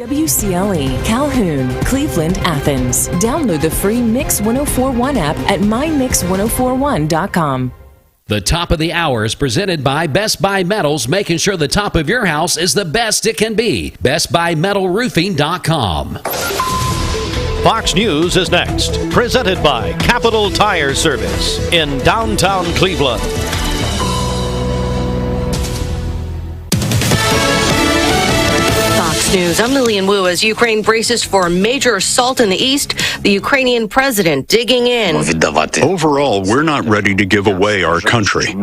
WCLE, Calhoun, Cleveland, Athens. Download the free Mix 1041 app at mymix1041.com. The top of the hour is presented by Best Buy Metals, making sure the top of your house is the best it can be. BestBuyMetalRoofing.com. Fox News is next, presented by Capital Tire Service in downtown Cleveland. Fox News, I'm Lillian Wu. As Ukraine braces for a major assault in the east, the Ukrainian president digging in. Overall, we're not ready to give away our country.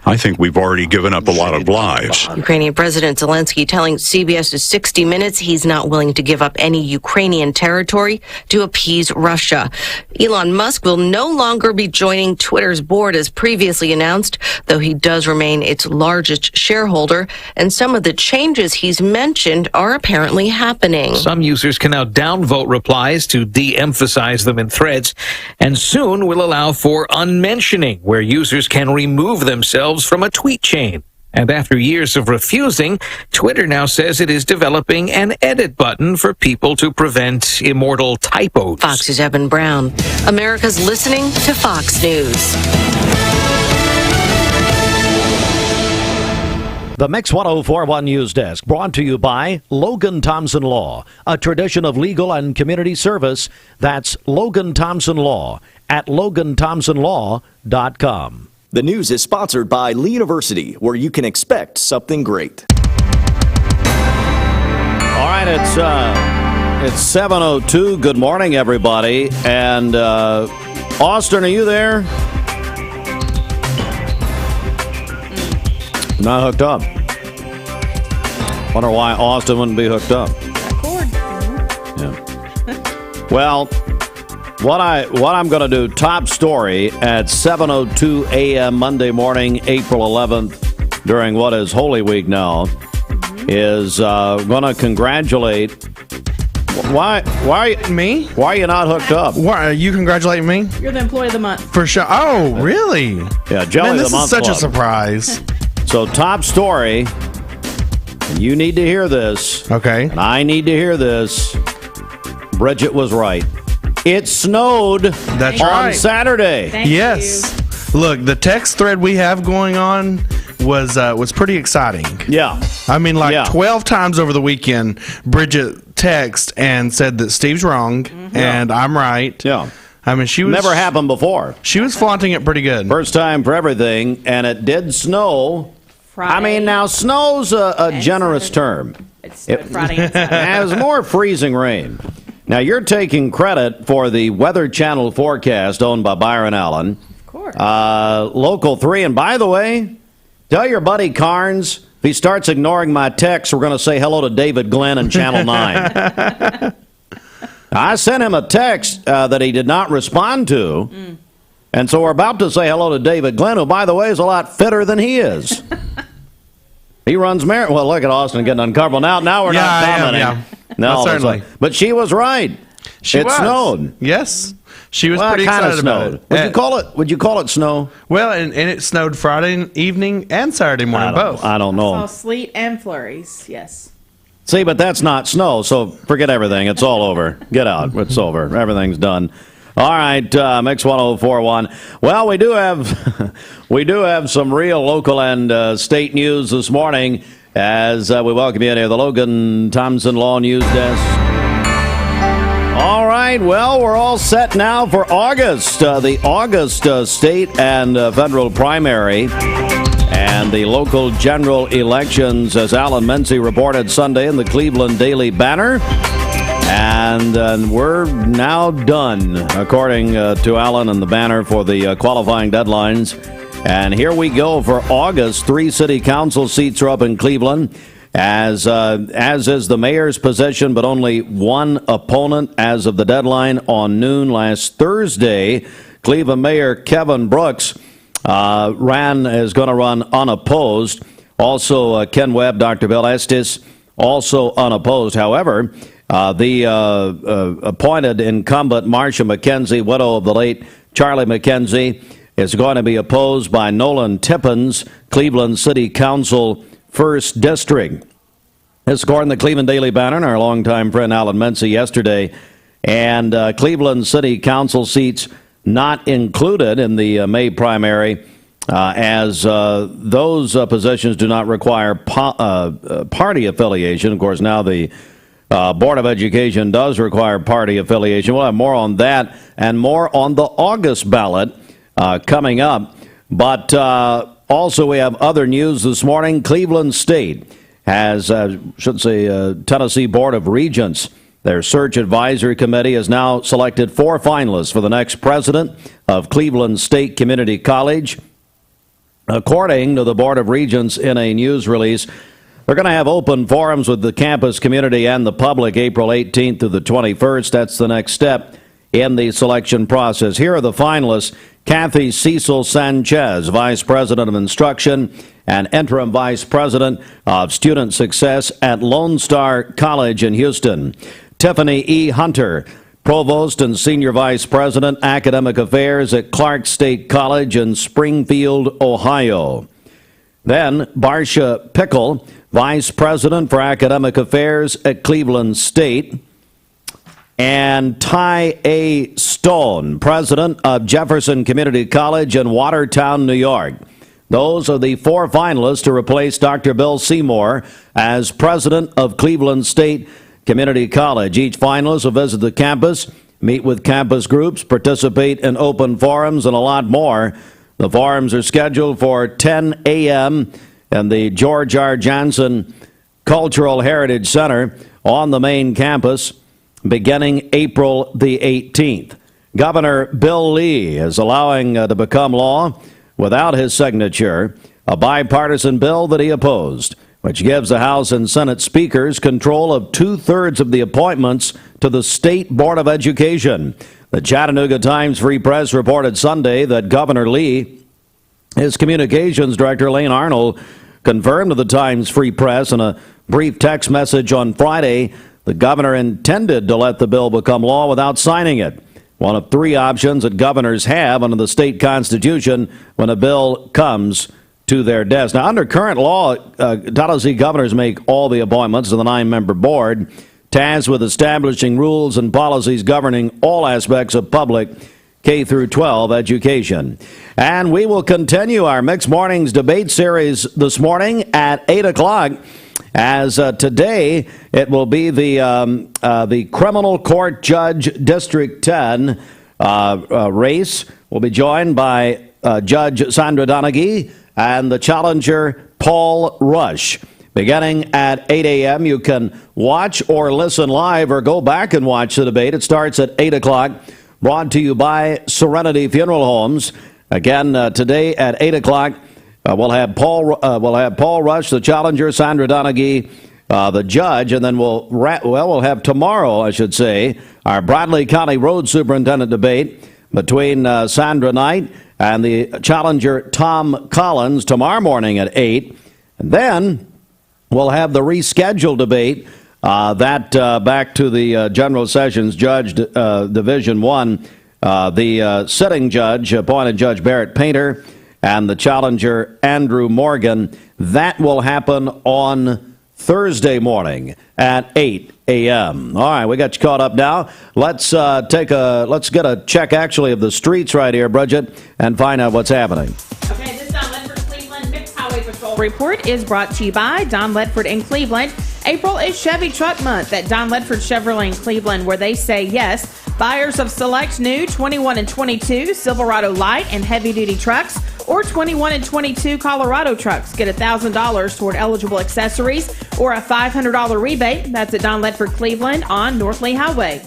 I think we've already given up a lot of lives. Ukrainian President Zelensky telling CBS's 60 Minutes he's not willing to give up any Ukrainian territory to appease Russia. Elon Musk will no longer be joining Twitter's board as previously announced, though he does remain its largest shareholder, and some of the changes he's mentioned are apparently happening. Some users can now downvote replies to de-emphasize them in threads, and soon will allow for unmentioning, where users can remove themselves from a tweet chain. And after years of refusing, Twitter now says it is developing an edit button for people to prevent immortal typos. Fox's Evan Brown. America's listening to Fox News. The Mix 1041 News Desk, brought to you by Logan Thompson Law, a tradition of legal and community service. That's Logan Thompson Law at LoganThompsonLaw.com. The news is sponsored by Lee University, where you can expect something great. All right, it's 7:02. Good morning, everybody. And Austin, are you there? Not hooked up. Wonder why Austin wouldn't be hooked up. Yeah. Well, what I'm going to do, top story at 7:02 a.m. Monday morning, April 11th, during what is Holy Week now, is going to congratulate. Why me? Why are you not hooked up? Why are you congratulating me? You're the employee of the month. For sure. Oh, really? Yeah, Jelly Man, of the this Month is such Club. a surprise. So, top story, and you need to hear this. Okay. And I need to hear this. Bridget was right. It snowed on Saturday. Thank Yes. Look, the text thread we have going on was pretty exciting. Yeah. I mean, 12 times over the weekend, Bridget texted and said that Steve's wrong and I'm right. Yeah. I mean, she was Never happened before. She was flaunting it pretty good. First time for everything, and it did snow. Friday. I mean, now snow's a generous term. It snowed Friday and Saturday. It was more freezing rain. Now, you're taking credit for the Weather Channel forecast owned by Byron Allen. Of course. Local 3. And by the way, tell your buddy Carnes, if he starts ignoring my texts, we're going to say hello to David Glenn in Channel 9. I sent him a text that he did not respond to. And so we're about to say hello to David Glenn, who, by the way, is a lot fitter than he is. He runs Well, look at Austin getting uncomfortable. Now we're not commenting. Yeah. No, certainly. But she was right. It snowed. Yes. She was Well, pretty it kinda excited about it. Would you call it snow? Well, and it snowed Friday evening and Saturday morning, both. I don't know. Saw sleet and flurries. Yes. See, but that's not snow, so forget everything. It's all over. Get out. It's over. Everything's done. All right, Mix 1041. Well, we do have some real local and state news this morning as we welcome you to the Logan Thompson Law News Desk. All right, well, we're all set now for August, the August state and federal primary. And the local general elections, as Alan Menzie reported Sunday in the Cleveland Daily Banner. And we're now done, according to Alan and the Banner, for the qualifying deadlines. And here we go for August. 3 city council seats are up in Cleveland, as is the mayor's position, but only one opponent as of the deadline on noon last Thursday. Cleveland Mayor Kevin Brooks is going to run unopposed. Also, Ken Webb, Dr. Bill Estes, also unopposed. However, the appointed incumbent Marcia McKenzie, widow of the late Charlie McKenzie, is going to be opposed by Nolan Tippins, Cleveland City Council 1st District. This according to the Cleveland Daily Banner and our longtime friend Alan Mency yesterday. And Cleveland City Council seats not included in the May primary, as those positions do not require party affiliation. Of course, now the Board of Education does require party affiliation. We'll have more on that and more on the August ballot coming up. But also we have other news this morning. Cleveland State has, Tennessee Board of Regents. Their search advisory committee has now selected 4 finalists for the next president of Cleveland State Community College. According to the Board of Regents in a news release, they're going to have open forums with the campus community and the public April 18th through the 21st. That's the next step in the selection process. Here are the finalists. Kathy Cecil Sanchez, Vice President of Instruction and Interim Vice President of Student Success at Lone Star College in Houston. Tiffany E. Hunter, Provost and Senior Vice President, Academic Affairs at Clark State College in Springfield, Ohio. Then Barsha Pickle, Vice President for Academic Affairs at Cleveland State. And Ty A. Stone, President of Jefferson Community College in Watertown, New York. Those are the 4 finalists to replace Dr. Bill Seymour as President of Cleveland State Community College. Each finalist will visit the campus, meet with campus groups, participate in open forums, and a lot more. The forums are scheduled for 10 a.m. in the George R. Johnson Cultural Heritage Center on the main campus, beginning April the 18th. Governor Bill Lee is allowing to become law, without his signature, a bipartisan bill that he opposed, which gives the House and Senate speakers control of 2/3 of the appointments to the State Board of Education. The Chattanooga Times Free Press reported Sunday that Governor Lee, his communications director Lane Arnold, confirmed to the Times Free Press in a brief text message on Friday the governor intended to let the bill become law without signing it. One of 3 options that governors have under the state constitution when a bill comes to their desk. Now, under current law, Tennessee governors make all the appointments to the 9-member board, tasked with establishing rules and policies governing all aspects of public K through 12 education. And we will continue our Mixed Mornings debate series this morning at 8 o'clock. As today, it will be the Criminal Court Judge District 10 race. We'll be joined by Judge Sandra Donaghy and the challenger Paul Rush. Beginning at 8 a.m., you can watch or listen live or go back and watch the debate. It starts at 8 o'clock. Brought to you by Serenity Funeral Homes. Again, today at 8 o'clock. We'll have Paul Rush, the challenger, Sandra Donaghy, the judge, and then we'll have tomorrow, I should say, our Bradley County Road Superintendent debate between Sandra Knight and the challenger Tom Collins tomorrow morning at 8. And then we'll have the rescheduled debate back to the General Sessions Judge Division 1, the sitting judge, appointed Judge Barrett Painter, and the challenger Andrew Morgan. That will happen on Thursday morning at 8 a.m. All right, we got you caught up now. Let's get a check actually of the streets right here, Bridget, and find out what's happening. Okay, this Don Ledford Cleveland Mixed Highway Patrol report is brought to you by Don Ledford in Cleveland. April is Chevy Truck Month at Don Ledford Chevrolet in Cleveland, where they say yes. Buyers of select new 21 and 22 Silverado light and heavy-duty trucks or 21 and 22 Colorado trucks get $1,000 toward eligible accessories or a $500 rebate. That's at Don Ledford Cleveland on North Lee Highway.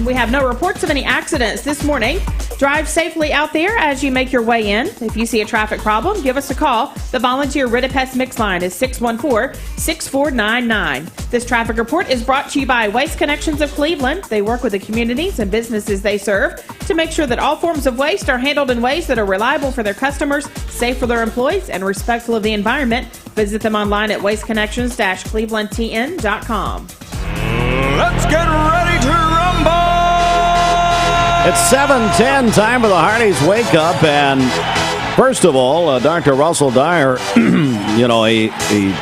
We have no reports of any accidents this morning. Drive safely out there as you make your way in. If you see a traffic problem, give us a call. The volunteer Rid-a-Pest Mix line is 614-6499. This traffic report is brought to you by Waste Connections of Cleveland. They work with the communities and businesses they serve to make sure that all forms of waste are handled in ways that are reliable for their customers, safe for their employees, and respectful of the environment. Visit them online at wasteconnections-clevelandtn.com. Let's get ready to rumble! It's 7:10, time for the Hardees Wake Up. And first of all, Dr. Russell Dyer, he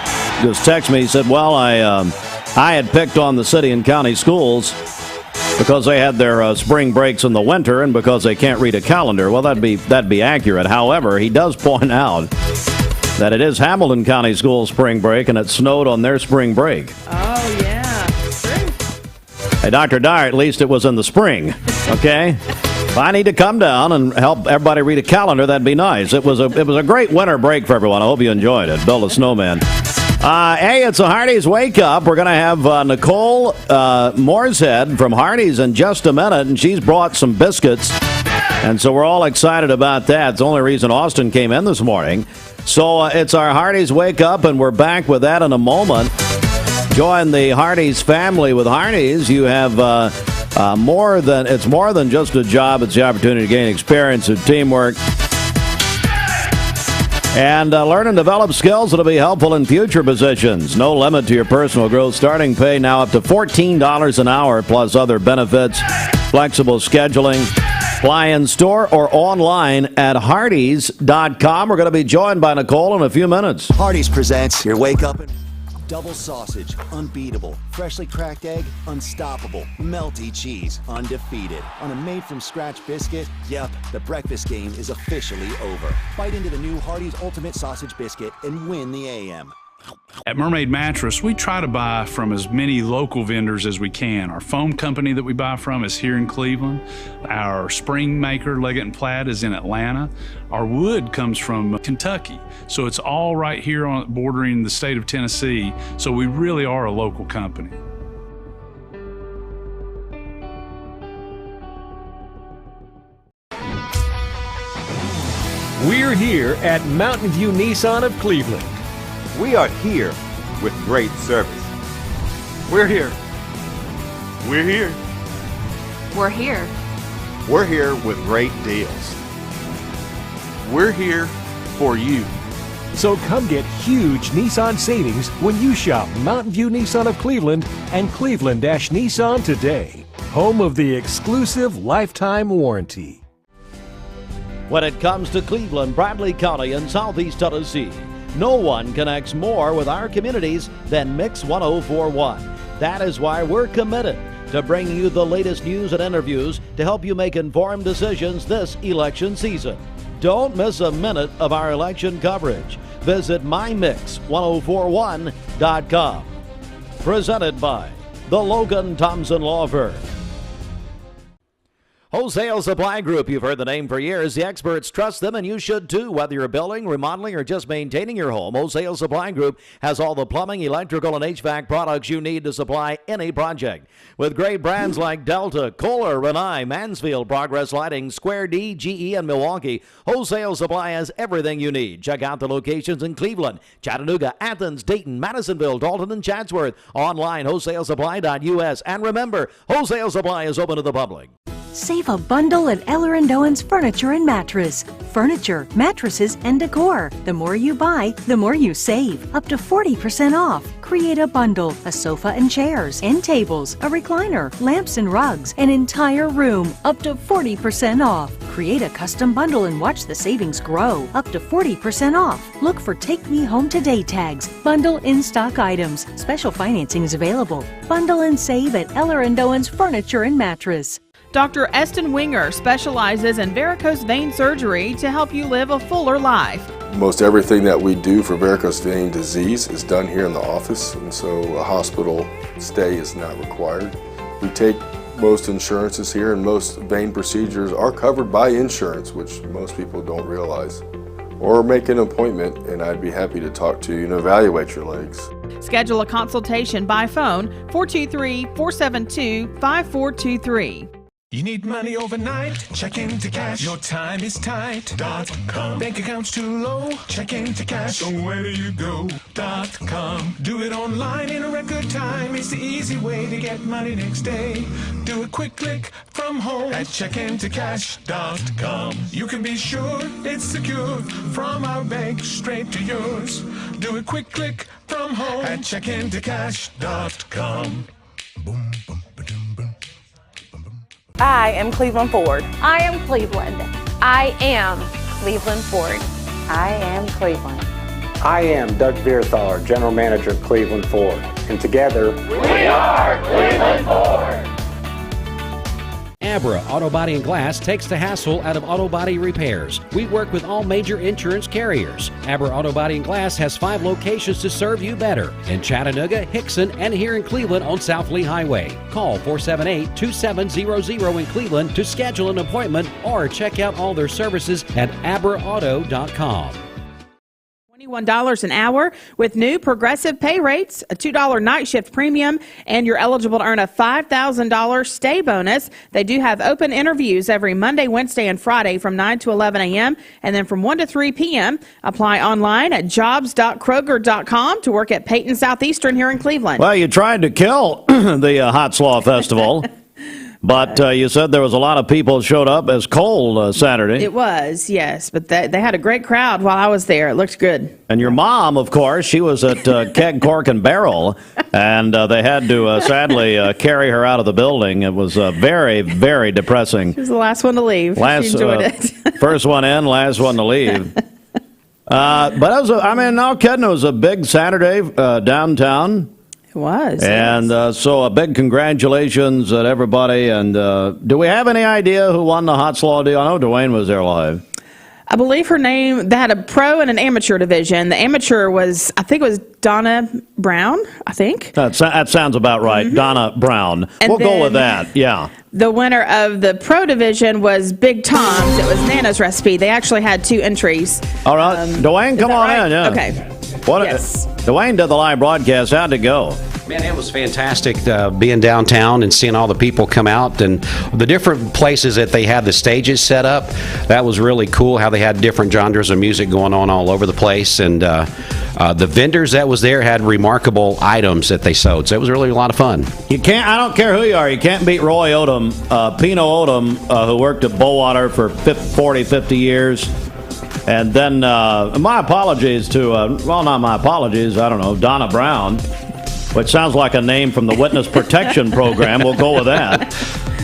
just texted me. He said, well, I had picked on the city and county schools because they had their spring breaks in the winter and because they can't read a calendar. Well, that'd be accurate. However, he does point out that it is Hamilton County School spring break, and it snowed on their spring break. Oh, yeah. True. Hey, Dr. Dyer, at least it was in the spring, okay? If I need to come down and help everybody read a calendar, that'd be nice. It was a great winter break for everyone. I hope you enjoyed it. Build a snowman. Hey, it's a Hardee's Wake Up. We're going to have Nicole Moorshead from Hardee's in just a minute, and she's brought some biscuits. And so we're all excited about that. It's the only reason Austin came in this morning. So it's our Hardee's Wake Up, and we're back with that in a moment. Join the Hardee's family with Hardee's. You have more than just a job. It's the opportunity to gain experience and teamwork. And learn and develop skills that will be helpful in future positions. No limit to your personal growth. Starting pay now up to $14 an hour plus other benefits. Flexible scheduling. Apply in store or online at Hardees.com. We're going to be joined by Nicole in a few minutes. Hardee's presents your Wake Up. Double sausage, unbeatable. Freshly cracked egg, unstoppable. Melty cheese, undefeated. On a made-from-scratch biscuit, yep, the breakfast game is officially over. Bite into the new Hardee's Ultimate Sausage Biscuit and win the AM. At Mermaid Mattress, we try to buy from as many local vendors as we can. Our foam company that we buy from is here in Cleveland. Our spring maker, Leggett & Platt, is in Atlanta. Our wood comes from Kentucky. So it's all right here bordering the state of Tennessee. So we really are a local company. We're here at Mountain View Nissan of Cleveland. We are here with great service. We're here. We're here. We're here. We're here with great deals. We're here for you. So come get huge Nissan savings when you shop Mountain View Nissan of Cleveland and Cleveland-Nissan today. Home of the exclusive lifetime warranty. When it comes to Cleveland, Bradley County, and Southeast Tennessee, no one connects more with our communities than Mix 1041. That is why we're committed to bringing you the latest news and interviews to help you make informed decisions this election season. Don't miss a minute of our election coverage. Visit mymix1041.com. Presented by the Logan Thompson Law Firm. Wholesale Supply Group, you've heard the name for years. The experts trust them, and you should too. Whether you're building, remodeling, or just maintaining your home, Wholesale Supply Group has all the plumbing, electrical, and HVAC products you need to supply any project. With great brands like Delta, Kohler, Rinnai, Mansfield, Progress Lighting, Square D, GE, and Milwaukee, Wholesale Supply has everything you need. Check out the locations in Cleveland, Chattanooga, Athens, Dayton, Madisonville, Dalton, and Chatsworth. Online, wholesalesupply.us. And remember, Wholesale Supply is open to the public. Save a bundle at Eller & Owen's Furniture and Mattress. Furniture, mattresses, and decor. The more you buy, the more you save. Up to 40% off. Create a bundle, a sofa and chairs, end tables, a recliner, lamps and rugs, an entire room. Up to 40% off. Create a custom bundle and watch the savings grow. Up to 40% off. Look for Take Me Home Today tags. Bundle in-stock items. Special financing is available. Bundle and save at Eller & Owen's Furniture and Mattress. Dr. Eston Winger specializes in varicose vein surgery to help you live a fuller life. Most everything that we do for varicose vein disease is done here in the office, and so a hospital stay is not required. We take most insurances here, and most vein procedures are covered by insurance, which most people don't realize. Or make an appointment, and I'd be happy to talk to you and evaluate your legs. Schedule a consultation by phone, 423-472-5423. You need money overnight? Check into cash. Your time is tight. .com. Bank accounts too low? Check into cash. So where do you go? .com. Do it online in a record time. It's the easy way to get money next day. Do a quick click from home at checkintocash.com. You can be sure it's secure from our bank straight to yours. Do a quick click from home at checkintocash.com. Boom, boom. I am Cleveland Ford. I am Cleveland. I am Cleveland Ford. I am Cleveland. I am Doug Vierthaler, General Manager of Cleveland Ford, and together, we are Cleveland Ford! Abra Auto Body and Glass takes the hassle out of auto body repairs. We work with all major insurance carriers. Abra Auto Body and Glass has 5 locations to serve you better in Chattanooga, Hickson, and here in Cleveland on South Lee Highway. Call 478-2700 in Cleveland to schedule an appointment or check out all their services at abraauto.com. $21 an hour with new progressive pay rates, a $2 night shift premium, and you're eligible to earn a $5,000 stay bonus. They do have open interviews every Monday, Wednesday, and Friday from 9 to 11 a.m. and then from 1 to 3 p.m. Apply online at jobs.kroger.com to work at Peyton Southeastern here in Cleveland. Well, you tried to kill the Hot Slaw Festival. But you said there was a lot of people showed up as cold Saturday. It was, yes. But they had a great crowd while I was there. It looked good. And your mom, of course, she was at Keg, Cork, and Barrel. And they had to sadly carry her out of the building. It was very, very depressing. She was the last one to leave. She enjoyed it. First one in, last one to leave. But it was, no kidding, it was a big Saturday downtown. It was. And so a big congratulations at everybody. And do we have any idea who won the Hot Slaw deal? I know Dwayne was there live. I believe her name, they had a pro and an amateur division. The amateur was, I think it was Donna Brown, I think. That sounds about right. Mm-hmm. Donna Brown. And we'll go with that, yeah. The winner of the pro division was Big Tom's. It was Nana's Recipe. They actually had 2 entries. All right. Dwayne, come on in. Yeah. Okay. Yes. Dwayne did the live broadcast. How'd it go? Man, it was fantastic being downtown and seeing all the people come out and the different places that they had the stages set up. That was really cool how they had different genres of music going on all over the place. And the vendors that was there had remarkable items that they sold. So it was really a lot of fun. I don't care who you are, you can't beat Roy Odom, Pino Odom, who worked at Bowater for 40, 50 years. And then my apologies to, not my apologies, Donna Brown, which sounds like a name from the Witness Protection Program. We'll go with that.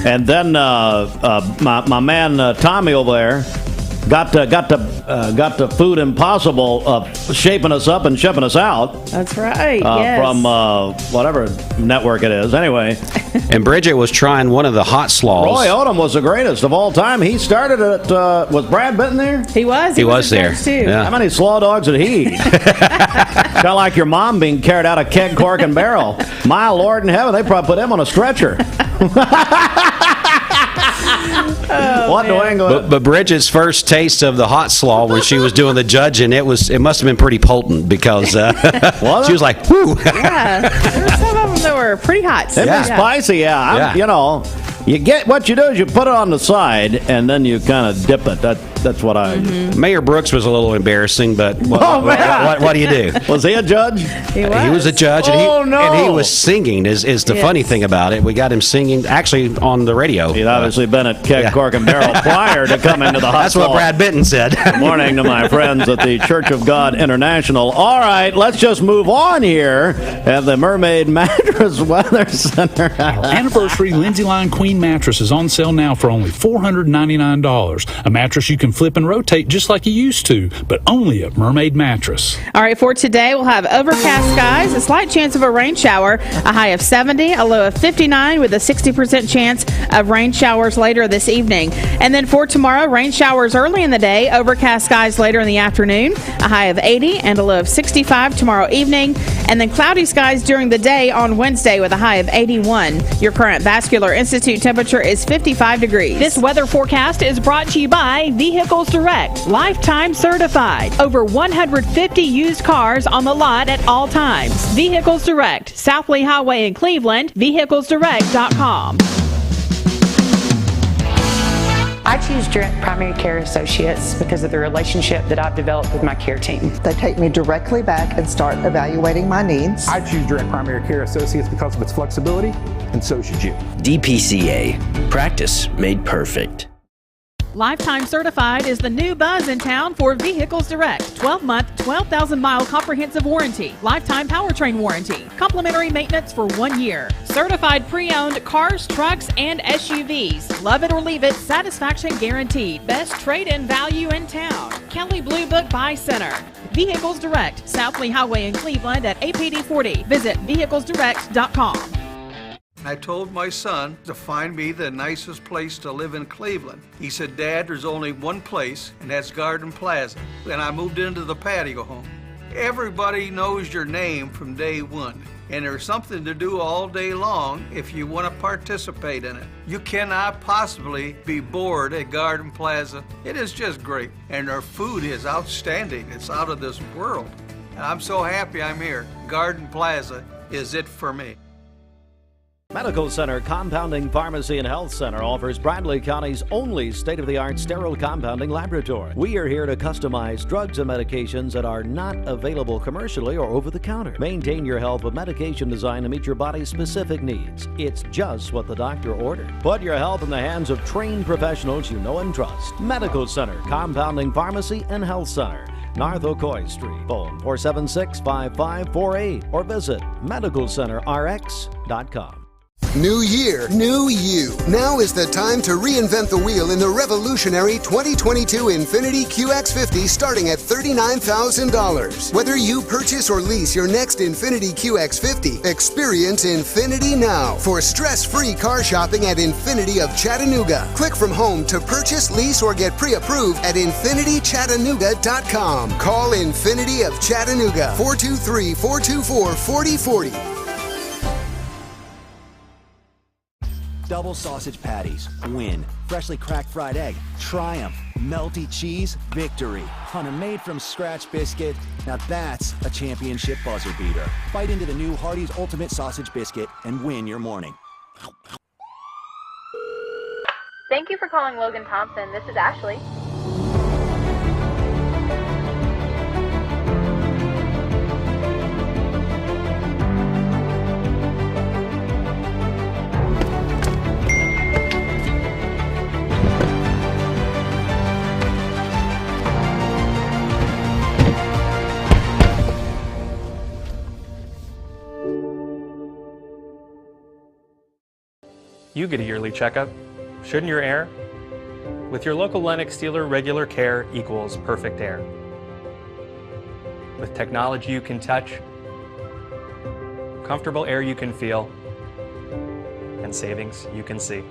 And then my man Tommy over there got the Food Impossible shaping us up and shipping us out. That's right. Yes. From whatever network it is. Anyway. And Bridget was trying one of the hot slaws. Roy Odom was the greatest of all time. He started it. Was Brad Benton there? He was. He was there too. Yeah. How many slaw dogs did he eat? Kind of like your mom being carried out of Keg, Cork, and Barrel. My Lord in heaven, they probably put him on a stretcher. But Bridget's first taste of the hot slaw when she was doing the judging, it must have been pretty potent because she was like, whoo. Yeah, there were some of them that were pretty hot. They'd be spicy, yeah. You get what you do is you put it on the side and then you kind of dip it. That's what I. Mm-hmm. Mayor Brooks was a little embarrassing, but what do you do? Was he a judge? He was a judge, and he was singing. Is the funny thing about it? We got him singing actually on the radio. He'd obviously been at Keg, Cork, and Barrel prior to coming to the hot That's what Brad Benton said. Good morning to my friends at the Church of God International. All right, let's just move on here at the Mermaid Mattress Weather Center. Our anniversary Lindsay Line Queen mattress is on sale now for only $499. A mattress you can flip and rotate just like you used to, but only at Mermaid Mattress. All right, for today, we'll have overcast skies, a slight chance of a rain shower, a high of 70, a low of 59, with a 60% chance of rain showers later this evening. And then for tomorrow, rain showers early in the day, overcast skies later in the afternoon, a high of 80 and a low of 65 tomorrow evening, and then cloudy skies during the day on Wednesday with a high of 81. Your current Vascular Institute temperature is 55 degrees. This weather forecast is brought to you by Vehicles Direct, lifetime certified. Over 150 used cars on the lot at all times. Vehicles Direct, South Lee Highway in Cleveland, vehiclesdirect.com. I choose Direct Primary Care Associates because of the relationship that I've developed with my care team. They take me directly back and start evaluating my needs. I choose Direct Primary Care Associates because of its flexibility, and so should you. DPCA. Practice made perfect. Lifetime certified is the new buzz in town for Vehicles Direct. 12-month, 12,000-mile comprehensive warranty. Lifetime powertrain warranty. Complimentary maintenance for 1 year. Certified pre-owned cars, trucks, and SUVs. Love it or leave it, satisfaction guaranteed. Best trade-in value in town. Kelly Blue Book Buy Center. Vehicles Direct, South Lee Highway in Cleveland at APD 40. Visit vehiclesdirect.com. I told my son to find me the nicest place to live in Cleveland. He said, Dad, there's only one place, and that's Garden Plaza. And I moved into the patio home. Everybody knows your name from day one, and there's something to do all day long if you want to participate in it. You cannot possibly be bored at Garden Plaza. It is just great, and their food is outstanding. It's out of this world. And I'm so happy I'm here. Garden Plaza is it for me. Medical Center Compounding Pharmacy and Health Center offers Bradley County's only state-of-the-art sterile compounding laboratory. We are here to customize drugs and medications that are not available commercially or over the counter. Maintain your health with medication designed to meet your body's specific needs. It's just what the doctor ordered. Put your health in the hands of trained professionals you know and trust. Medical Center Compounding Pharmacy and Health Center, North Ocoee Street. Phone 476-5548 or visit medicalcenterrx.com. New year, new you. Now is the time to reinvent the wheel in the revolutionary 2022 Infiniti QX50 starting at $39,000. Whether you purchase or lease your next Infiniti QX50, experience Infiniti now for stress-free car shopping at Infiniti of Chattanooga. Click from home to purchase, lease, or get pre-approved at InfinityChattanooga.com. Call Infiniti of Chattanooga, 423-424-4040. Double sausage patties, win. Freshly cracked fried egg, triumph. Melty cheese, victory. On a made-from-scratch biscuit, now that's a championship buzzer beater. Bite into the new Hardee's Ultimate Sausage Biscuit and win your morning. Thank you for calling Logan Thompson. This is Ashley. You get a yearly checkup. Shouldn't your air? With your local Lennox dealer, regular care equals perfect air. With technology you can touch, comfortable air you can feel, and savings you can see.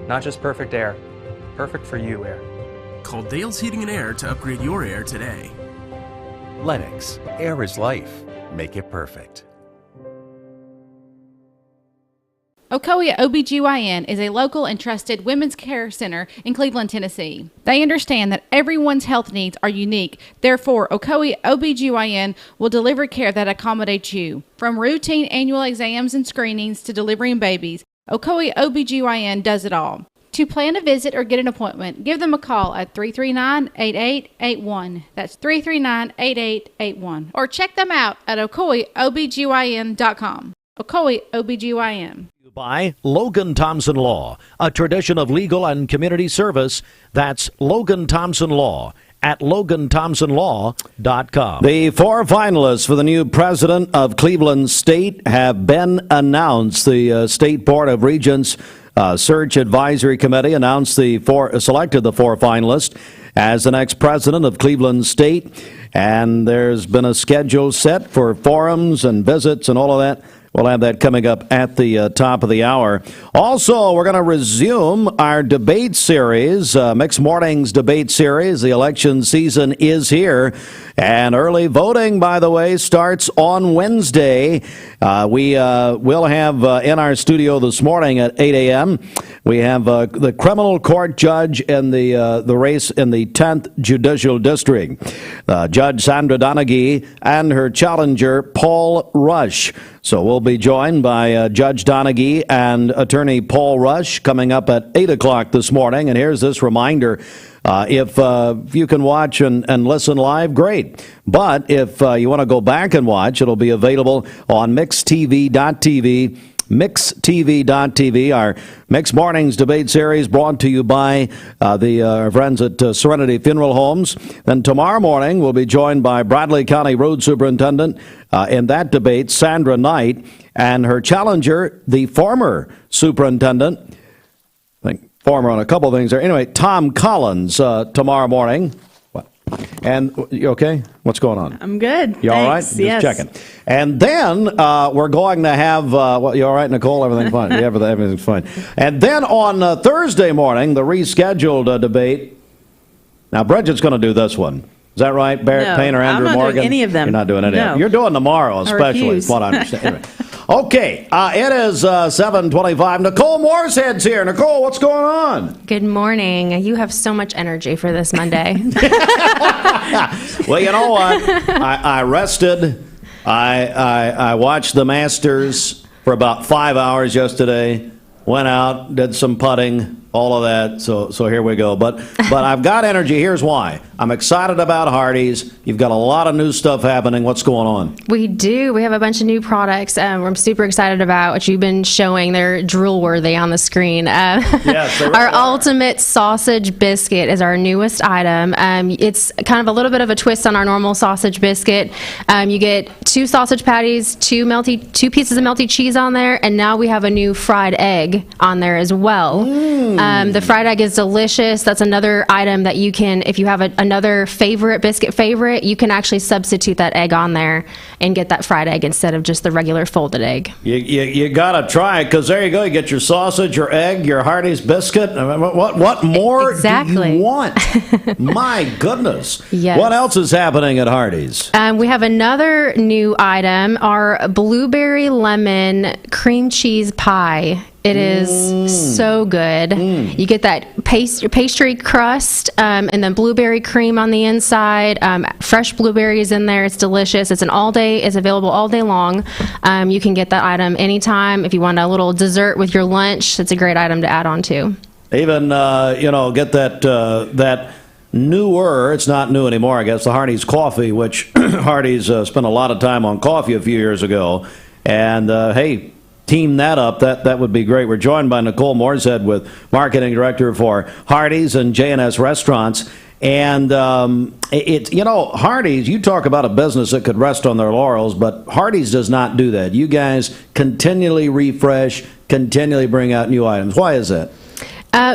Not just perfect air, perfect for you air. Call Dale's Heating and Air to upgrade your air today. Lennox, air is life. Make it perfect. Ocoee OBGYN is a local and trusted women's care center in Cleveland, Tennessee. They understand that everyone's health needs are unique. Therefore, Ocoee OBGYN will deliver care that accommodates you. From routine annual exams and screenings to delivering babies, Ocoee OBGYN does it all. To plan a visit or get an appointment, give them a call at 339-8881. That's 339-8881. Or check them out at OcoeeOBGYN.com. Ocoee OBGYN. By Logan Thompson Law, a tradition of legal and community service. That's Logan Thompson Law at LoganThompsonLaw.com. The 4 finalists for the new president of Cleveland State have been announced. The State Board of Regents Search Advisory Committee selected the 4 finalists as the next president of Cleveland State, and there's been a schedule set for forums and visits and all of that. We'll have that coming up at the top of the hour. Also, we're going to resume our debate series, Mixed Mornings debate series. The election season is here, and early voting, by the way, starts on Wednesday. We will have in our studio this morning at 8 a.m., we have the criminal court judge in the race in the 10th Judicial District, Judge Sandra Donaghy and her challenger, Paul Rush. So we'll be joined by Judge Donaghy and attorney Paul Rush coming up at 8 o'clock this morning. And here's this reminder. If you can watch and listen live, great. But if you want to go back and watch, it'll be available on mixtv.tv. mixtv.tv, our Mixed Mornings debate series brought to you by our friends at Serenity Funeral Homes. Then tomorrow morning, we'll be joined by Bradley County Road Superintendent in that debate, Sandra Knight, and her challenger, the former superintendent, I think former on a couple of things there. Anyway, Tom Collins tomorrow morning. And you okay? What's going on? I'm good. You all right? Thanks. Just Yes. checking. And then we're going to have, you all right, Nicole? Everything fine? Yeah, everything's fine. And then on Thursday morning, the rescheduled debate. Now, Bridget's going to do this one. Is that right? Barrett No, Payne or Andrew I'm not Morgan? doing any of them. You're not doing any of No. them. You're doing tomorrow, I especially, refuse. is what I understand. Anyway. Okay, it is 7:25. Nicole Moorshead's here. Nicole, what's going on? Good morning. You have so much energy for this Monday. Well, you know what? I rested. I watched the Masters for about 5 hours yesterday. Went out, did some putting, all of that. So here we go. But I've got energy. Here's why. I'm excited about Hardee's. You've got a lot of new stuff happening. What's going on? We do. We have a bunch of new products I'm super excited about, which you've been showing. They're drool-worthy on the screen. Yes, they really our are. ultimate sausage biscuit is our newest item. It's kind of a little bit of a twist on our normal sausage biscuit. You get 2 sausage patties, 2 pieces of melty cheese on there, and now we have a new fried egg on there as well. The fried egg is delicious. That's another item that you can, if you have another biscuit favorite, you can actually substitute that egg on there and get that fried egg instead of just the regular folded egg. You got to try it, because there you go. You get your sausage, your egg, your Hardee's biscuit. What more do you want? My goodness. Yes. What else is happening at Hardee's? We have another new item, our blueberry lemon cream cheese pie. It is so good. You get that pastry crust and then blueberry cream on the inside. Fresh blueberries in there. It's delicious. It's available all day long. You can get that item anytime. If you want a little dessert with your lunch, it's a great item to add on to. Even get that newer, it's not new anymore, I guess, the Hardee's coffee, which Hardee's spent a lot of time on coffee a few years ago. And hey, team that up. That would be great. We're joined by Nicole Moorshead, with marketing director for Hardee's and J&S Restaurants. And Hardee's, you talk about a business that could rest on their laurels, but Hardee's does not do that. You guys continually refresh, continually bring out new items. Why is that?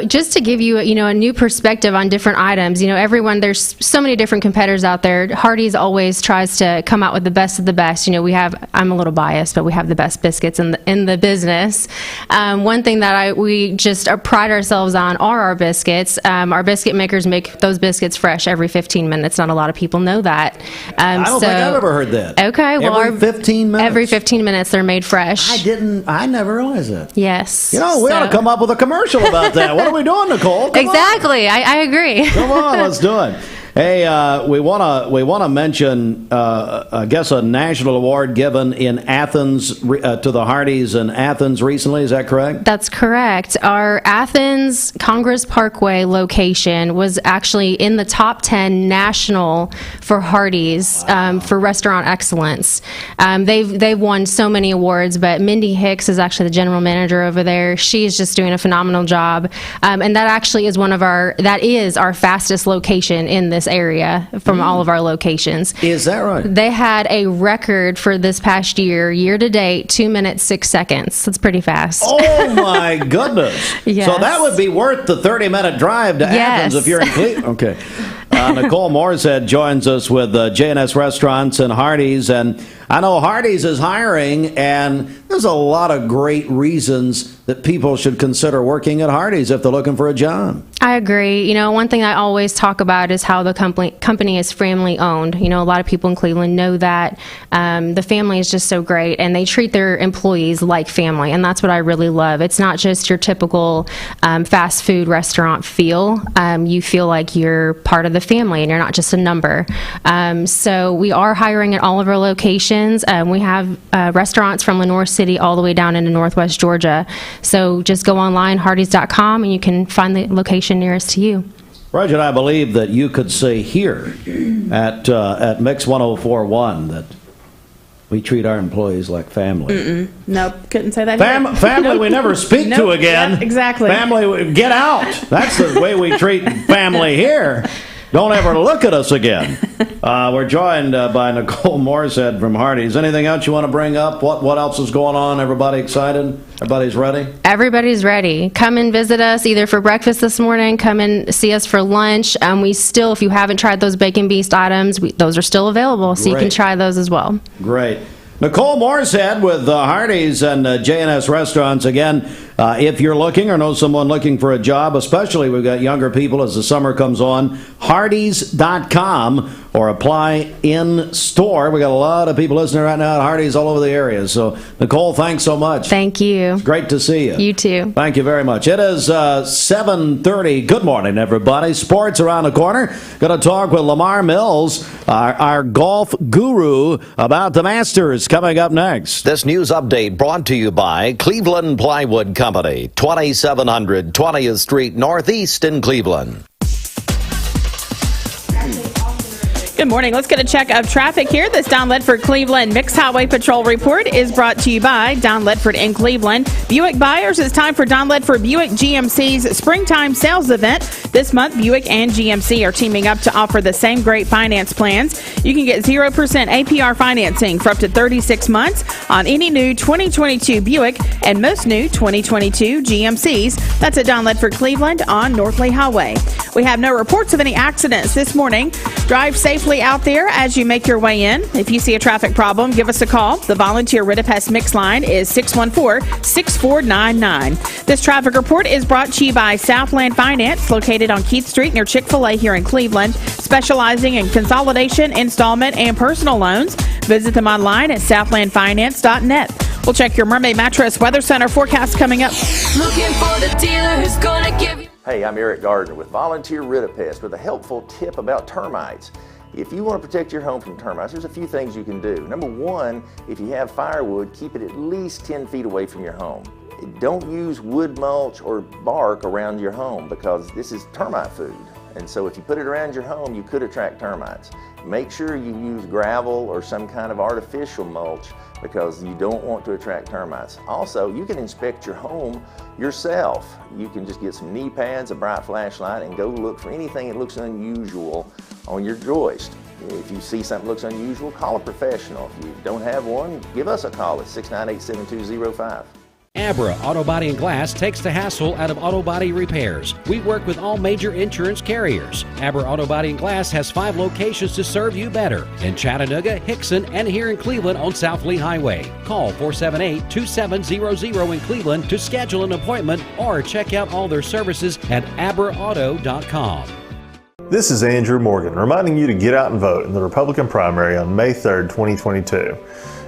Just to give you, a new perspective on different items. There's so many different competitors out there. Hardee's always tries to come out with the best of the best. I'm a little biased, but we have the best biscuits in the business. One thing that we just pride ourselves on are our biscuits. Our biscuit makers make those biscuits fresh every 15 minutes. Not a lot of people know that. I don't think I've ever heard that. Okay, well, every 15 minutes. Every 15 minutes they're made fresh. I never realized that. Yes. We ought to come up with a commercial about that. What are we doing, Nicole? Come exactly. I agree. Come on, let's do it. Hey, we want to mention, I guess, a national award given in Athens to the Hardee's in Athens recently. Is that correct? That's correct. Our Athens Congress Parkway location was actually in the top 10 national for Hardee's for restaurant excellence. They've won so many awards, but Mindy Hicks is actually the general manager over there. She's just doing a phenomenal job, and that actually is our fastest location in this area from all of our locations. Is that right? They had a record for this past year to date, 2 minutes, 6 seconds. That's pretty fast. Oh my goodness. Yes. So that would be worth the 30-minute drive to Athens if you're in Cleveland. Okay. Nicole Moorshead joins us with J&S Restaurants and Hardee's, and I know Hardee's is hiring, and there's a lot of great reasons that people should consider working at Hardee's if they're looking for a job. I agree. One thing I always talk about is how the company is family owned. A lot of people in Cleveland know that. The family is just so great, and they treat their employees like family, and that's what I really love. It's not just your typical fast food restaurant feel. You feel like you're part of the family, and you're not just a number. So we are hiring at all of our locations. We have restaurants from Lenoir City all the way down into Northwest Georgia. So just go online, hardees.com, and you can find the location nearest to you. Bridget, I believe that you could say here at Mix 104.1 that we treat our employees like family. Nope, couldn't say that. Family we never speak to again. Yep, exactly. Family, get out. That's the way we treat family here. don't ever look at us again. We're joined by Nicole Moorshead from Hardee. Is anything else you want to bring up? What else is going on? Everybody excited? Everybody's ready? Everybody's ready. Come and visit us either for breakfast this morning, come and see us for lunch. We still, if you haven't tried those Bacon Beast items, those are still available, so you can try those as well. Great. Nicole Moorshead with Hardee's and J&S Restaurants. Again, if you're looking or know someone looking for a job, especially we've got younger people as the summer comes on, Hardees.com or apply in store. We got a lot of people listening right now at Hardee's all over the area. So, Nicole, thanks so much. Thank you. It's great to see you. You too. Thank you very much. It is 7:30. Good morning, everybody. Sports around the corner. Going to talk with Lamar Mills, our golf guru, about the Masters coming up next. This news update brought to you by Cleveland Plywood Company, 2700 20th Street Northeast in Cleveland. Good morning. Let's get a check of traffic here. This Don Ledford Cleveland Mixed Highway Patrol report is brought to you by Don Ledford in Cleveland. Buick buyers, it's time for Don Ledford Buick GMC's springtime sales event. This month, Buick and GMC are teaming up to offer the same great finance plans. You can get 0% APR financing for up to 36 months on any new 2022 Buick and most new 2022 GMCs. That's at Don Ledford Cleveland on North Lee Highway. We have no reports of any accidents this morning. Drive safely out there as you make your way in. If you see a traffic problem, give us a call. The volunteer Ridipest Mix line is 614-6499. This traffic report is brought to you by Southland Finance, located on Keith Street near Chick-fil-A here in Cleveland, specializing in consolidation, installment, and personal loans. Visit them online at southlandfinance.net. We'll check your Mermaid Mattress Weather Center forecast coming up. Looking for the dealer who's gonna give you... Hey, I'm Eric Gardner with Volunteer Ridipest with a helpful tip about termites. If you want to protect your home from termites, there's a few things you can do. Number one, if you have firewood, keep it at least 10 feet away from your home. Don't use wood mulch or bark around your home because this is termite food. And so if you put it around your home, you could attract termites. Make sure you use gravel or some kind of artificial mulch because you don't want to attract termites. Also, you can inspect your home yourself. You can just get some knee pads, a bright flashlight, and go look for anything that looks unusual on your joist. If you see something that looks unusual, call a professional. If you don't have one, give us a call at 698-7205. Abra Auto Body and Glass takes the hassle out of auto body repairs. We work with all major insurance carriers. Abra Auto Body and Glass has 5 locations to serve you better in Chattanooga, Hickson, and here in Cleveland on South Lee Highway. Call 478-2700 in Cleveland to schedule an appointment or check out all their services at abraauto.com. This is Andrew Morgan reminding you to get out and vote in the Republican primary on May 3rd, 2022.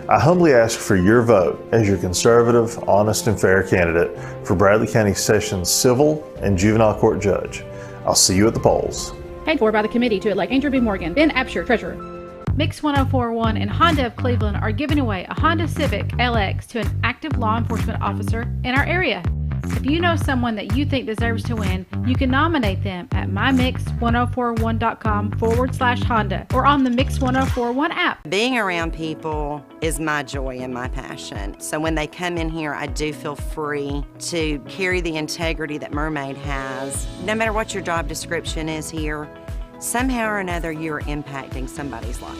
I humbly ask for your vote as your conservative, honest, and fair candidate for Bradley County Sessions Civil and Juvenile Court Judge. I'll see you at the polls. Paid for by the committee to elect Andrew B. Morgan, Ben Absher, Treasurer. Mix 1041 and Honda of Cleveland are giving away a Honda Civic LX to an active law enforcement officer in our area. If you know someone that you think deserves to win, you can nominate them at mymix1041.com/Honda or on the Mix 1041 app. Being around people is my joy and my passion. So when they come in here, I do feel free to carry the integrity that Mermaid has. No matter what your job description is here, somehow or another you're impacting somebody's life.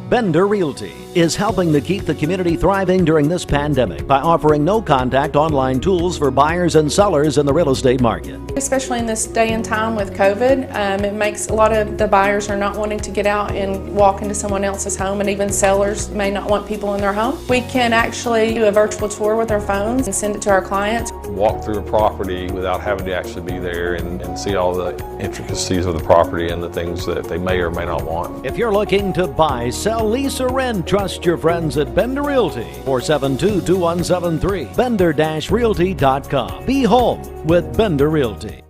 Bender Realty is helping to keep the community thriving during this pandemic by offering no-contact online tools for buyers and sellers in the real estate market. Especially in this day and time with COVID, it makes a lot of the buyers are not wanting to get out and walk into someone else's home, and even sellers may not want people in their home. We can actually do a virtual tour with our phones and send it to our clients. Walk through a property without having to actually be there and see all the intricacies of the property and the things that they may or may not want. If you're looking to buy, sell, lease, or rent, trust your friends at Bender Realty. 472-2173. Bender-Realty.com. Be home with Bender Realty.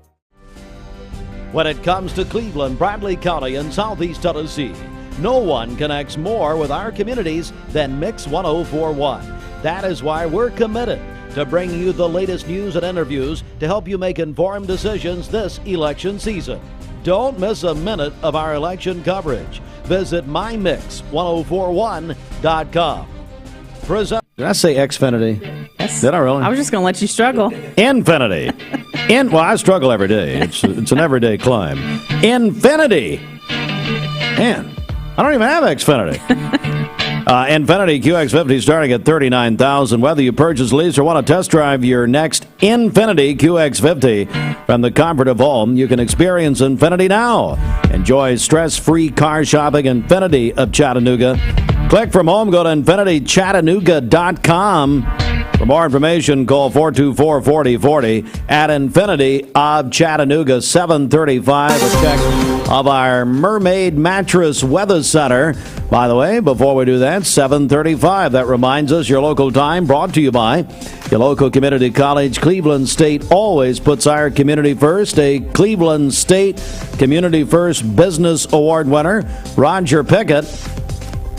When it comes to Cleveland, Bradley County, and Southeast Tennessee, no one connects more with our communities than Mix 1041. That is why we're committed to bringing you the latest news and interviews to help you make informed decisions this election season. Don't miss a minute of our election coverage. Visit mymix1041.com. Did I say Xfinity? Yes. Did I really? I was just going to let you struggle. Infinity. Well, I struggle every day. It's an everyday climb. Infinity. Man, I don't even have Xfinity. Infinity QX50 starting at $39,000. Whether you purchase, lease, or want to test drive your next Infinity QX50 from the comfort of home, you can experience Infinity now. Enjoy stress-free car shopping. Infinity of Chattanooga. Click from home. Go to infinitychattanooga.com. For more information, call 424-4040 at Infinity of Chattanooga, 735. A check of our Mermaid Mattress Weather Center. By the way, before we do that, 735. That reminds us your local time brought to you by your local community college. Cleveland State always puts our community first. A Cleveland State Community First Business Award winner, Roger Pickett.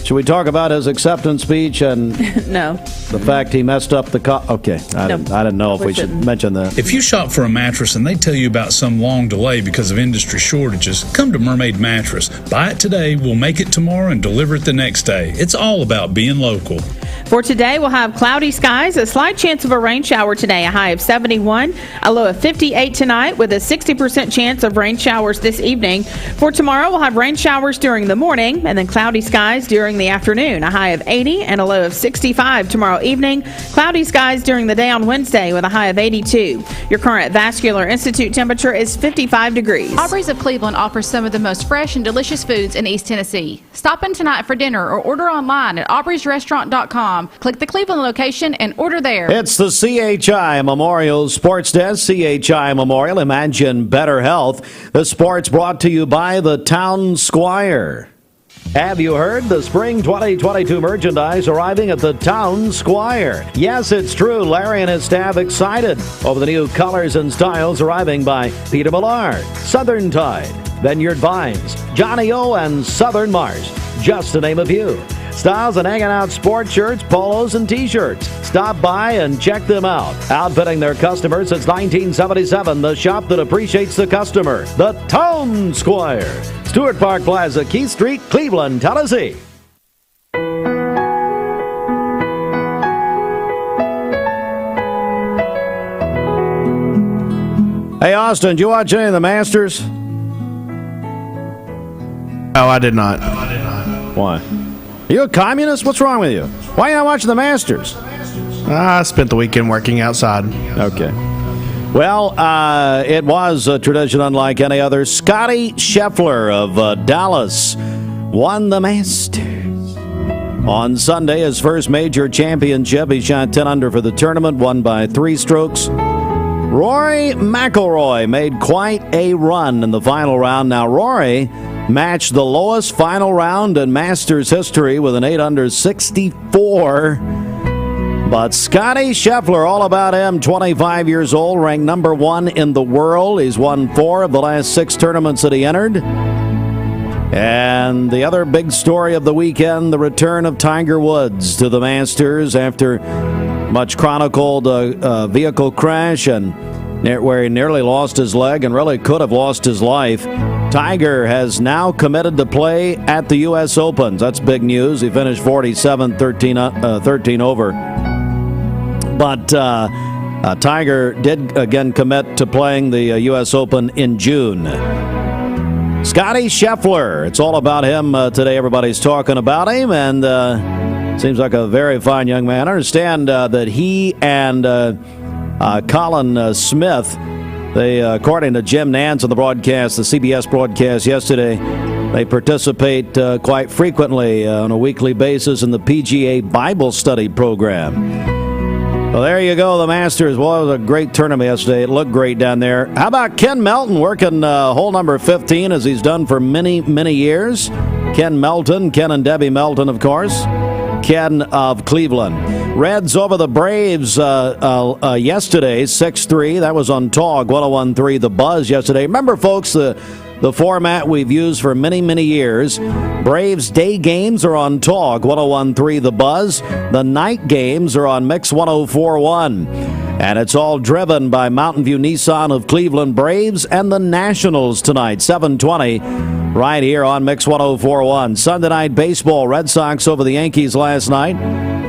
Should we talk about his acceptance speech and no, the fact he messed up the Okay, I didn't know if we should mention that. If you shop for a mattress and they tell you about some long delay because of industry shortages, come to Mermaid Mattress. Buy it today, we'll make it tomorrow, and deliver it the next day. It's all about being local. For today, we'll have cloudy skies, a slight chance of a rain shower today, a high of 71, a low of 58 tonight, with a 60% chance of rain showers this evening. For tomorrow, we'll have rain showers during the morning and then cloudy skies during the afternoon, a high of 80 and a low of 65 tomorrow evening. Cloudy skies during the day on Wednesday with a high of 82. Your current Vascular Institute temperature is 55 degrees. Aubrey's of Cleveland offers some of the most fresh and delicious foods in East Tennessee. Stop in tonight for dinner or order online at aubreysrestaurant.com. Click the Cleveland location and order there. It's the CHI Memorial Sports Desk. CHI Memorial, imagine better health. The sports brought to you by the Town Squire. Have you heard? The spring 2022 merchandise arriving at the Town Squire. Yes, it's true. Larry and his staff excited over the new colors and styles arriving by Peter Millard, Southern Tide, Vineyard Vines, Johnny O, and Southern Mars, just to name a few. Styles and hanging out sports shirts, polos, and t-shirts. Stop by and check them out. Outfitting their customers since 1977, the shop that appreciates the customer. The Town Squire. Stewart Park Plaza, Keith Street, Cleveland, Tennessee. Hey, Austin, did you watch any of the Masters? No, I did not. Why? Are you a communist? What's wrong with you? Why are you not watching the Masters? I spent the weekend working outside. Okay. Well, it was a tradition unlike any other. Scotty Scheffler of Dallas won the Masters. On Sunday, his first major championship, he shot 10 under for the tournament, won by 3 strokes. Rory McIlroy made quite a run in the final round. Now, Rory matched the lowest final round in Masters history with an 8 under 64. But Scotty Scheffler, all about him, 25 years old, ranked number 1 in the world. He's won 4 of the last 6 tournaments that he entered. And the other big story of the weekend, the return of Tiger Woods to the Masters after much chronicled vehicle crash and where he nearly lost his leg and really could have lost his life. Tiger has now committed to play at the U.S. Opens. That's big news. He finished 47th, 13 over. But Tiger did again commit to playing the U.S. Open in June. Scotty Scheffler. It's all about him today. Everybody's talking about him, and seems like a very fine young man. I understand that he and Colin Smith, they, according to Jim Nance on the broadcast, the CBS broadcast yesterday, they participate quite frequently on a weekly basis in the PGA Bible study program. Well, there you go, the Masters. Well, it was a great tournament yesterday. It looked great down there. How about Ken Melton working hole number 15 as he's done for many, many years? Ken Melton, Ken and Debbie Melton, of course. Ken of Cleveland. Reds over the Braves yesterday, 6-3. That was on TOG 101.3 The Buzz yesterday. Remember, folks, the format we've used for many, many years. Braves day games are on TOG 101.3 The Buzz. The night games are on Mix 104.1. And it's all driven by Mountain View Nissan of Cleveland. Braves and the Nationals tonight, 7:20, right here on Mix 104.1. Sunday night baseball, Red Sox over the Yankees last night.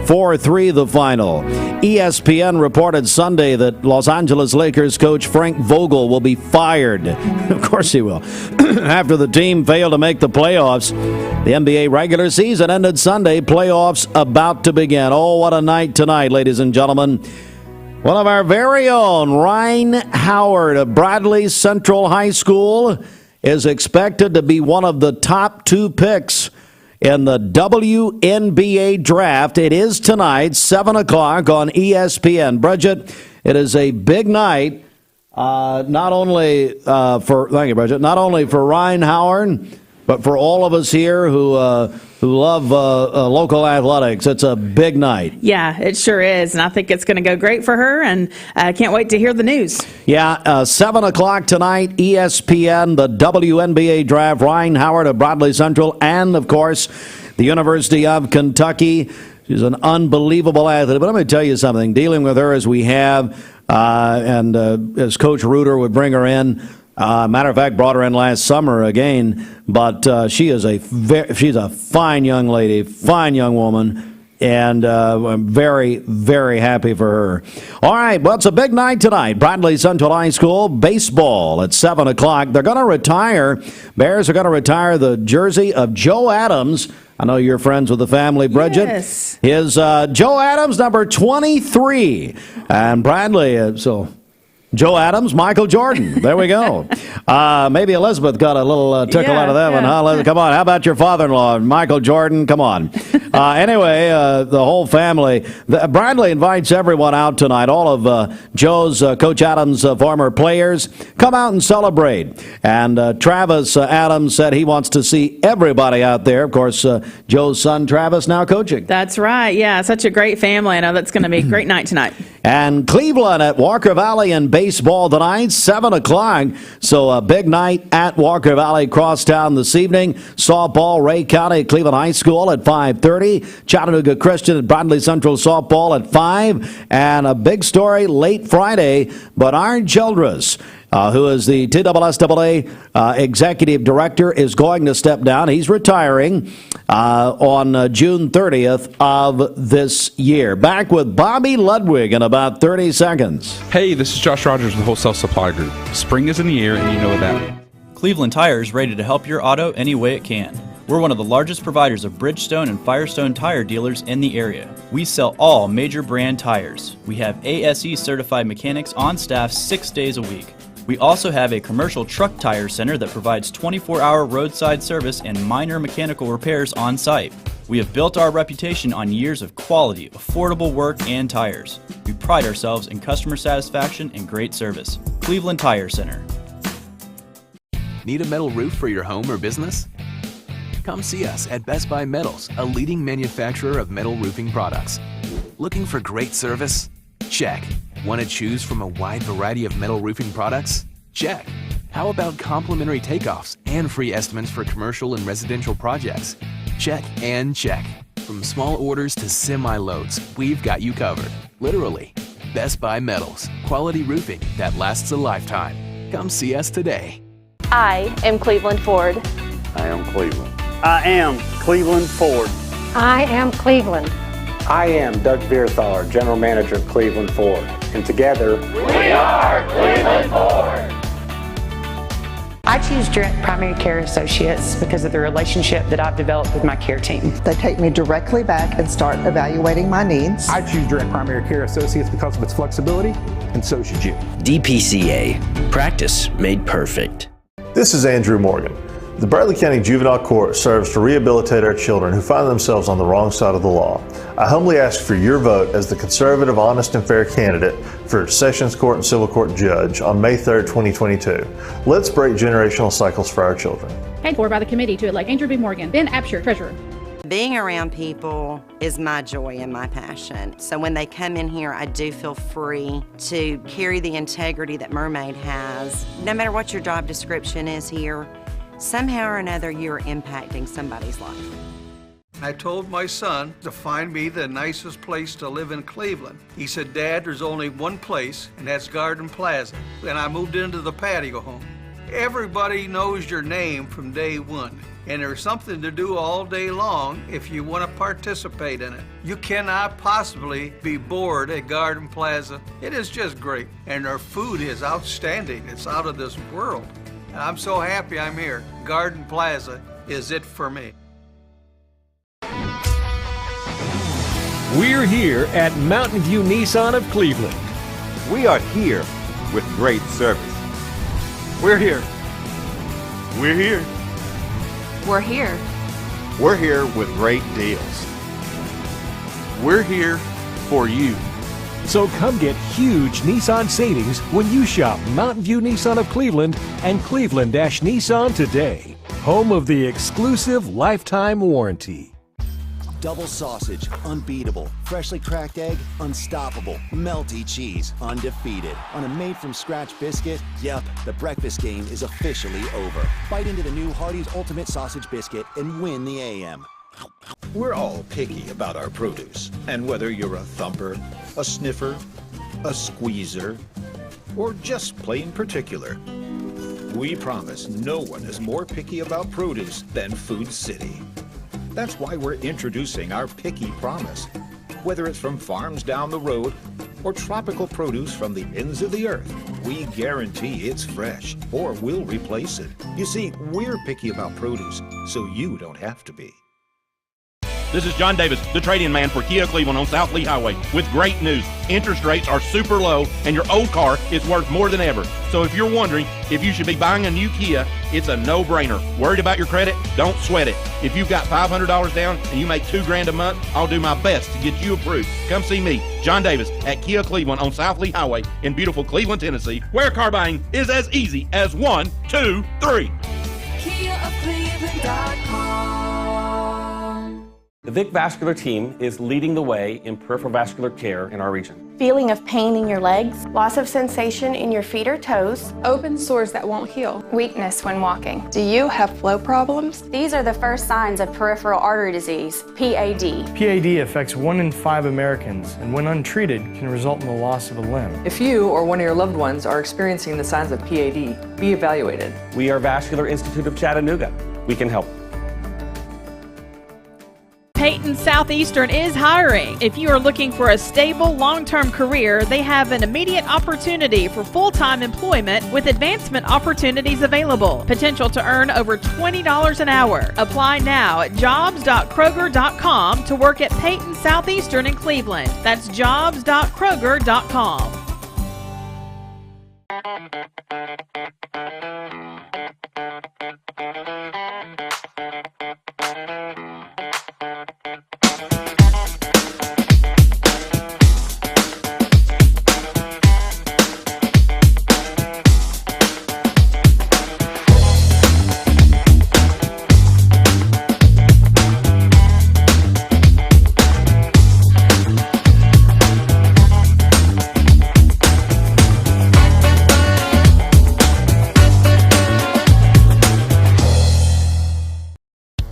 4-3 the final. ESPN reported Sunday that Los Angeles Lakers coach Frank Vogel will be fired. Of course he will. After the team failed to make the playoffs. The NBA regular season ended Sunday. Playoffs about to begin. Oh, what a night tonight, ladies and gentlemen. One of our very own, Ryan Howard of Bradley Central High School, is expected to be one of the top 2 picks in the WNBA draft. It is tonight, 7 o'clock on ESPN. Bridget, it is a big night, not only for Ryan Howard, but for all of us here who love local athletics. It's a big night. Yeah, it sure is. And I think it's going to go great for her. And I can't wait to hear the news. Yeah, 7 o'clock tonight, ESPN, the WNBA draft. Ryan Howard of Bradley Central and, of course, the University of Kentucky. She's an unbelievable athlete. But let me tell you something. Dealing with her as we have, and as Coach Reuter would bring her in, matter of fact, brought her in last summer again, but she's a fine young lady, fine young woman, and I'm very, very happy for her. All right, well, it's a big night tonight. Bradley Central High School baseball at 7 o'clock. They're going to retire, Bears are going to retire the jersey of Joe Adams. I know you're friends with the family, Bridget. Yes. Is Joe Adams, number 23, and Bradley, Joe Adams, Michael Jordan. There we go. Maybe Elizabeth got a little tickle out of that one, huh? Come on, how about your father-in-law, Michael Jordan? Come on. Anyway, the whole family. Bradley invites everyone out tonight, all of Joe's, Coach Adams' former players. Come out and celebrate. And Travis Adams said he wants to see everybody out there. Of course, Joe's son, Travis, now coaching. That's right. Yeah, such a great family. I know that's going to be a great night tonight. And Cleveland at Walker Valley in baseball tonight, 7 o'clock. So a big night at Walker Valley Crosstown this evening. Softball, Ray County, Cleveland High School at 5:30. Chattanooga Christian at Bradley Central Softball at 5. And a big story late Friday, Bernard Childress, who is the TSSAA executive director, is going to step down. He's retiring on June 30th of this year. Back with Bobby Ludwig in about 30 seconds. Hey, this is Josh Rogers with Wholesale Supply Group. Spring is in the air, and you know that. Cleveland Tire is ready to help your auto any way it can. We're one of the largest providers of Bridgestone and Firestone tire dealers in the area. We sell all major brand tires. We have ASE certified mechanics on staff 6 days a week. We also have a commercial truck tire center that provides 24-hour roadside service and minor mechanical repairs on site. We have built our reputation on years of quality, affordable work, and tires. We pride ourselves in customer satisfaction and great service. Cleveland Tire Center. Need a metal roof for your home or business? Come see us at Best Buy Metals, a leading manufacturer of metal roofing products. Looking for great service? Check. Want to choose from a wide variety of metal roofing products? Check. How about complimentary takeoffs and free estimates for commercial and residential projects? Check and check. From small orders to semi-loads, we've got you covered. Literally. Best Buy Metals. Quality roofing that lasts a lifetime. Come see us today. I am Cleveland Ford. I am Cleveland. I am Cleveland Ford. I am Cleveland. I am Doug Vierthaler, General Manager of Cleveland Ford. And together, we are Cleveland Ford. I choose Direct Primary Care Associates because of the relationship that I've developed with my care team. They take me directly back and start evaluating my needs. I choose Direct Primary Care Associates because of its flexibility, and so should you. DPCA. Practice made perfect. This is Andrew Morgan. The Bradley County Juvenile Court serves to rehabilitate our children who find themselves on the wrong side of the law. I humbly ask for your vote as the conservative, honest, and fair candidate for Sessions Court and Civil Court Judge on May 3rd, 2022. Let's break generational cycles for our children. Paid for by the committee to elect Andrew B. Morgan, Ben Absher, Treasurer. Being around people is my joy and my passion. So when they come in here, I do feel free to carry the integrity that Mermaid has. No matter what your job description is here, somehow or another you're impacting somebody's life. I told my son to find me the nicest place to live in Cleveland. He said, Dad, there's only one place, and that's Garden Plaza. And I moved into the patio home. Everybody knows your name from day one, and there's something to do all day long if you want to participate in it. You cannot possibly be bored at Garden Plaza. It is just great, and their food is outstanding. It's out of this world. And I'm so happy I'm here. Garden Plaza is it for me. We're here at Mountain View Nissan of Cleveland. We are here with great service. We're here. We're here. We're here. We're here with great deals. We're here for you. So come get huge Nissan savings when you shop Mountain View Nissan of Cleveland and Cleveland-Nissan today. Home of the exclusive lifetime warranty. Double sausage, unbeatable. Freshly cracked egg, unstoppable. Melty cheese, undefeated. On a made-from-scratch biscuit, yep, the breakfast game is officially over. Bite into the new Hardee's Ultimate Sausage Biscuit and win the AM. We're all picky about our produce. And whether you're a thumper, a sniffer, a squeezer, or just plain particular, we promise no one is more picky about produce than Food City. That's why we're introducing our Picky Promise. Whether it's from farms down the road or tropical produce from the ends of the earth, we guarantee it's fresh or we'll replace it. You see, we're picky about produce, so you don't have to be. This is John Davis, the trade-in man for Kia Cleveland on South Lee Highway, with great news. Interest rates are super low, and your old car is worth more than ever. So if you're wondering if you should be buying a new Kia, it's a no-brainer. Worried about your credit? Don't sweat it. If you've got $500 down and you make $2,000 a month, I'll do my best to get you approved. Come see me, John Davis, at Kia Cleveland on South Lee Highway in beautiful Cleveland, Tennessee, where car buying is as easy as 1, 2, 3. KiaofCleveland.com. The Vic Vascular team is leading the way in peripheral vascular care in our region. Feeling of pain in your legs, loss of sensation in your feet or toes, open sores that won't heal, weakness when walking. Do you have flow problems? These are the first signs of peripheral artery disease, PAD. PAD affects 1 in 5 Americans, and when untreated, can result in the loss of a limb. If you or one of your loved ones are experiencing the signs of PAD, be evaluated. We are Vascular Institute of Chattanooga. We can help. Peyton Southeastern is hiring. If you are looking for a stable, long-term career, they have an immediate opportunity for full-time employment with advancement opportunities available. Potential to earn over $20 an hour. Apply now at jobs.kroger.com to work at Peyton Southeastern in Cleveland. That's jobs.kroger.com.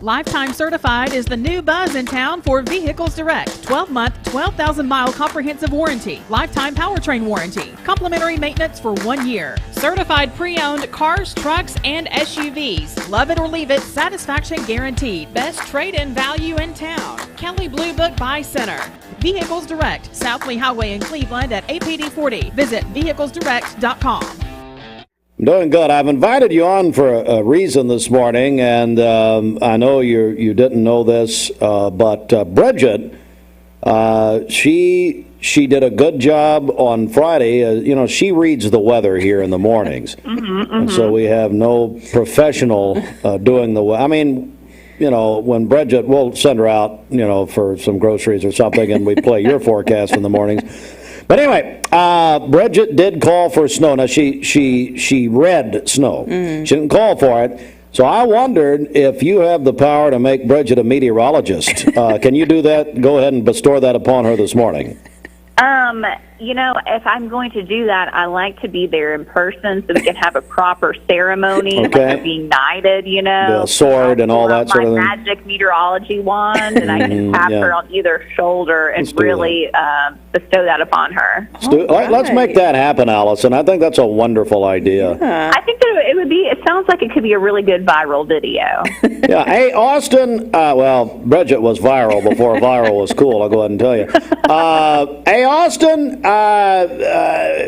Lifetime Certified is the new buzz in town for Vehicles Direct. 12-month, 12,000-mile comprehensive warranty. Lifetime powertrain warranty. Complimentary maintenance for 1 year. Certified pre-owned cars, trucks, and SUVs. Love it or leave it, satisfaction guaranteed. Best trade-in value in town. Kelly Blue Book Buy Center. Vehicles Direct, South Lee Highway in Cleveland at APD 40. Visit vehiclesdirect.com. I'm doing good. I've invited you on for a reason this morning, and I know you didn't know this, but Bridget, she did a good job on Friday. She reads the weather here in the mornings, and so we have no professional doing the weather. I mean, when Bridget, we'll send her out, for some groceries or something, and we play your forecast in the mornings. But anyway, Bridget did call for snow. Now, she read snow. Mm-hmm. She didn't call for it. So I wondered if you have the power to make Bridget a meteorologist. Can you do that? Go ahead and bestow that upon her this morning. If I'm going to do that, I like to be there in person so we can have a proper ceremony, okay. Like being knighted, The sword and all that sort of thing. My magic meteorology wand, and I can tap her on either shoulder and really bestow that upon her. Let's make that happen, Allison. I think that's a wonderful idea. I think that it would be sounds like it could be a really good viral video. Yeah. Hey, Austin. Well, Bridget was viral before viral was cool. I'll go ahead and tell you. Hey, Austin.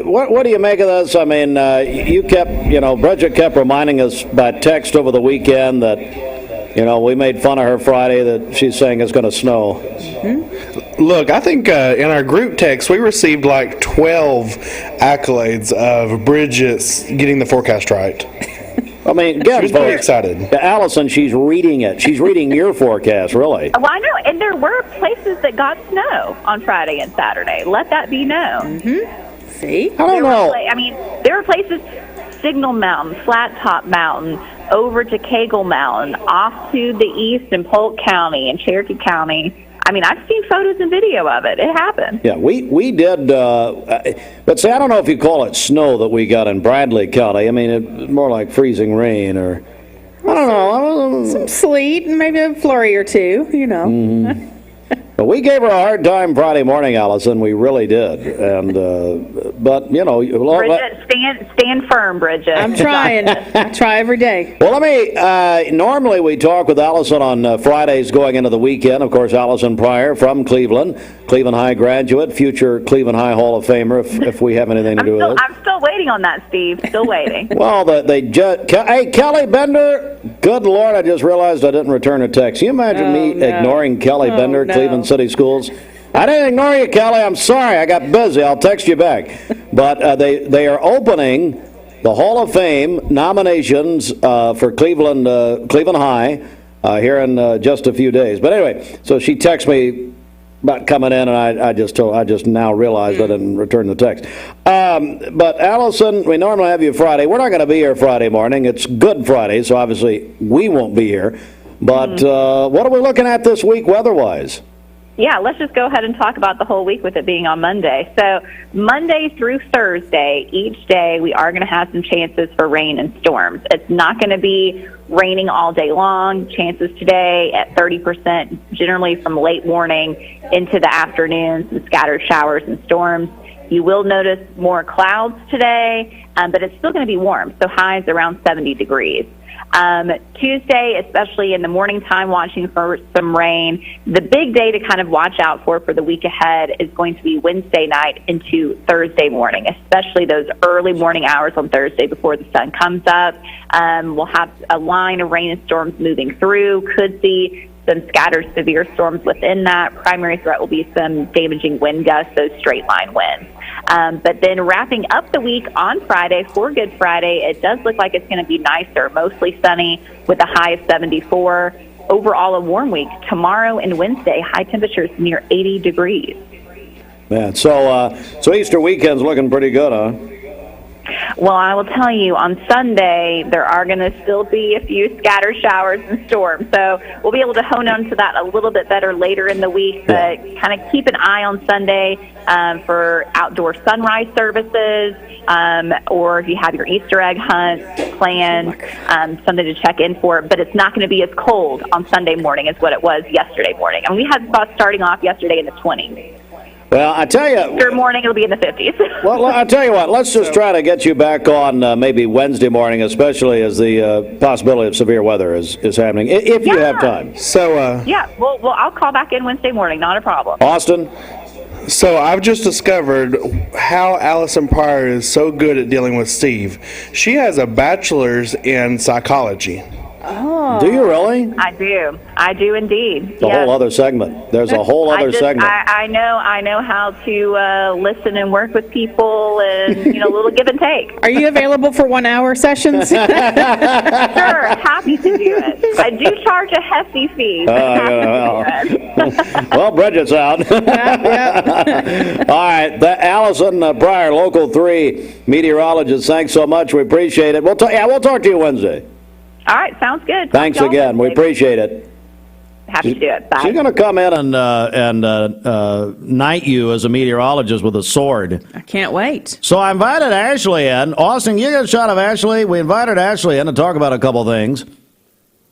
What do you make of this? I mean, Bridget kept reminding us by text over the weekend that, we made fun of her Friday that she's saying it's going to snow. Mm-hmm. Look, I think in our group text we received like 12 accolades of Bridget's getting the forecast right. I mean, again, she was very excited. Allison, she's reading it. She's reading your forecast, really. Well, I know, and there were places that got snow on Friday and Saturday. Let that be known. Mm-hmm. See? I don't know. There were places, Signal Mountain, Flat Top Mountain, over to Cagle Mountain, off to the east in Polk County and Cherokee County. I mean, I've seen photos and video of it. It happened. Yeah, we did, but see, I don't know if you call it snow that we got in Bradley County. I mean, it's more like freezing rain or, I don't know. Some sleet and maybe a flurry or two, Mm-hmm. But we gave her a hard time Friday morning, Allison. We really did. And but Bridget, stand firm, Bridget. I'm trying. I try every day. Well, let me. Normally, we talk with Allison on Fridays going into the weekend. Of course, Allison Pryor from Cleveland High graduate, future Cleveland High Hall of Famer. If we have anything to do with it. I'm still waiting on that, Steve. Still waiting. Well, hey, Kelly Bender. Good Lord, I just realized I didn't return a text. Can you imagine me ignoring Kelly Bender, Cleveland City Schools? I didn't ignore you, Kelly. I'm sorry. I got busy. I'll text you back. But they are opening the Hall of Fame nominations for Cleveland High here in just a few days. But anyway, so she texted me about coming in, and I just now realized I didn't return the text. But Allison, we normally have you Friday. We're not going to be here Friday morning. It's Good Friday, so obviously we won't be here. But what are we looking at this week weather-wise? Yeah, let's just go ahead and talk about the whole week with it being on Monday. So Monday through Thursday, each day we are going to have some chances for rain and storms. It's not going to be raining all day long. Chances today at 30%, generally from late morning into the afternoon, some scattered showers and storms. You will notice more clouds today, but it's still going to be warm, so highs around 70 degrees. Tuesday, especially in the morning time, watching for some rain. The big day to kind of watch out for the week ahead is going to be Wednesday night into Thursday morning, especially those early morning hours on Thursday before the sun comes up. We'll have a line of rain and storms moving through. Could see some scattered severe storms within that. Primary threat will be some damaging wind gusts, those straight line winds. But then wrapping up the week on Friday for Good Friday, it does look like it's going to be nicer, mostly sunny with a high of 74. Overall, a warm week. Tomorrow and Wednesday, high temperatures near 80 degrees. Man, so Easter weekend's looking pretty good, huh? Well, I will tell you, on Sunday, there are going to still be a few scattered showers and storms. So we'll be able to hone on to that a little bit better later in the week. But kind of keep an eye on Sunday for outdoor sunrise services, or if you have your Easter egg hunt planned, something to check in for. But it's not going to be as cold on Sunday morning as what it was yesterday morning. And we had spots starting off yesterday in the 20s. Well, I tell you, Easter morning it'll be in the 50s. Well, I tell you what, let's just try to get you back on maybe Wednesday morning, especially as the possibility of severe weather is happening, if you have time. So, well, I'll call back in Wednesday morning, not a problem. Austin? So I've just discovered how Allison Pryor is so good at dealing with Steve. She has a bachelor's in psychology. Oh. Do you really? I do indeed. It's a whole other segment. There's a whole other segment. I know how to listen and work with people, and a little give and take. Are you available for 1 hour sessions? Sure, happy to do it. I do charge a hefty fee. Well, Bridget's out. All right, Allison Pryor, Local 3 meteorologist. Thanks so much. We appreciate it. We'll talk to you Wednesday. All right, sounds good. Thanks again. We appreciate it. Happy to do it. Bye. She's going to come in and knight you as a meteorologist with a sword. I can't wait. So I invited Ashley in. Austin, you get a shot of Ashley. We invited Ashley in to talk about a couple things.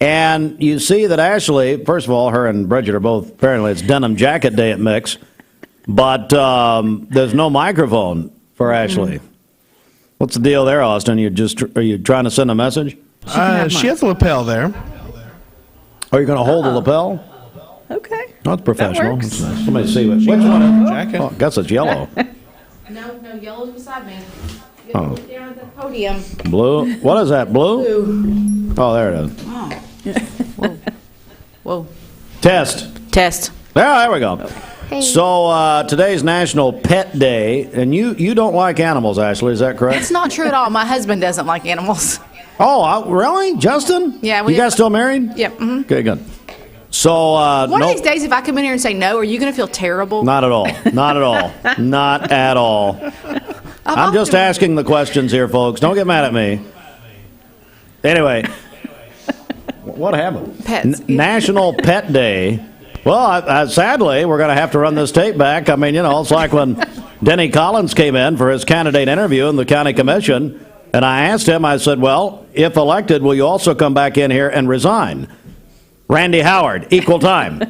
And you see that Ashley, first of all, her and Bridget are both, apparently it's denim jacket day at Mix. But there's no microphone for Ashley. What's the deal there, Austin? Are you trying to send a message? She has a lapel there. Are you going to hold the lapel? Okay. That's professional. That works. Let me see which one. Jacket. Oh, I guess it's yellow. No, yellow's beside me. Oh. Look down at the podium. Blue. What is that? Blue? Blue. Oh, there it is. Oh. Whoa. Test. Yeah, there we go. Hey. So today's National Pet Day, and you don't like animals, Ashley, is that correct? It's not true at all. My husband doesn't like animals. Oh, really? Justin? Yeah. You guys still married? Yep. Mm-hmm. Okay, good. So, One of these days, if I come in here and say no, are you going to feel terrible? Not at all. Not at all. Not at all. I'm just asking the questions here, folks. Don't get mad at me. Anyway, what happened? Pets. National Pet Day. Well, sadly, we're going to have to run this tape back. I mean, it's like when Denny Collins came in for his candidate interview in the county commission, and I asked him, I said, well, if elected, will you also come back in here and resign? Randy Howard, equal time.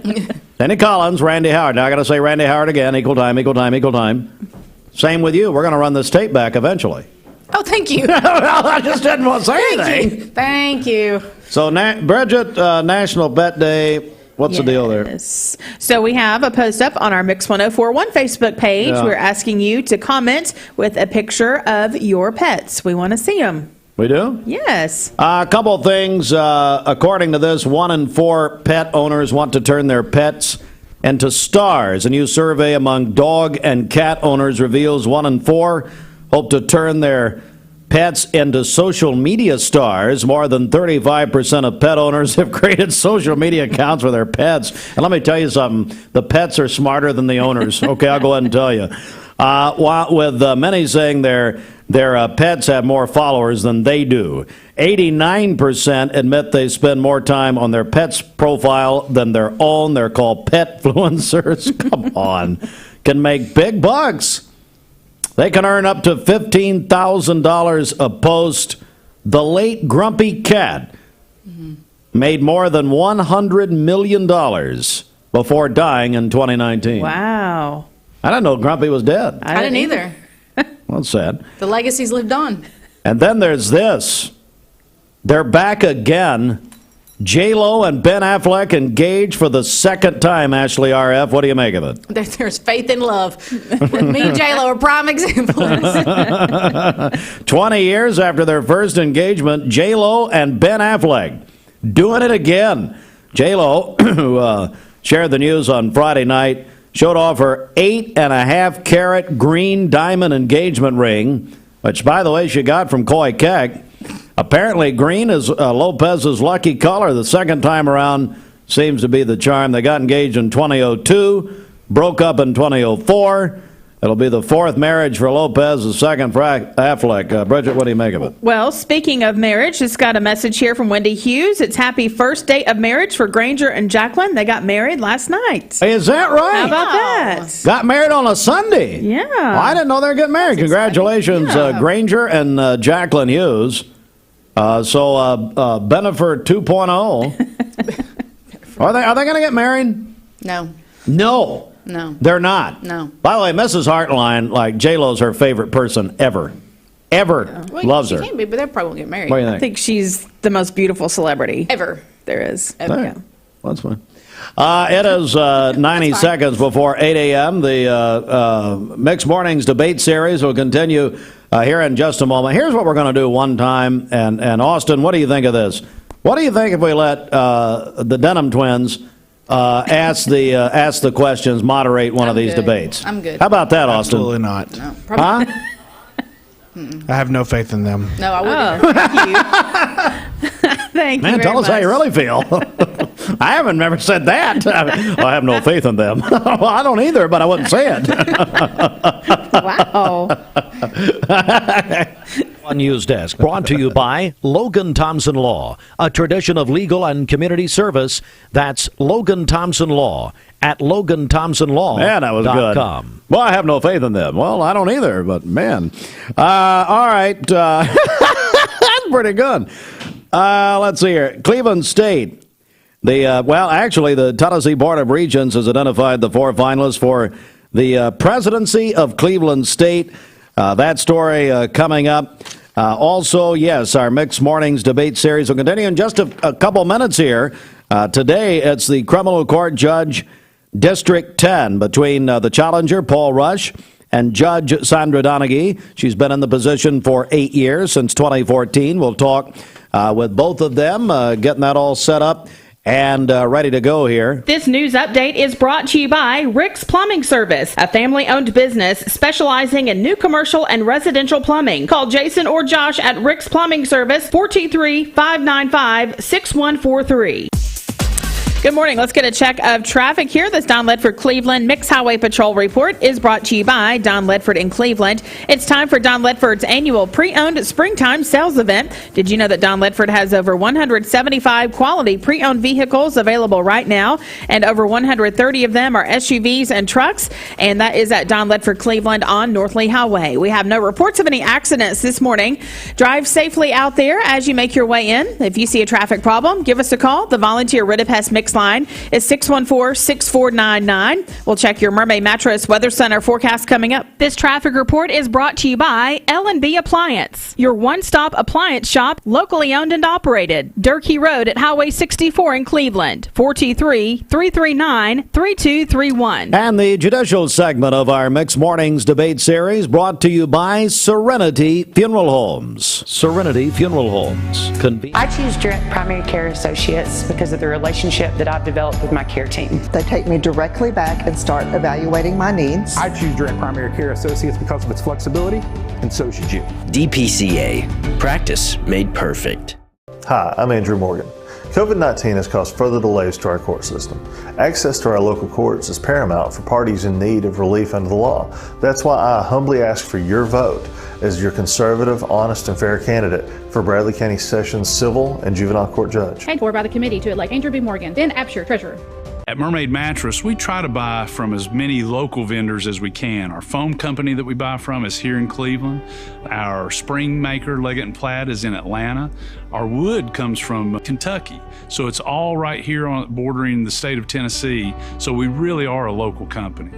Denny Collins, Randy Howard. Now I got to say Randy Howard again, equal time, equal time, equal time. Same with you. We're going to run this tape back eventually. Oh, thank you. I just didn't want to say anything. Thank you. So, Bridget, National Pet Day. What's the deal there? So we have a post up on our Mix 1041 Facebook page. Yeah. We're asking you to comment with a picture of your pets. We want to see them. We do? Yes. A couple of things. According to this, 1 in 4 pet owners want to turn their pets into stars. A new survey among dog and cat owners reveals 1 in 4 hope to turn their pets into social media stars. More than 35% of pet owners have created social media accounts for their pets. And let me tell you something, the pets are smarter than the owners. Okay, I'll go ahead and tell you. With many saying their pets have more followers than they do. 89% admit they spend more time on their pet's profile than their own. They're called petfluencers. Come on. Can make big bucks. They can earn up to $15,000 a post. The late Grumpy Cat made more than $100 million before dying in 2019. Wow. I didn't know Grumpy was dead. I didn't either. Well, that's sad. The legacy's lived on. And then there's this. They're back again. J-Lo and Ben Affleck engaged for the second time, Ashley RF. What do you make of it? There's faith and love. Me and J-Lo are prime examples. 20 years after their first engagement, J-Lo and Ben Affleck doing it again. J-Lo, who shared the news on Friday night, showed off her 8.5-carat green diamond engagement ring, which, by the way, she got from Coy Keck. Apparently, green is Lopez's lucky color. The second time around seems to be the charm. They got engaged in 2002, broke up in 2004. It'll be the fourth marriage for Lopez, the second for Affleck. Bridget, what do you make of it? Well, speaking of marriage, it's got a message here from Wendy Hughes. It's happy first date of marriage for Granger and Jacqueline. They got married last night. Hey, is that right? How about that? Got married on a Sunday. Yeah. Well, I didn't know they were getting married. Congratulations, Granger and Jacqueline Hughes. Bennifer 2.0. Are they going to get married? No. No. No. They're not. No. By the way, Mrs. Hartline, like J-Lo's her favorite person ever. Ever. Well, Loves she her. can be, but they probably won't get married. What do you think? I think she's the most beautiful celebrity ever there is. Ever. Yeah. Well, that's fine. It is 90 seconds before 8 a.m. The Mixed Mornings debate series will continue here in just a moment. Here's what we're going to do one time. And Austin, what do you think of this? What do you think if we let the Denham twins ask the questions, moderate one of these debates? I'm good. How about that, Austin? Absolutely not. No, probably. Huh? I have no faith in them. No, I wouldn't. Thank you. Man, tell us how you really feel. I haven't never said that. I have no faith in them. Well, I don't either, but I wouldn't say it. Wow. Unused desk brought to you by Logan Thompson Law, a tradition of legal and community service. That's Logan Thompson Law at LoganThompsonLaw.com. Man, that was good. Well, I have no faith in them. Well, I don't either, but man. All right. That's pretty good. Let's see here. Cleveland State. The Tennessee Board of Regents has identified the 4 finalists for the presidency of Cleveland State. That story coming up. Also, yes, our Mixed Mornings debate series will continue in just a couple minutes here. Today, it's the criminal court judge, District 10, between the challenger, Paul Rush, and Judge Sandra Donaghy. She's been in the position for 8 years, since 2014. We'll talk with both of them, getting that all set up and ready to go here. This news update is brought to you by Rick's Plumbing Service, a family-owned business specializing in new commercial and residential plumbing. Call Jason or Josh at Rick's Plumbing Service, 423-595-6143. Good morning. Let's get a check of traffic here. This Don Ledford Cleveland Mixed Highway Patrol report is brought to you by Don Ledford in Cleveland. It's time for Don Ledford's annual pre-owned springtime sales event. Did you know that Don Ledford has over 175 quality pre-owned vehicles available right now, and over 130 of them are SUVs and trucks, and that is at Don Ledford Cleveland on North Lee Highway. We have no reports of any accidents this morning. Drive safely out there as you make your way in. If you see a traffic problem, give us a call. The volunteer Ridipest Mix line is 614-6499. We'll check your Mermaid Mattress Weather Center forecast coming up. This traffic report is brought to you by L&B Appliance, your one-stop appliance shop, locally owned and operated. Durkee Road at Highway 64 in Cleveland, 423-339-3231. And the judicial segment of our Mixed Mornings debate series brought to you by Serenity Funeral Homes. Serenity Funeral Homes. I choose Direct Primary Care Associates because of the relationship that I've developed with my care team. They take me directly back and start evaluating my needs. I choose Direct Primary Care Associates because of its flexibility, and so should you. DPCA. Practice made perfect. Hi, I'm Andrew Morgan. COVID-19 has caused further delays to our court system. Access to our local courts is paramount for parties in need of relief under the law. That's why I humbly ask for your vote as your conservative, honest, and fair candidate for Bradley County Sessions Civil and Juvenile Court Judge. Paid for by the committee to elect Andrew B. Morgan, then Absher, Treasurer. At Mermaid Mattress, we try to buy from as many local vendors as we can. Our foam company that we buy from is here in Cleveland. Our spring maker, Leggett & Platt, is in Atlanta. Our wood comes from Kentucky. So it's all right here bordering the state of Tennessee. So we really are a local company.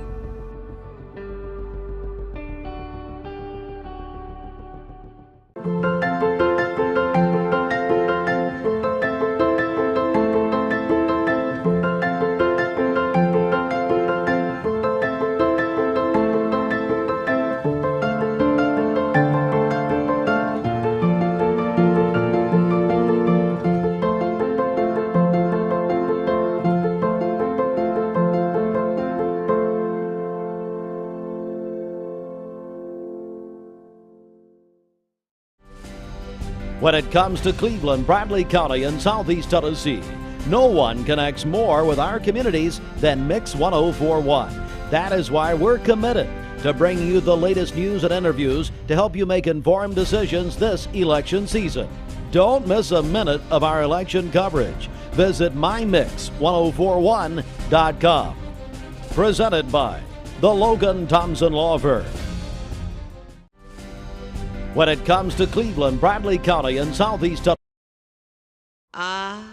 When it comes to Cleveland, Bradley County, and Southeast Tennessee, no one connects more with our communities than Mix 1041. That is why we're committed to bringing you the latest news and interviews to help you make informed decisions this election season. Don't miss a minute of our election coverage. Visit mymix1041.com. Presented by the Logan Thompson Law Firm. When it comes to Cleveland, Bradley County, and Southeast Tennessee, I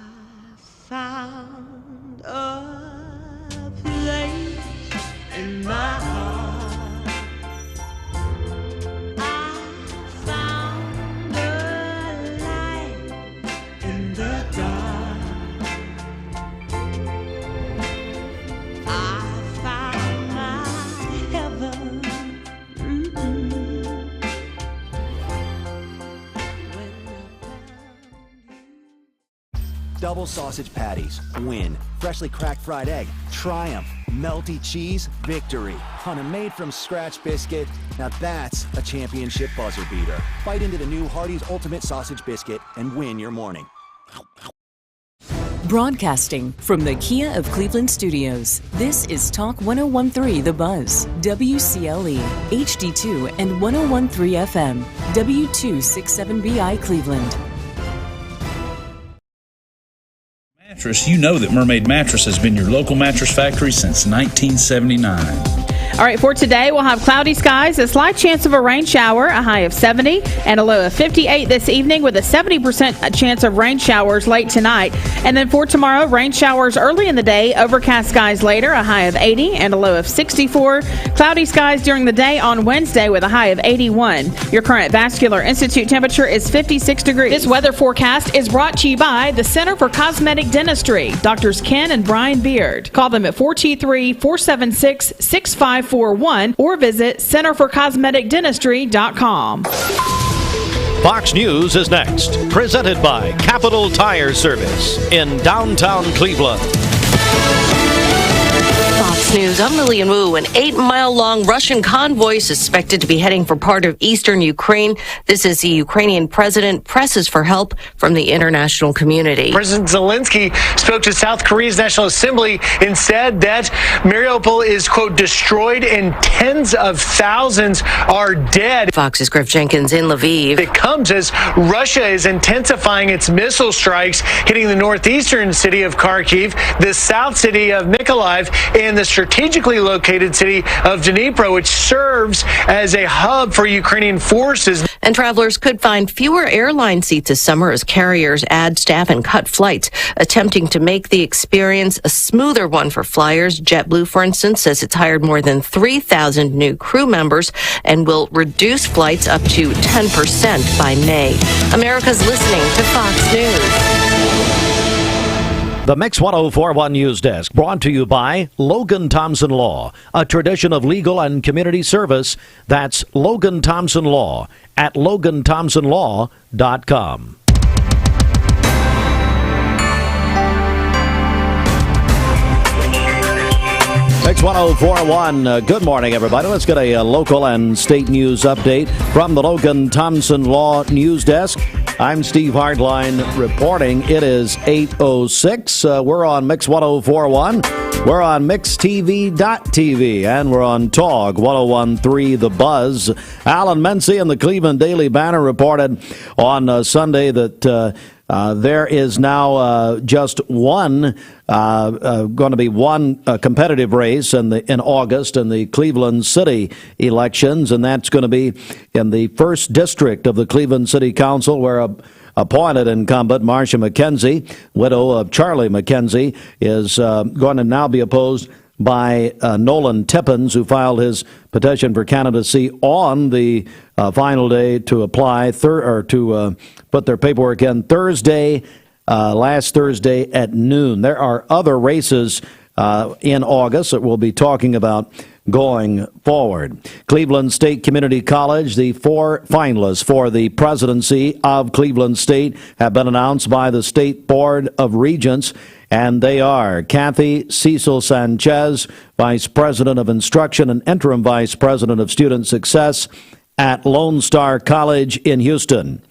found a place in my heart. I found a light in the dark. I found my heaven. Double sausage patties, win. Freshly cracked fried egg, triumph. Melty cheese, victory. On a made-from-scratch biscuit, now that's a championship buzzer beater. Bite into the new Hardee's Ultimate Sausage Biscuit and win your morning. Broadcasting from the Kia of Cleveland studios, this is Talk 1013 The Buzz, WCLE, HD2 and 1013 FM, W267BI Cleveland. Mattress, you know that Mermaid Mattress has been your local mattress factory since 1979. All right, for today, we'll have cloudy skies, a slight chance of a rain shower, a high of 70, and a low of 58 this evening with a 70% chance of rain showers late tonight. And then for tomorrow, rain showers early in the day, overcast skies later, a high of 80 and a low of 64. Cloudy skies during the day on Wednesday with a high of 81. Your current Vascular Institute temperature is 56 degrees. This weather forecast is brought to you by the Center for Cosmetic Dentistry, Drs. Ken and Brian Beard. Call them at 423-476-6541 or visit centerforcosmeticdentistry.com. Fox News is next, presented by Capital Tire Service in downtown Cleveland. Fox News, I'm Lillian Wu. An 8-mile-long Russian convoy suspected to be heading for part of eastern Ukraine. This is the Ukrainian president presses for help from the international community. President Zelensky spoke to South Korea's National Assembly and said that Mariupol is, quote, destroyed and tens of thousands are dead. Fox's Griff Jenkins in Lviv. It comes as Russia is intensifying its missile strikes, hitting the northeastern city of Kharkiv, the south city of Mykolaiv, and the strategically located city of Dnipro, which serves as a hub for Ukrainian forces. And travelers could find fewer airline seats this summer as carriers add staff and cut flights, attempting to make the experience a smoother one for flyers. JetBlue, for instance, says it's hired more than 3,000 new crew members and will reduce flights up to 10% by May. America's listening to Fox News. The Mix 1041 News Desk brought to you by Logan Thompson Law, a tradition of legal and community service. That's Logan Thompson Law at LoganThompsonLaw.com. Mix 1041, good morning, everybody. Let's get a local and state news update from the Logan Thompson Law News Desk. I'm Steve Hardline reporting. It is 8:06. We're on Mix 1041. We're on MixTV.tv, and we're on TOG 1013 The Buzz. Alan Mency and the Cleveland Daily Banner reported on Sunday that there is now just one, going to be one competitive race in August in the Cleveland City elections, and that's going to be in the 1st District of the Cleveland City Council, where appointed incumbent Marcia McKenzie, widow of Charlie McKenzie, is going to now be opposed by Nolan Tippins, who filed his petition for candidacy on the final day to apply to put their paperwork in Thursday, last Thursday at noon. There are other races in August that we'll be talking about going forward. Cleveland State Community College, the 4 finalists for the presidency of Cleveland State have been announced by the State Board of Regents, and they are Kathy Cecil Sanchez, Vice President of Instruction and Interim Vice President of Student Success at Lone Star College in Houston.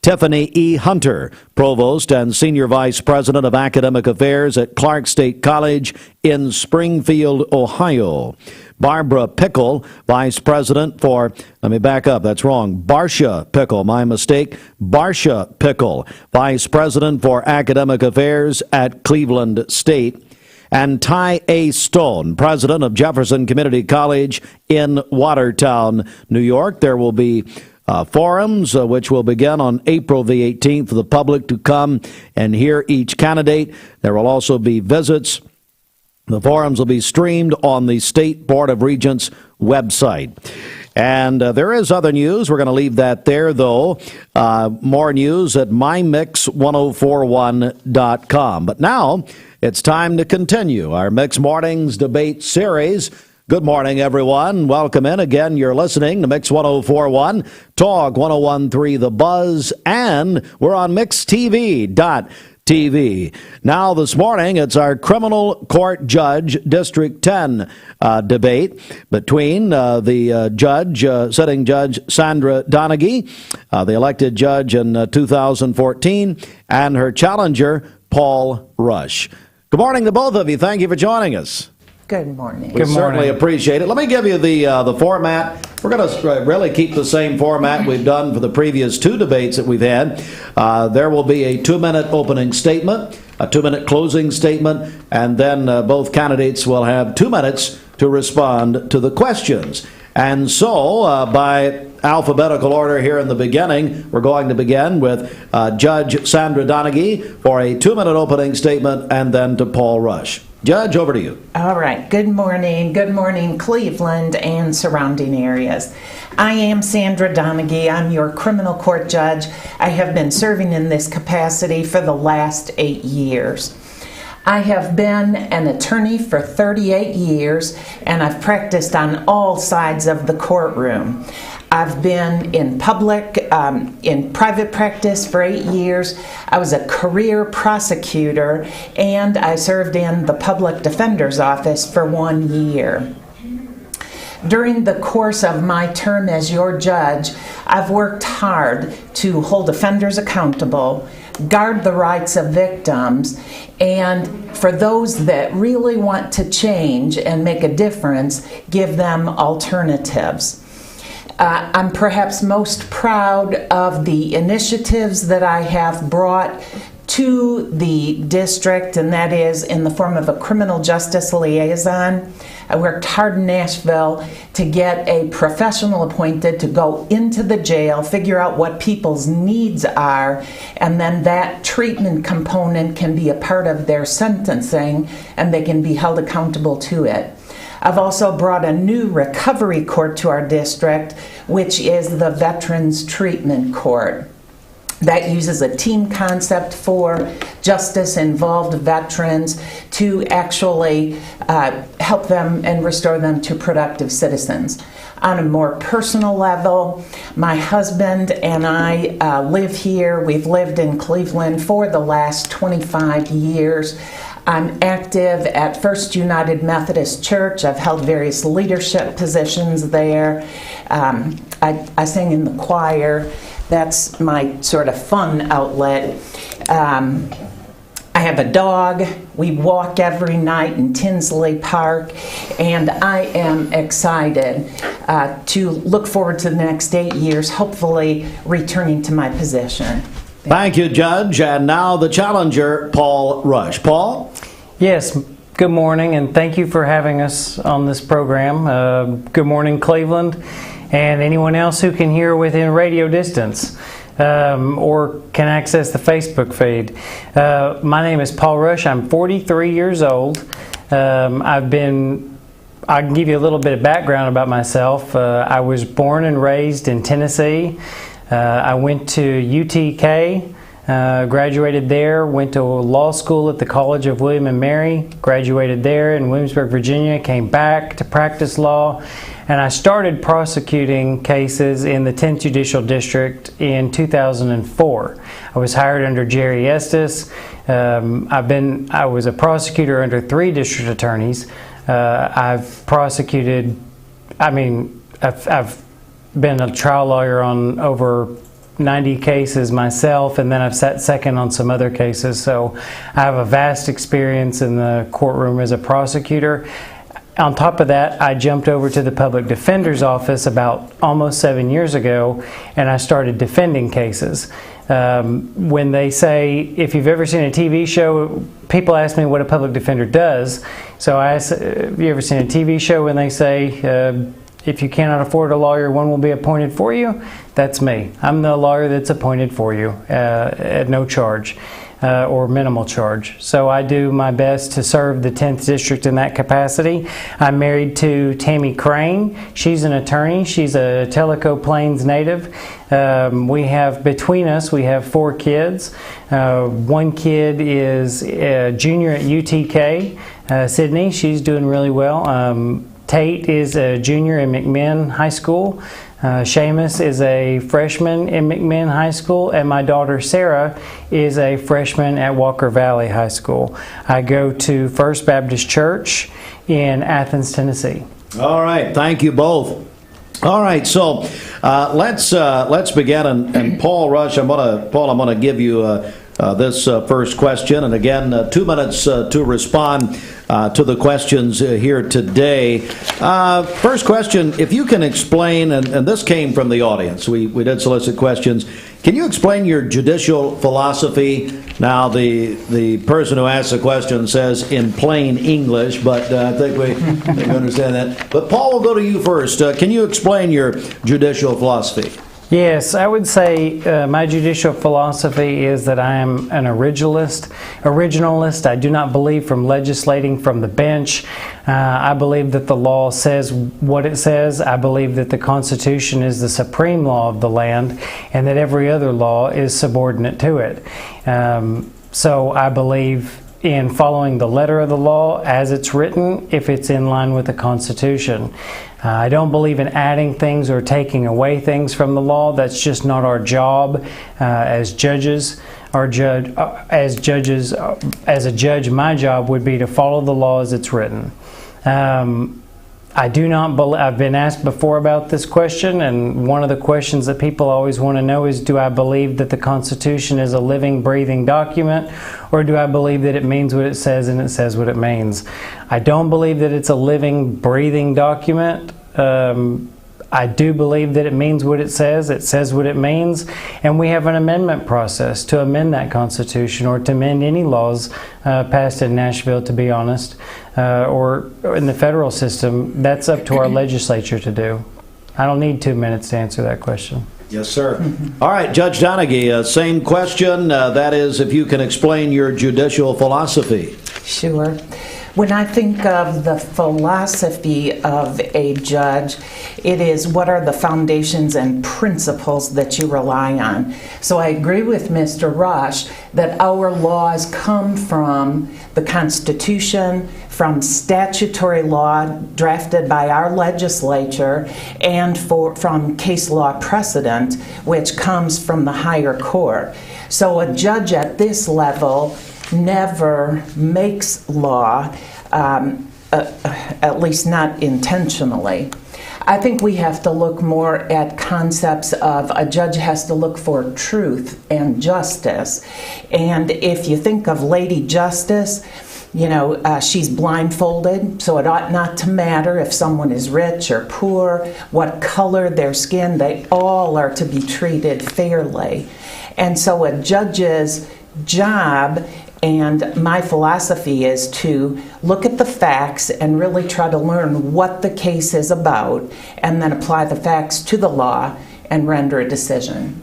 Tiffany E. Hunter, Provost and Senior Vice President of Academic Affairs at Clark State College in Springfield, Ohio. Barbara Pickle, Vice President for, let me back up, that's wrong, Barsha Pickle, my mistake. Barsha Pickle, Vice President for Academic Affairs at Cleveland State. And Ty A. Stone, President of Jefferson Community College in Watertown, New York. There will be forums, which will begin on April the 18th for the public to come and hear each candidate. There will also be visits. The forums will be streamed on the State Board of Regents website. And there is other news. We're going to leave that there, though. More news at mymix1041.com. But now it's time to continue our Mix Mornings debate series. Good morning, everyone. Welcome in. Again, you're listening to Mix 1041, TOG 1013 The Buzz, and we're on MixTV.tv. Now, this morning, it's our criminal court judge, District 10 debate between the judge, sitting judge Sandra Donaghy, the elected judge in 2014, and her challenger, Paul Rush. Good morning to both of you. Thank you for joining us. Good morning. We certainly appreciate it. Let me give you the format. We're going to really keep the same format we've done for the previous 2 debates that we've had. There will be a 2-minute opening statement, a 2-minute closing statement, and then both candidates will have 2 minutes to respond to the questions. And so, by alphabetical order here in the beginning, we're going to begin with Judge Sandra Donaghy for a 2-minute opening statement, and then to Paul Rush. Judge, over to you. All right. Good morning. Good morning, Cleveland and surrounding areas. I am Sandra Donaghy. I'm your criminal court judge. I have been serving in this capacity for the last 8 years. I have been an attorney for 38 years, and I've practiced on all sides of the courtroom. I've been in private practice for 8 years. I was a career prosecutor, and I served in the public defender's office for 1 year. During the course of my term as your judge, I've worked hard to hold offenders accountable, guard the rights of victims, and for those that really want to change and make a difference, give them alternatives. I'm perhaps most proud of the initiatives that I have brought to the district, and that is in the form of a criminal justice liaison. I worked hard in Nashville to get a professional appointed to go into the jail, figure out what people's needs are, and then that treatment component can be a part of their sentencing, and they can be held accountable to it. I've also brought a new recovery court to our district, which is the Veterans Treatment Court. That uses a team concept for justice-involved veterans to actually help them and restore them to productive citizens. On a more personal level, my husband and I live here. We've lived in Cleveland for the last 25 years. I'm active at First United Methodist Church. I've held various leadership positions there. I sing in the choir. That's my sort of fun outlet. I have a dog. We walk every night in Tinsley Park, and I am excited to look forward to the next 8 years, hopefully returning to my position. Thank you, Judge. And now the challenger, Paul Rush. Paul? Yes, good morning, and thank you for having us on this program. Good morning, Cleveland, and anyone else who can hear within radio distance or can access the Facebook feed. My name is Paul Rush. I'm 43 years old. I can give you a little bit of background about myself. I was born and raised in Tennessee. I went to UTK, graduated there, went to law school at the College of William and Mary, graduated there in Williamsburg, Virginia, came back to practice law, and I started prosecuting cases in the 10th Judicial District in 2004. I was hired under Jerry Estes. I was a prosecutor under 3 district attorneys. I've been a trial lawyer on over 90 cases myself, and then I've sat second on some other cases, so I have a vast experience in the courtroom as a prosecutor. On top of that, I jumped over to the public defender's office about almost 7 years ago, and I started defending cases. When they say, if you've ever seen a TV show, people ask me what a public defender does. So I ask, have you ever seen a TV show when they say, if you cannot afford a lawyer, one will be appointed for you? That's me. I'm the lawyer that's appointed for you at no charge or minimal charge. So I do my best to serve the 10th District in that capacity. I'm married to Tammy Crane. She's an attorney. She's a Tellico Plains native. Between us, we have 4 kids. One kid is a junior at UTK, Sydney. She's doing really well. Tate is a junior in McMinn High School. Seamus is a freshman in McMinn High School, and my daughter Sarah is a freshman at Walker Valley High School. I go to First Baptist Church in Athens, Tennessee. All right, thank you both. All right, so let's begin. And Paul Rush, I'm gonna give you this first question. And again, 2 minutes to respond to the questions here today. First question, if you can explain, and this came from the audience, we did solicit questions. Can you explain your judicial philosophy? Now, the person who asked the question says in plain English, but I think we understand that. But Paul, we'll go to you first. Can you explain your judicial philosophy? Yes, I would say my judicial philosophy is that I am an originalist. I do not believe from legislating from the bench. I believe that the law says what it says. I believe that the Constitution is the supreme law of the land and that every other law is subordinate to it. So I believe in following the letter of the law as it's written if it's in line with the Constitution. I don't believe in adding things or taking away things from the law. That's just not our job as judges. As a judge, my job would be to follow the law as it's written. I do not believe, I've been asked before about this question, and one of the questions that people always want to know is, do I believe that the Constitution is a living, breathing document, or do I believe that it means what it says and it says what it means? I don't believe that it's a living, breathing document. I do believe that it means what it says what it means, and we have an amendment process to amend that Constitution or to amend any laws passed in Nashville, to be honest, or in the federal system. That's up to our legislature to do. I don't need 2 minutes to answer that question. Yes, sir. All right, Judge Donaghy, same question. That is, if you can explain your judicial philosophy. Sure. When I think of the philosophy of a judge, it is what are the foundations and principles that you rely on. So I agree with Mr. Rush that our laws come from the Constitution, from statutory law drafted by our legislature, and from case law precedent, which comes from the higher court. So a judge at this level never makes law, at least not intentionally. I think we have to look more at concepts of a judge has to look for truth and justice. And if you think of Lady Justice, she's blindfolded, so it ought not to matter if someone is rich or poor, what color their skin, they all are to be treated fairly. And so a judge's job, and my philosophy, is to look at the facts and really try to learn what the case is about, and then apply the facts to the law and render a decision.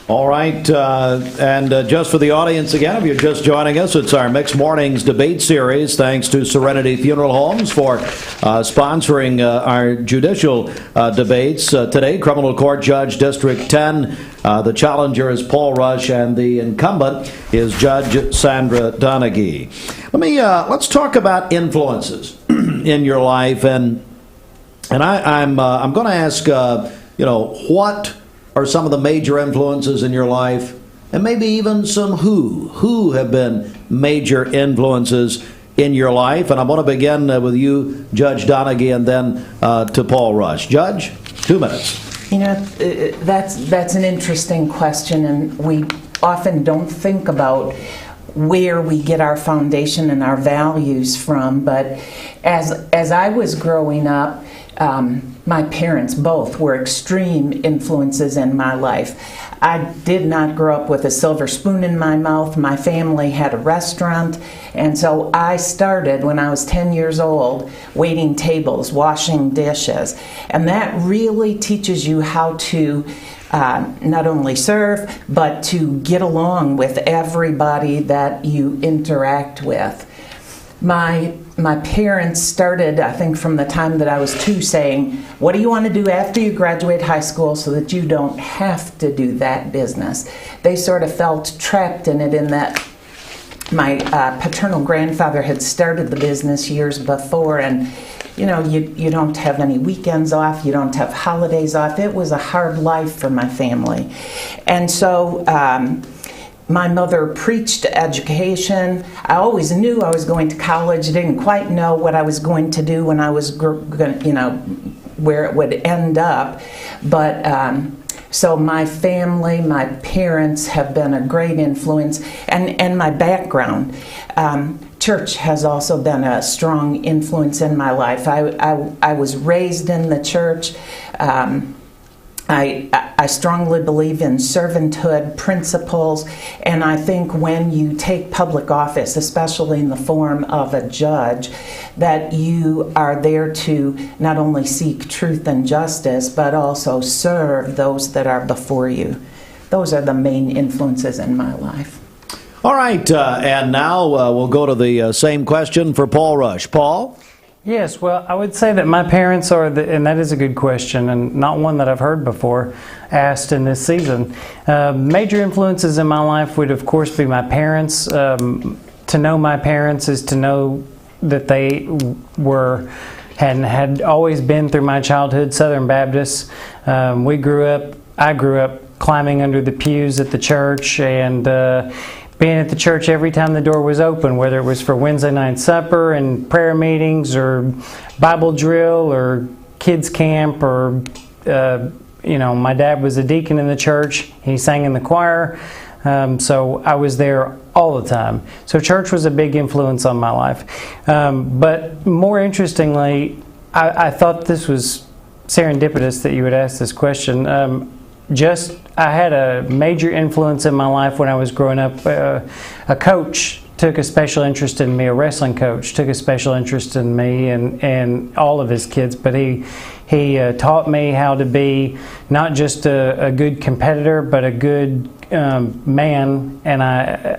All right, and just for the audience again, if you're just joining us, it's our Mixed Mornings debate series. Thanks to Serenity Funeral Homes for sponsoring our judicial debates. Today, Criminal Court Judge District 10. The challenger is Paul Rush, and the incumbent is Judge Sandra Donaghy. Let's talk about influences in your life, and I'm going to ask, what are some of the major influences in your life, and maybe even some who have been major influences in your life. And I'm going to begin with you, Judge Donaghy, and then to Paul Rush. Judge, 2 minutes. That's an interesting question, and we often don't think about where we get our foundation and our values from. But as I was growing up, my parents both were extreme influences in my life. I did not grow up with a silver spoon in my mouth. My family had a restaurant, and so I started when I was 10 years old, waiting tables, washing dishes. And that really teaches you how to not only serve, but to get along with everybody that you interact with. My parents started, I think, from the time that I was 2, saying, what do you want to do after you graduate high school so that you don't have to do that business? They sort of felt trapped in it, in that my paternal grandfather had started the business years before, and you don't have any weekends off, you don't have holidays off. It was a hard life for my family. And so my mother preached education. I always knew I was going to college. I didn't quite know what I was going to do when I was, where it would end up. But So my family, my parents have been a great influence, and my background. Church has also been a strong influence in my life. I was raised in the church. I strongly believe in servanthood principles, and I think when you take public office, especially in the form of a judge, that you are there to not only seek truth and justice, but also serve those that are before you. Those are the main influences in my life. All right, and now we'll go to the same question for Paul Rush. Paul? Yes, well, I would say that my parents are, and that is a good question, and not one that I've heard before asked in this season. Major influences in my life would, of course, be my parents. To know my parents is to know that they were and had always been through my childhood Southern Baptists. I grew up climbing under the pews at the church and being at the church every time the door was open, whether it was for Wednesday night supper and prayer meetings or Bible drill or kids camp or, my dad was a deacon in the church. He sang in the choir. So I was there all the time. So church was a big influence on my life. But more interestingly, I thought this was serendipitous that you would ask this question. I had a major influence in my life when I was growing up. A coach took a special interest in me, a wrestling coach took a special interest in me and all of his kids, but he taught me how to be not just a good competitor, but a good man. And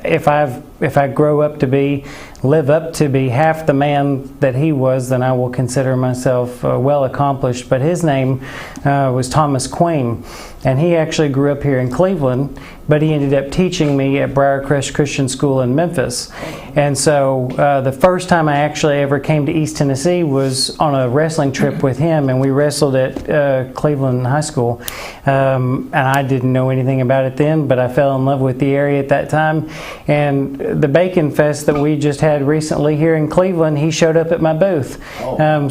if I grow up to live up to be half the man that he was, then I will consider myself well accomplished. But his name was Thomas Queen, and he actually grew up here in Cleveland, but he ended up teaching me at Briarcrest Christian School in Memphis. And so the first time I actually ever came to East Tennessee was on a wrestling trip with him, and we wrestled at Cleveland High School. And I didn't know anything about it then, but I fell in love with the area at that time. And the Bacon Fest that we just had recently here in Cleveland, he showed up at my booth.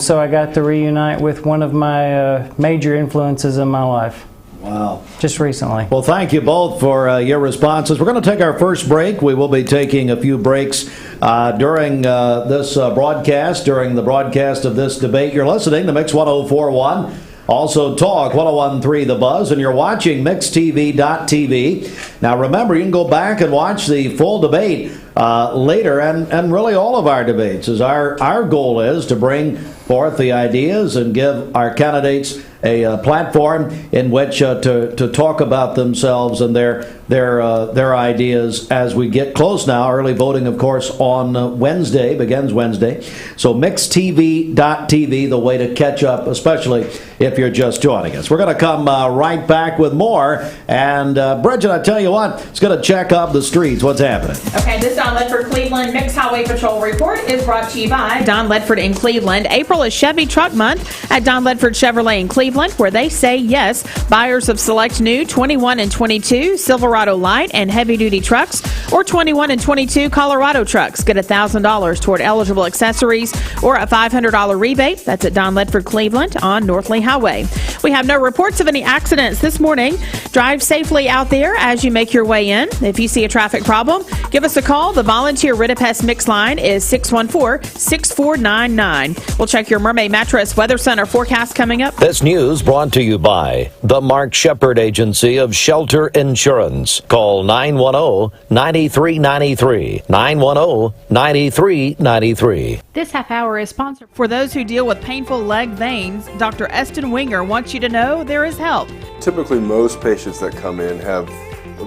So I got to reunite with one of my major influences in my life. Wow. Just recently. Well, thank you both for your responses. We're going to take our first break. We will be taking a few breaks during this broadcast, during the broadcast of this debate. You're listening to Mix 104.1. Also, Talk 101.3 The Buzz, and you're watching MixTV.tv. Now, remember, you can go back and watch the full debate later, and really all of our debates. As our goal is to bring forth the ideas and give our candidates a platform in which to talk about themselves and their ideas as we get close now. Early voting, of course, on Wednesday, begins Wednesday. So MixTV.tv, the way to catch up, especially if you're just joining us. We're going to come right back with more. And Bridget, I tell you what, it's going to check up the streets. What's happening? Okay, this Don Ledford Cleveland Mixed Highway Patrol report is brought to you by Don Ledford in Cleveland. April is Chevy Truck Month at Don Ledford Chevrolet in Cleveland, where they say yes. Buyers of select new 21 and 22 Silverado light and heavy duty trucks or 21 and 22 Colorado trucks get $1,000 toward eligible accessories or a $500 rebate. That's at Don Ledford Cleveland on North Lee Highway. We have no reports of any accidents this morning. Drive safely out there as you make your way in. If you see a traffic problem, give us a call. The volunteer Ritapest Mix line is 614-6499. We'll check your Mermaid Mattress Weather Center forecast coming up. This news brought to you by the Mark Shepard Agency of Shelter Insurance. Call 910-9393. 910-9393. This half hour is sponsored. For those who deal with painful leg veins, Dr. Eston Winger wants you to know there is help. Typically, most patients that come in have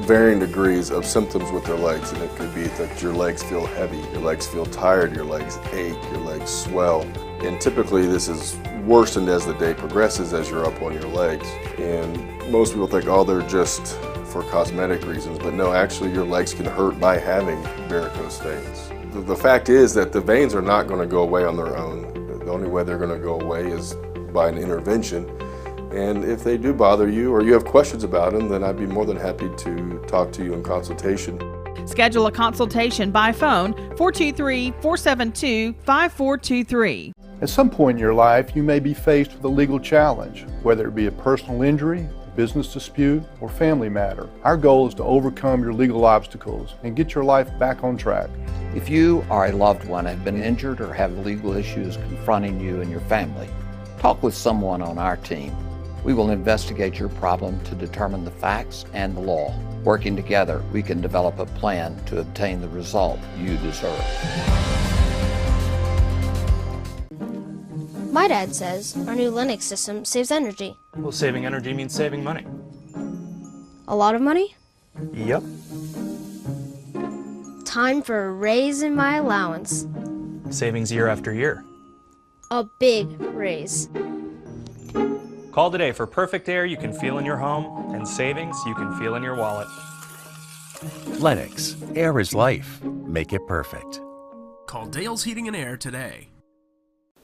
varying degrees of symptoms with their legs, and it could be that your legs feel heavy, your legs feel tired, your legs ache, your legs swell. And typically this is worsened as the day progresses as you're up on your legs. And most people think, oh, they're just for cosmetic reasons, but no, actually your legs can hurt by having varicose veins. The fact is that the veins are not going to go away on their own. The only way they're going to go away is by an intervention. And if they do bother you or you have questions about them, then I'd be more than happy to talk to you in consultation. Schedule a consultation by phone 423-472-5423. At some point in your life, you may be faced with a legal challenge, whether it be a personal injury, business dispute, or family matter. Our goal is to overcome your legal obstacles and get your life back on track. If you or a loved one have been injured or have legal issues confronting you and your family, talk with someone on our team. We will investigate your problem to determine the facts and the law. Working together, we can develop a plan to obtain the result you deserve. My dad says our new Linux system saves energy. Well, saving energy means saving money. A lot of money? Yep. Time for a raise in my allowance. Savings year after year. A big raise. Call today for perfect air you can feel in your home and savings you can feel in your wallet. Lennox, air is life. Make it perfect. Call Dale's Heating and Air today.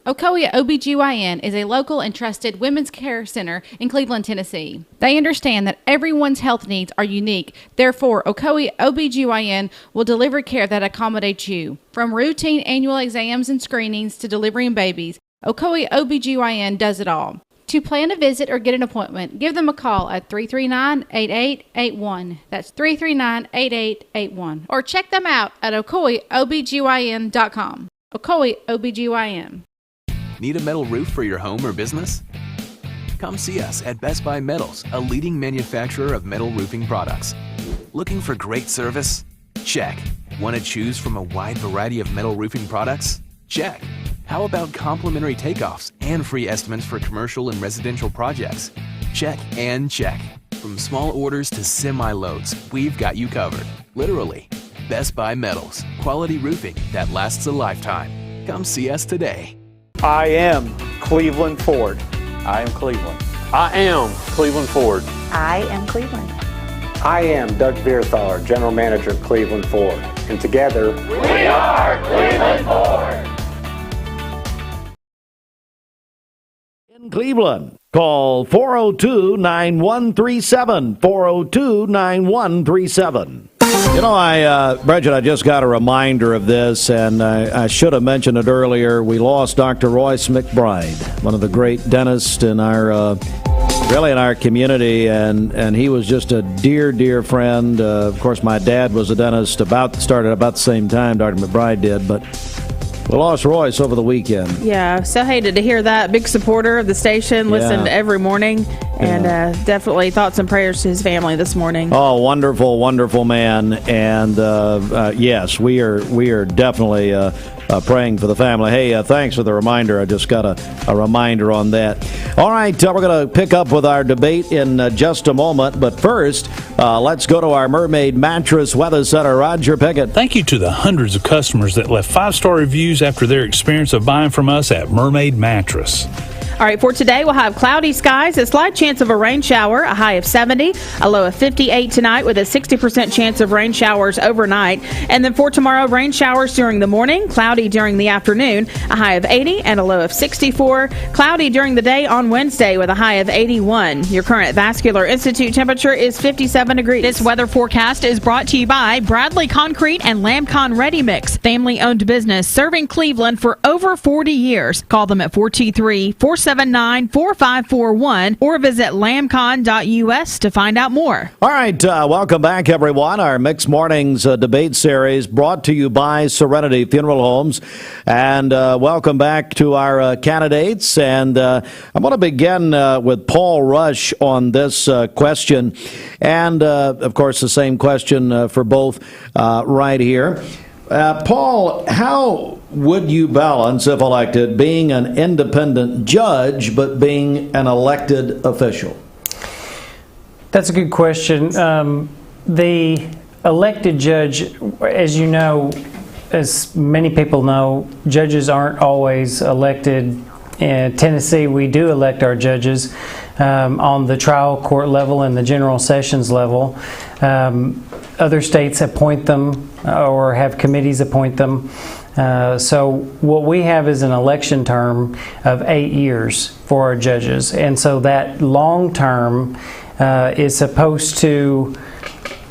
Ocoee OBGYN is a local and trusted women's care center in Cleveland, Tennessee. They understand that everyone's health needs are unique. Therefore, Ocoee OBGYN will deliver care that accommodates you. From routine annual exams and screenings to delivering babies, Ocoee OBGYN does it all. To plan a visit or get an appointment, give them a call at 339-8881. That's 339-8881. Or check them out at ocoeeobgyn.com. Ocoee OBGYN. Need a metal roof for your home or business? Come see us at Best Buy Metals, a leading manufacturer of metal roofing products. Looking for great service? Check. Want to choose from a wide variety of metal roofing products? Check. How about complimentary takeoffs and free estimates for commercial and residential projects? Check and check. From small orders to semi-loads, we've got you covered. Literally. Best Buy Metals. Quality roofing that lasts a lifetime. Come see us today. I am Cleveland Ford. I am Cleveland. I am Cleveland Ford. I am Cleveland. I am Doug Beerthaler, General Manager of Cleveland Ford. And together, we are Cleveland Ford. In Cleveland, call 402-9137, 402-9137. You know, Bridget, I just got a reminder of this, and I should have mentioned it earlier. We lost Dr. Royce McBride, one of the great dentists in our community, and he was just a dear, dear friend. Of course, my dad was a dentist, started about the same time Dr. McBride did, but we lost Royce over the weekend. Yeah, so hated to hear that. Big supporter of the station, listened every morning, and definitely thoughts and prayers to his family this morning. Oh, wonderful, wonderful man. And yes, we are definitely praying for the family. Hey, thanks for the reminder. I just got a reminder on that. All right, we're going to pick up with our debate in just a moment. But first, let's go to our Mermaid Mattress Weather Center. Roger Pickett. Thank you to the hundreds of customers that left 5-star reviews after their experience of buying from us at Mermaid Mattress. All right, for today, we'll have cloudy skies, a slight chance of a rain shower, a high of 70, a low of 58 tonight with a 60% chance of rain showers overnight. And then for tomorrow, rain showers during the morning, cloudy during the afternoon, a high of 80 and a low of 64, cloudy during the day on Wednesday with a high of 81. Your current Vascular Institute temperature is 57 degrees. This weather forecast is brought to you by Bradley Concrete and Lamcon Ready Mix, family-owned business serving Cleveland for over 40 years. Call them at 423-479-4541 or visit lamcon.us to find out more. All right, welcome back, everyone. Our Mixed Mornings debate series brought to you by Serenity Funeral Homes. And welcome back to our candidates. And I'm going to begin with Paul Rush on this question. And, of course, the same question for both right here. Paul, how would you balance, if elected, being an independent judge but being an elected official? That's a good question. The elected judge, as you know, as many people know, judges aren't always elected. In Tennessee, we do elect our judges on the trial court level and the general sessions level. Other states appoint them or have committees appoint them. So what we have is an election term of 8 years for our judges. And so that long term is supposed to,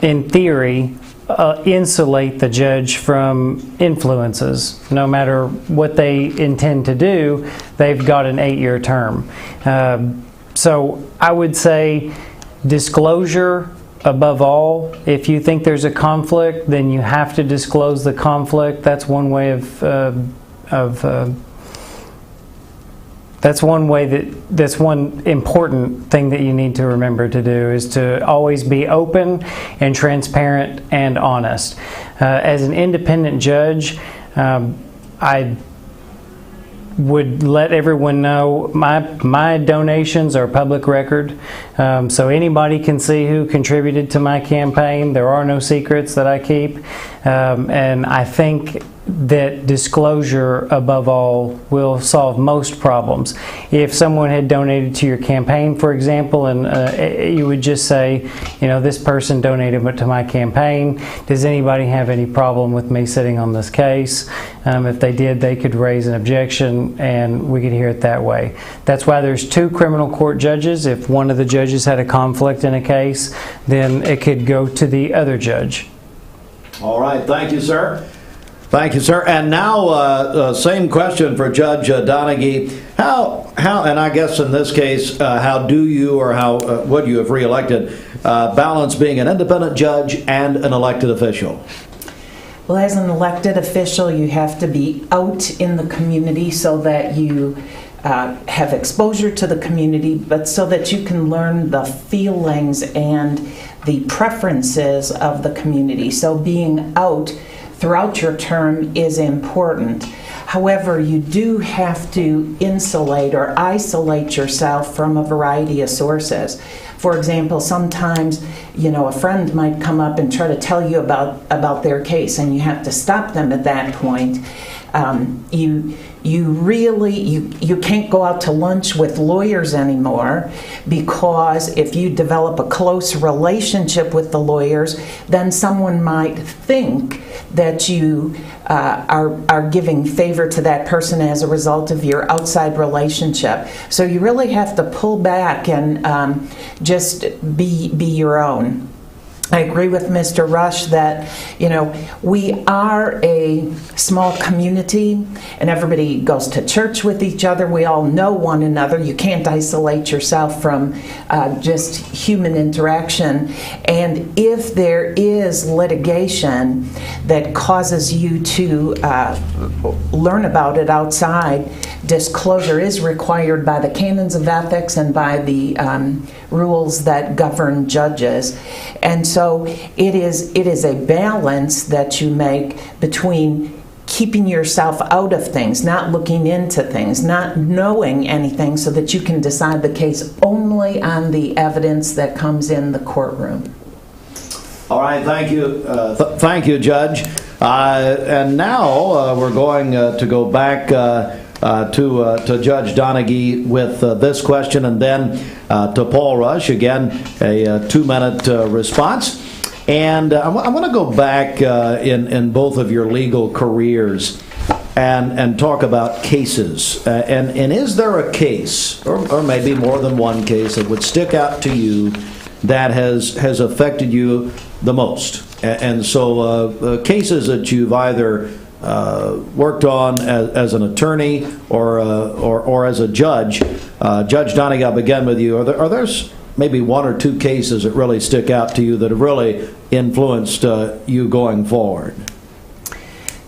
in theory, insulate the judge from influences. No matter what they intend to do, they've got an 8-year term. So I would say Disclosure above all. If you think there's a conflict, then you have to disclose the conflict. That's one way that's one important thing that you need to remember to do, is to always be open and transparent and honest. As an independent judge, I would let everyone know my donations are public record, so anybody can see who contributed to my campaign. There are no secrets that I keep, and I think that disclosure above all will solve most problems. If someone had donated to your campaign, for example, and you would just say, this person donated to my campaign, does anybody have any problem with me sitting on this case? If they did, they could raise an objection and we could hear it that way. That's why there's 2 criminal court judges. If one of the judges had a conflict in a case, then it could go to the other judge. All right, thank you, sir. Thank you, sir. And now, same question for Judge Donaghy. How, and I guess in this case, how do you, or how would you, if reelected, balance being an independent judge and an elected official? Well, as an elected official, you have to be out in the community so that you have exposure to the community, but so that you can learn the feelings and the preferences of the community. So being out throughout your term is important. However, you do have to insulate or isolate yourself from a variety of sources. For example, sometimes, a friend might come up and try to tell you about their case, and you have to stop them at that point. You can't go out to lunch with lawyers anymore, because if you develop a close relationship with the lawyers, then someone might think that you are giving favor to that person as a result of your outside relationship. So you really have to pull back and just be your own. I agree with Mr. Rush that, we are a small community and everybody goes to church with each other. We all know one another. You can't isolate yourself from just human interaction. And if there is litigation that causes you to learn about it outside, disclosure is required by the canons of ethics and by the rules that govern judges. And so it is a balance that you make between keeping yourself out of things, not looking into things, not knowing anything, so that you can decide the case only on the evidence that comes in the courtroom. All right, thank you. Thank you, Judge. And now we're going to go back to Judge Donaghy with this question, and then to Paul Rush, again, a 2-minute response. And I want to go back in both of your legal careers and talk about cases. And is there a case, or maybe more than one case, that would stick out to you that has affected you the most? And so cases that you've either worked on as an attorney or as a judge. Judge Donaghy, I'll begin with you. Are there maybe 1 or 2 cases that really stick out to you that have really influenced you going forward?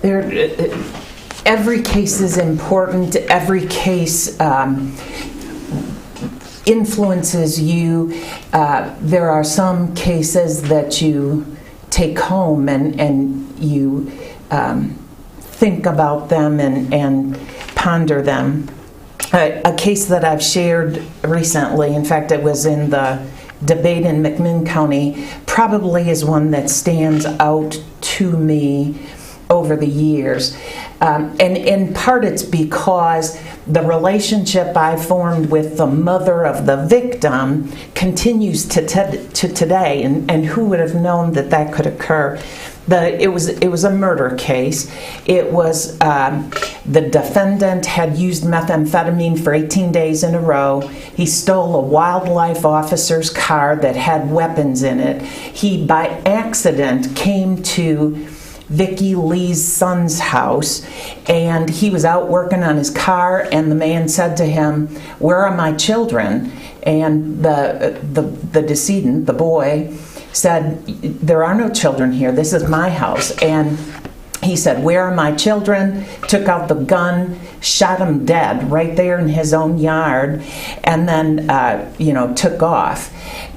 Every case is important. Every case influences you. There are some cases that you take home and you think about them and ponder them. A case that I've shared recently, in fact it was in the debate in McMinn County, probably is one that stands out to me over the years. And in part it's because the relationship I formed with the mother of the victim continues to today, and who would have known that could occur. It was a murder case. It was the defendant had used methamphetamine for 18 days in a row. He stole a wildlife officer's car that had weapons in it. He, by accident, came to Vicki Lee's son's house, and he was out working on his car, and the man said to him, "Where are my children?" And the decedent, the boy, said, "There are no children here. This is my house." And he said, "Where are my children?" Took out the gun, shot him dead right there in his own yard, and then, took off.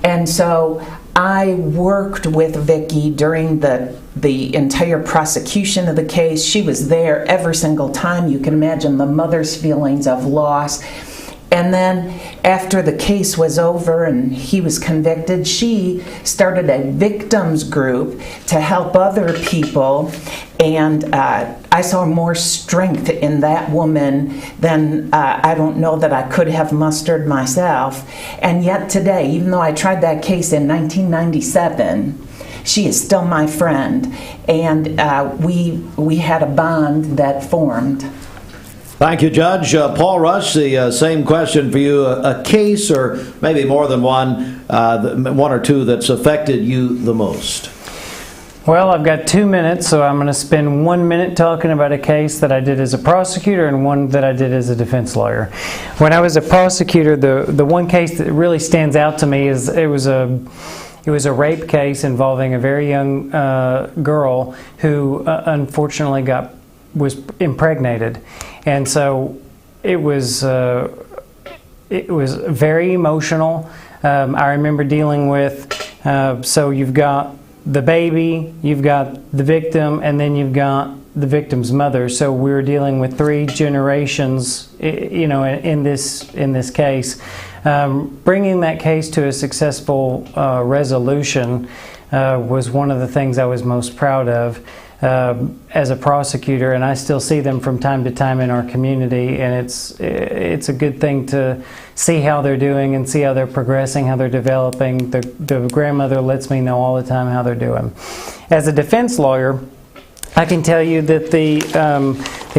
And so I worked with Vicki during the entire prosecution of the case. She was there every single time. You can imagine the mother's feelings of loss. And then after the case was over and he was convicted, she started a victims group to help other people. And I saw more strength in that woman than I don't know that I could have mustered myself. And yet today, even though I tried that case in 1997, she is still my friend. And we had a bond that formed. Thank you, Judge. Paul Rush, the same question for you. A case, or maybe more than one, one or two that's affected you the most? Well, I've got 2 minutes, so I'm going to spend 1 minute talking about a case that I did as a prosecutor and one that I did as a defense lawyer. When I was a prosecutor, the one case that really stands out to me is it was a rape case involving a very young girl who unfortunately was impregnated. And so it was very emotional. I remember dealing with, so you've got the baby, you've got the victim, and then you've got the victim's mother. So we were dealing with 3 generations, in this case. Bringing that case to a successful resolution was one of the things I was most proud of. As a prosecutor, and I still see them from time to time in our community, and it's a good thing to see how they're doing and see how they're progressing, how they're developing. The grandmother lets me know all the time how they're doing. As a defense lawyer, I can tell you that the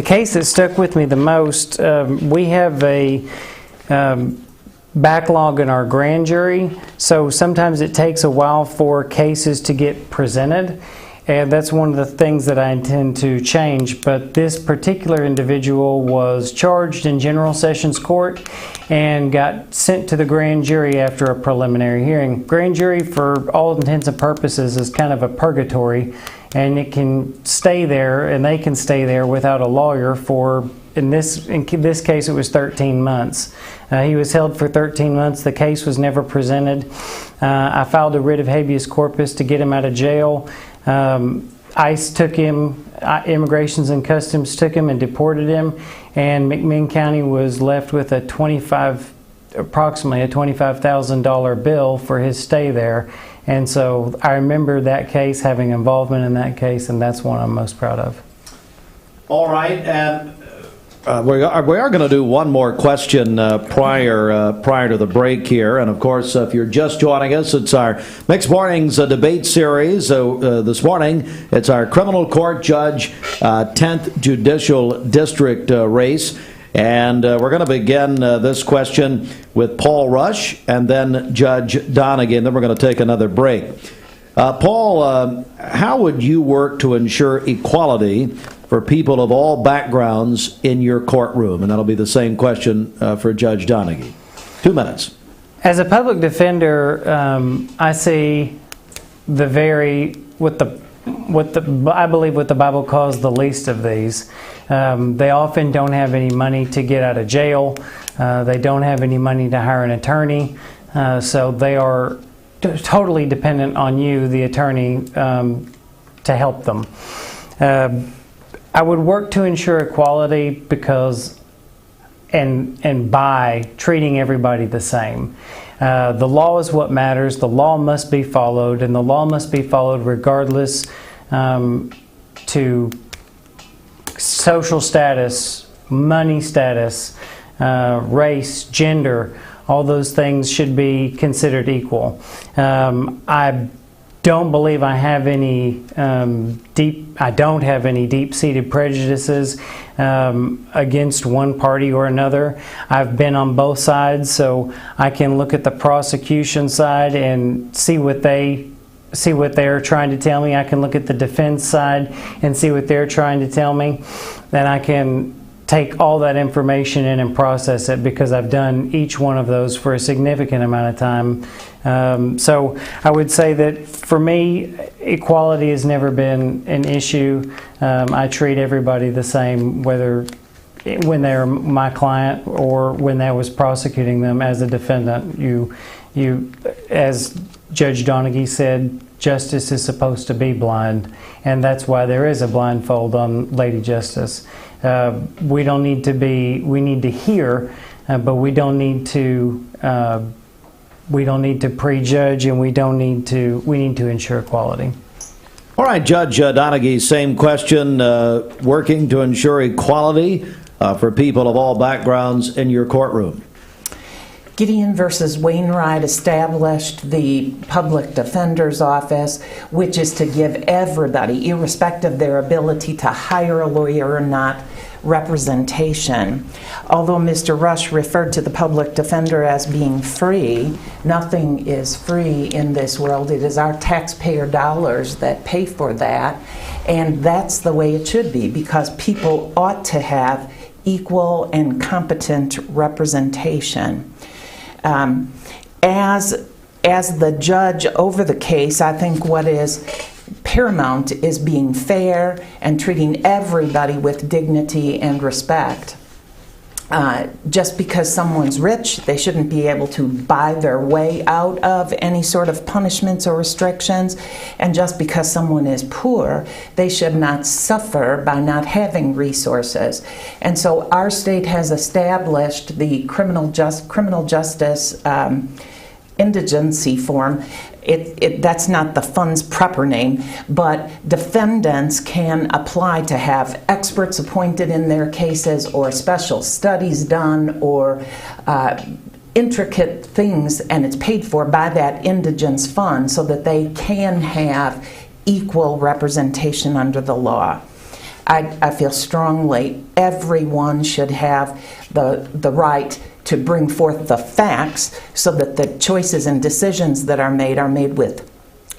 case that stuck with me the most, we have a backlog in our grand jury, so sometimes it takes a while for cases to get presented. And that's one of the things that I intend to change. But this particular individual was charged in General Sessions Court and got sent to the grand jury after a preliminary hearing. Grand jury, for all intents and purposes, is kind of a purgatory, and it can stay there, and they can stay there without a lawyer for, in this case, it was 13 months. He was held for 13 months. The case was never presented. I filed a writ of habeas corpus to get him out of jail. ICE took him, Immigrations and Customs took him and deported him, and McMinn County was left with approximately a $25,000 bill for his stay there. And so I remember that case, having involvement in that case, and that's one I'm most proud of. All right, and we are going to do one more question prior to the break here. And of course, if you're just joining us, it's our Mixed Mornings debate series. This morning, it's our criminal court judge 10th Judicial District race. And we're going to begin this question with Paul Rush and then Judge Donaghy, and then we're going to take another break. Paul, how would you work to ensure equality for people of all backgrounds in your courtroom? And that'll be the same question for Judge Donaghy. 2 minutes. As a public defender, I see I believe what the Bible calls the least of these. They often don't have any money to get out of jail. They don't have any money to hire an attorney. So they are totally dependent on you, the attorney, to help them. I would work to ensure equality because, and by treating everybody the same. The law is what matters. The law must be followed, and the law must be followed regardless to social status, money status, race, gender. All those things should be considered equal. I don't believe I have any deep-seated prejudices against one party or another. I've been on both sides, so I can look at the prosecution side and see what they're trying to tell me. I can look at the defense side and see what they're trying to tell me. Then I can take all that information in and process it, because I've done each one of those for a significant amount of time. So I would say that for me, equality has never been an issue. I treat everybody the same, whether when they're my client or when I was prosecuting them as a defendant. You, as Judge Donaghy said, justice is supposed to be blind, and that's why there is a blindfold on Lady Justice. We don't need to be. We need to hear, but we don't need to. We don't need to prejudge, and we need to ensure equality. All right, Judge Donaghy, same question. Working to ensure equality for people of all backgrounds in your courtroom. Gideon versus Wainwright established the public defender's office, which is to give everybody, irrespective of their ability to hire a lawyer or not, representation. Although Mr. Rush referred to the public defender as being free, nothing is free in this world. It is our taxpayer dollars that pay for that, and that's the way it should be, because people ought to have equal and competent representation. As the judge over the case, I think what is paramount is being fair and treating everybody with dignity and respect. Just because someone's rich, they shouldn't be able to buy their way out of any sort of punishments or restrictions. And just because someone is poor, they should not suffer by not having resources. And so our state has established the criminal justice indigency form. That's not the fund's proper name, but defendants can apply to have experts appointed in their cases, or special studies done, or intricate things, and it's paid for by that indigence fund so that they can have equal representation under the law. I feel strongly everyone should have the right to bring forth the facts so that the choices and decisions that are made with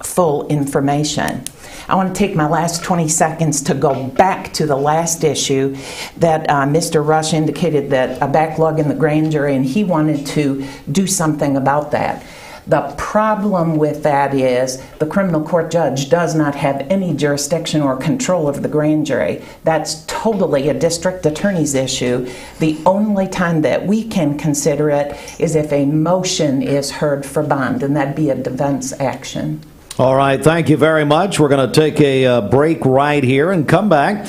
full information. I want to take my last 20 seconds to go back to the last issue that Mr. Rush indicated, that a backlog in the grand jury, and he wanted to do something about that. The problem with that is the criminal court judge does not have any jurisdiction or control of the grand jury. That's totally a district attorney's issue. The only time that we can consider it is if a motion is heard for bond, and that'd be a defense action. All right, thank you very much. We're going to take a break right here and come back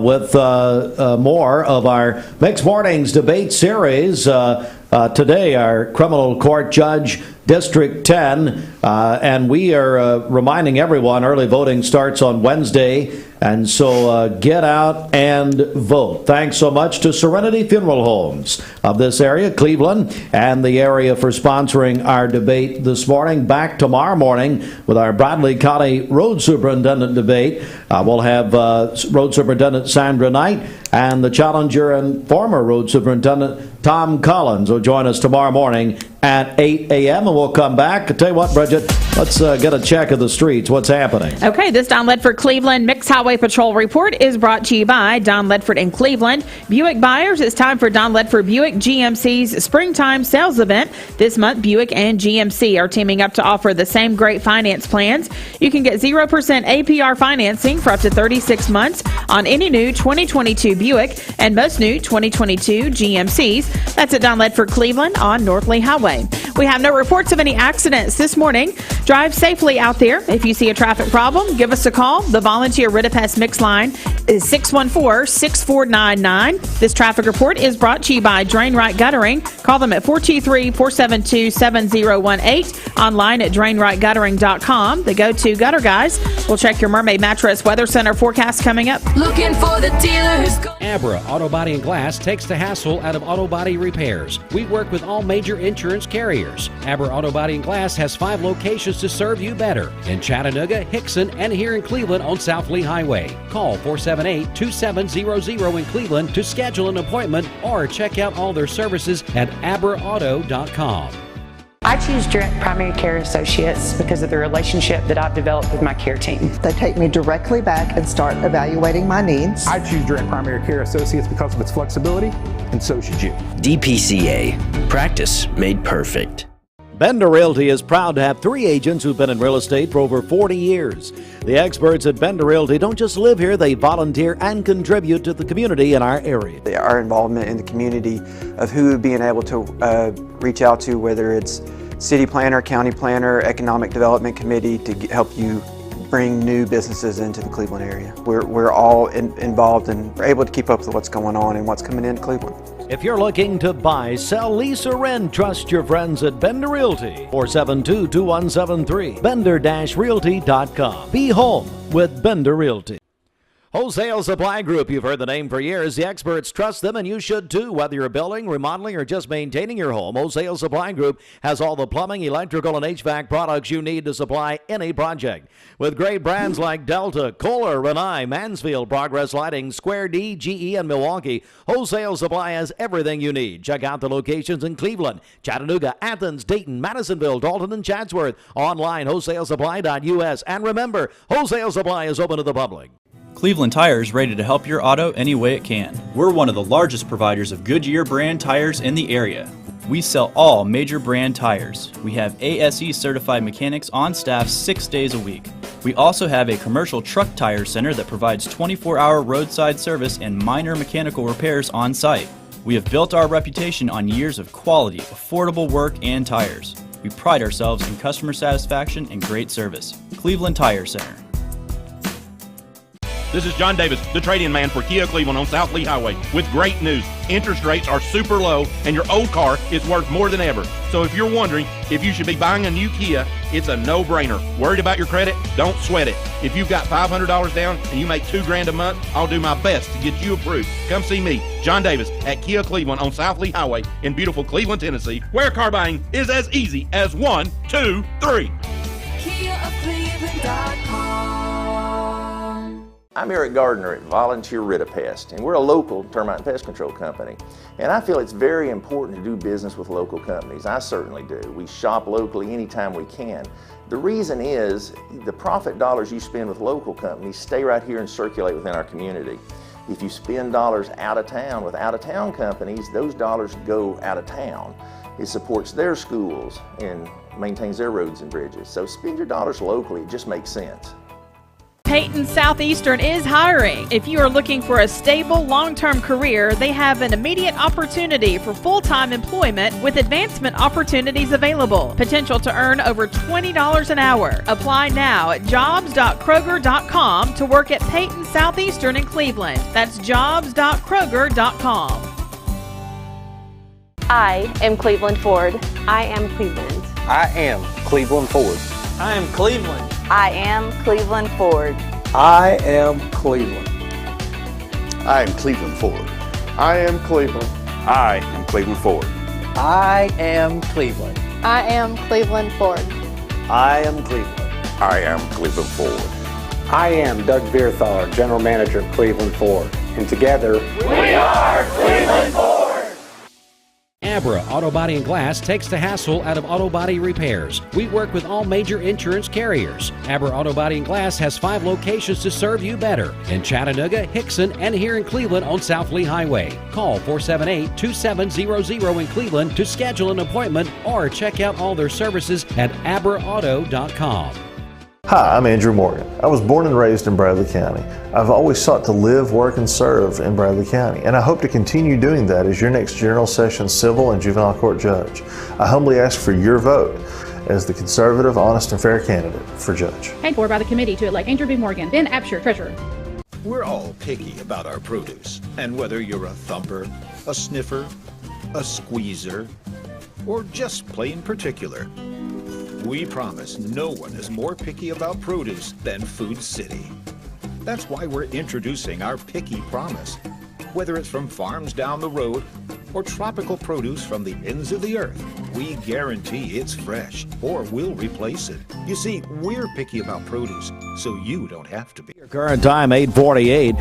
with more of our Mixed Mornings debate series. Today, our criminal court judge, District 10, and we are reminding everyone early voting starts on Wednesday, and so get out and vote. Thanks so much to Serenity Funeral Homes of this area, Cleveland, and the area for sponsoring our debate this morning. Back tomorrow morning with our Bradley County Road Superintendent debate. We'll have Road Superintendent Sandra Knight and the challenger and former Road Superintendent Tom Collins will join us tomorrow morning at 8 a.m. and we'll come back. I tell you what, Bridget, let's get a check of the streets. What's happening? Okay, this Don Ledford Cleveland Mixed Highway Patrol report is brought to you by Don Ledford in Cleveland. Buick buyers, it's time for Don Ledford Buick GMC's springtime sales event. This month, Buick and GMC are teaming up to offer the same great finance plans. You can get 0% APR financing for up to 36 months on any new 2022 Buick and most new 2022 GMCs. That's at Don Ledford Cleveland on North Lee Highway. We have no reports of any accidents this morning. Drive safely out there. If you see a traffic problem, give us a call. The volunteer Ridipest Mix line is 614-6499. This traffic report is brought to you by Drain Right Guttering. Call them at 423-472-7018. Online at drainrightguttering.com. The go-to gutter guys will check your Mermaid Mattress Weather Center forecast coming up. Looking for the dealers. Abra Auto Body and Glass takes the hassle out of auto body repairs. We work with all major insurance carriers. Abra Auto Body and Glass has 5 locations to serve you better in Chattanooga, Hickson, and here in Cleveland on South Lee Highway. Call 478-2700 in Cleveland to schedule an appointment or check out all their services at abraauto.com. I choose Direct Primary Care Associates because of the relationship that I've developed with my care team. They take me directly back and start evaluating my needs. I choose Direct Primary Care Associates because of its flexibility, and so should you. DPCA. Practice made perfect. Bender Realty is proud to have 3 agents who've been in real estate for over 40 years. The experts at Bender Realty don't just live here, they volunteer and contribute to the community in our area. Our involvement in the community of who being able to reach out to, whether it's city planner, county planner, economic development committee, to help you bring new businesses into the Cleveland area. We're all involved and we're able to keep up with what's going on and what's coming into Cleveland. If you're looking to buy, sell, lease, or rent, trust your friends at Bender Realty. 472-2173. Bender-Realty.com. Be home with Bender Realty. Wholesale Supply Group, you've heard the name for years. The experts trust them, and you should too. Whether you're building, remodeling, or just maintaining your home, Wholesale Supply Group has all the plumbing, electrical, and HVAC products you need to supply any project. With great brands like Delta, Kohler, Rinnai, Mansfield, Progress Lighting, Square D, GE, and Milwaukee, Wholesale Supply has everything you need. Check out the locations in Cleveland, Chattanooga, Athens, Dayton, Madisonville, Dalton, and Chatsworth. Online, wholesalesupply.us. And remember, Wholesale Supply is open to the public. Cleveland Tire is ready to help your auto any way it can. We're one of the largest providers of Goodyear brand tires in the area. We sell all major brand tires. We have ASE certified mechanics on staff 6 days a week. We also have a commercial truck tire center that provides 24-hour roadside service and minor mechanical repairs on site. We have built our reputation on years of quality, affordable work and tires. We pride ourselves in customer satisfaction and great service. Cleveland Tire Center. This is John Davis, the trade-in man for Kia Cleveland on South Lee Highway, with great news. Interest rates are super low, and your old car is worth more than ever. So if you're wondering if you should be buying a new Kia, it's a no-brainer. Worried about your credit? Don't sweat it. If you've got $500 down and you make $2,000 a month, I'll do my best to get you approved. Come see me, John Davis, at Kia Cleveland on South Lee Highway in beautiful Cleveland, Tennessee, where car buying is as easy as 1, 2, 3. KiaCleveland.com. I'm Eric Gardner at Volunteer Rid-A-Pest, and we're a local termite and pest control company. And I feel it's very important to do business with local companies. I certainly do. We shop locally anytime we can. The reason is the profit dollars you spend with local companies stay right here and circulate within our community. If you spend dollars out of town with out-of-town companies, those dollars go out of town. It supports their schools and maintains their roads and bridges. So spend your dollars locally, it just makes sense. Peyton Southeastern is hiring. If you are looking for a stable, long-term career, they have an immediate opportunity for full-time employment with advancement opportunities available. Potential to earn over $20 an hour. Apply now at jobs.kroger.com to work at Peyton Southeastern in Cleveland. That's jobs.kroger.com. I am Cleveland Ford. I am Cleveland. I am Cleveland Ford. I am Cleveland. I am Cleveland Ford. I am Cleveland. I am Cleveland Ford. I am Cleveland. I am Cleveland Ford. I am Cleveland. I am Cleveland Ford. I am Cleveland. I am Cleveland Ford. I am Doug Beerthaler, General Manager of Cleveland Ford. And together, we are Cleveland Ford. Abra Auto Body and Glass takes the hassle out of auto body repairs. We work with all major insurance carriers. Abra Auto Body and Glass has 5 locations to serve you better in Chattanooga, Hickson, and here in Cleveland on South Lee Highway. Call 478-2700 in Cleveland to schedule an appointment or check out all their services at abraauto.com. Hi, I'm Andrew Morgan. I was born and raised in Bradley County. I've always sought to live, work, and serve in Bradley County, and I hope to continue doing that as your next General Sessions Civil and Juvenile Court Judge. I humbly ask for your vote as the conservative, honest, and fair candidate for Judge. Paid for by the committee to elect Andrew B. Morgan, Ben Absher, Treasurer. We're all picky about our produce, and whether you're a thumper, a sniffer, a squeezer, or just plain particular, we promise no one is more picky about produce than Food City. That's why we're introducing our Picky Promise. Whether it's from farms down the road or tropical produce from the ends of the earth, we guarantee it's fresh or we'll replace it. You see, we're picky about produce, so you don't have to be. Current time 8:48.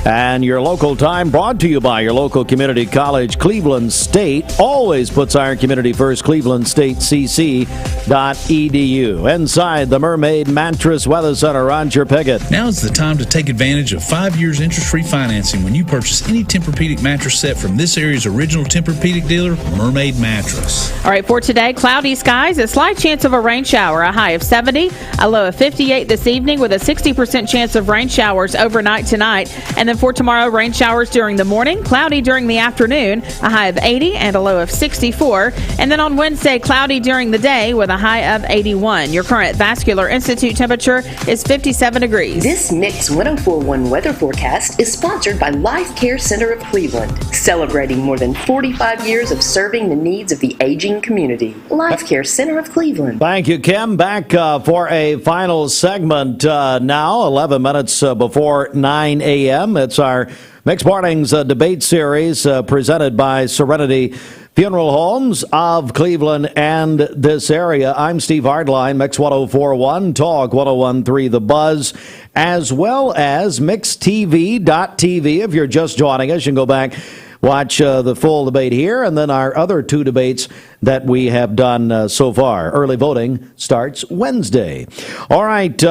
And your local time brought to you by your local community college, Cleveland State. Always puts our community first, clevelandstatecc.edu. Inside the Mermaid Mattress Weather Center, Roger Piggott. Now's the time to take advantage of 5 years interest-free financing when you purchase any Tempur-Pedic mattress set from this area's original Tempur-Pedic dealer, Mermaid Mattress. All right, for today, cloudy skies, a slight chance of a rain shower, a high of 70, a low of 58 this evening with a 60% chance of rain showers overnight tonight. And then for tomorrow, rain showers during the morning, cloudy during the afternoon, a high of 80 and a low of 64. And then on Wednesday, cloudy during the day with a high of 81. Your current Vascular Institute temperature is 57 degrees. This Mix 1041 weather forecast is sponsored by Life Care Center of Cleveland, celebrating more than 45 years of serving the needs of the aging community. Life Care Center of Cleveland. Thank you, Kim. Back for a final segment now, 11 minutes before 9 a.m. It's our Mixed Mornings debate series presented by Serenity Funeral Homes of Cleveland and this area. I'm Steve Hardline, Mix 1041, Talk 1013 The Buzz, as well as MixTV.tv. If you're just joining us, you can go back, watch the full debate here, and then our other two debates that we have done so far. Early voting starts Wednesday. All right,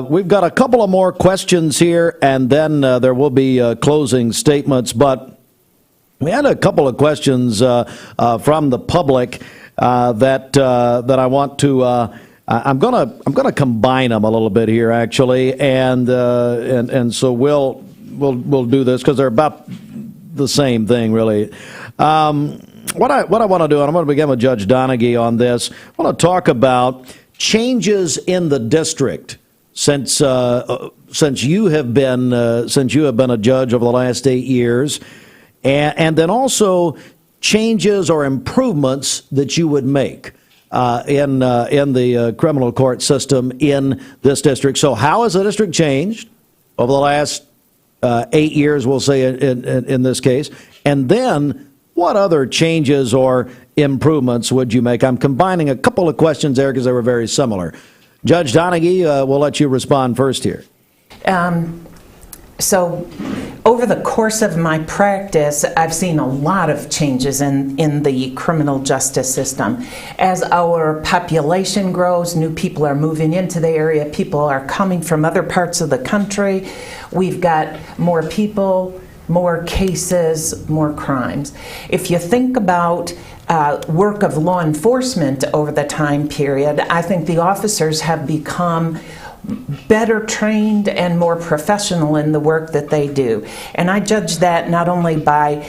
we've got a couple of more questions here, and then there will be closing statements, but we had a couple of questions from the public that I want to. I'm gonna combine them a little bit here, actually, and so we'll do this because they're about the same thing, really. What I want to do, and I'm going to begin with Judge Donaghy on this. I want to talk about changes in the district since you have been a judge over the last 8 years. And then also changes or improvements that you would make in the criminal court system in this district. So how has the district changed over the last 8 years, we'll say in this case? And then what other changes or improvements would you make? I'm combining a couple of questions there because they were very similar. Judge Donaghy, we'll let you respond first here. So over the course of my practice, I've seen a lot of changes in the criminal justice system. As our population grows, new people are moving into the area, people are coming from other parts of the country. We've got more people, more cases, more crimes. If you think about work of law enforcement over the time period, I think the officers have become better trained and more professional in the work that they do. And I judge that not only by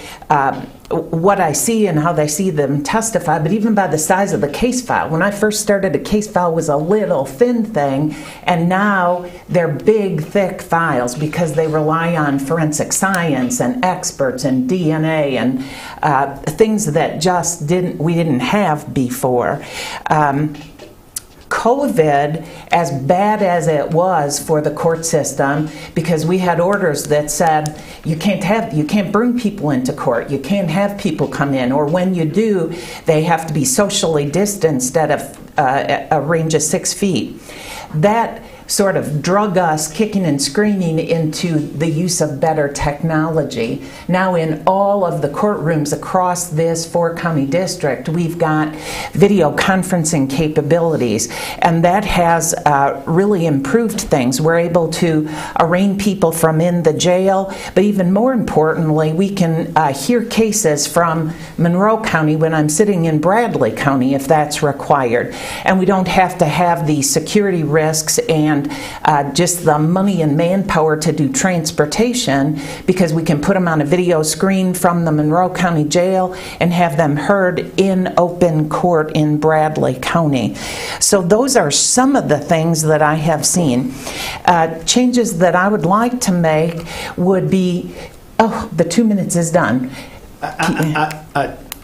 what I see and how they see them testify, but even by the size of the case file. When I first started, a case file was a little thin thing, and now they're big, thick files because they rely on forensic science and experts and DNA and things that we didn't have before. COVID, as bad as it was for the court system, because we had orders that said you can't bring people into court, you can't have people come in, or when you do, they have to be socially distanced at a range of 6 feet. That sort of drug us kicking and screaming into the use of better technology. Now in all of the courtrooms across this 4-county district, we've got video conferencing capabilities, and that has really improved things. We're able to arraign people from in the jail, but even more importantly, we can hear cases from Monroe County when I'm sitting in Bradley County if that's required. And we don't have to have the security risks and just the money and manpower to do transportation, because we can put them on a video screen from the Monroe County Jail and have them heard in open court in Bradley County. So those are some of the things that I have seen. Changes that I would like to make would be, the 2 minutes is done.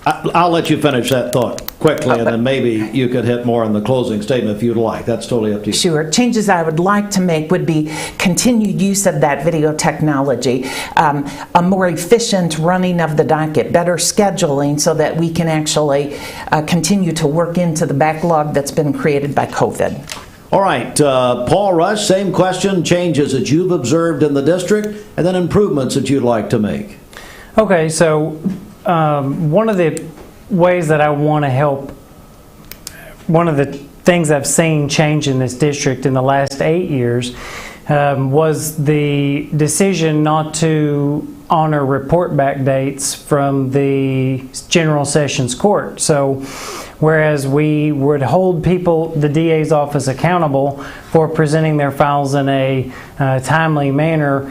I'll let you finish that thought quickly, and then maybe you could hit more on the closing statement if you'd like. That's totally up to you. Sure. Changes I would like to make would be continued use of that video technology, a more efficient running of the docket, better scheduling so that we can actually continue to work into the backlog that's been created by COVID. All right, Paul Rush, same question, changes that you've observed in the district, and then improvements that you'd like to make. Okay, so one of the ways that I want to help, one of the things I've seen change in this district in the last 8 years was the decision not to honor report back dates from the General Sessions Court. So whereas we would hold people, the DA's office, accountable for presenting their files in a timely manner,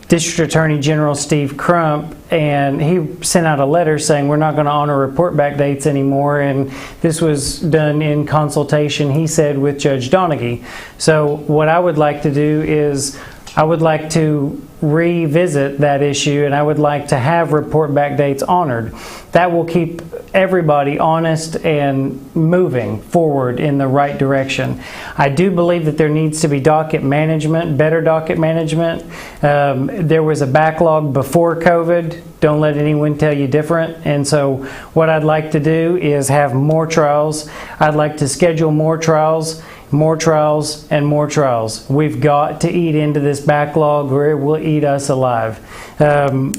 District Attorney General Steve Crump, and he sent out a letter saying we're not going to honor report back dates anymore, and this was done in consultation, he said, with Judge Donaghy. So what I would like to do is I would like to revisit that issue, and I would like to have report back dates honored. That will keep everybody honest and moving forward in the right direction. I do believe that there needs to be docket management, better docket management. There was a backlog before COVID. Don't let anyone tell you different. And so what I'd like to do is have more trials. I'd like to schedule more trials, and more trials. We've got to eat into this backlog or it will eat us alive. One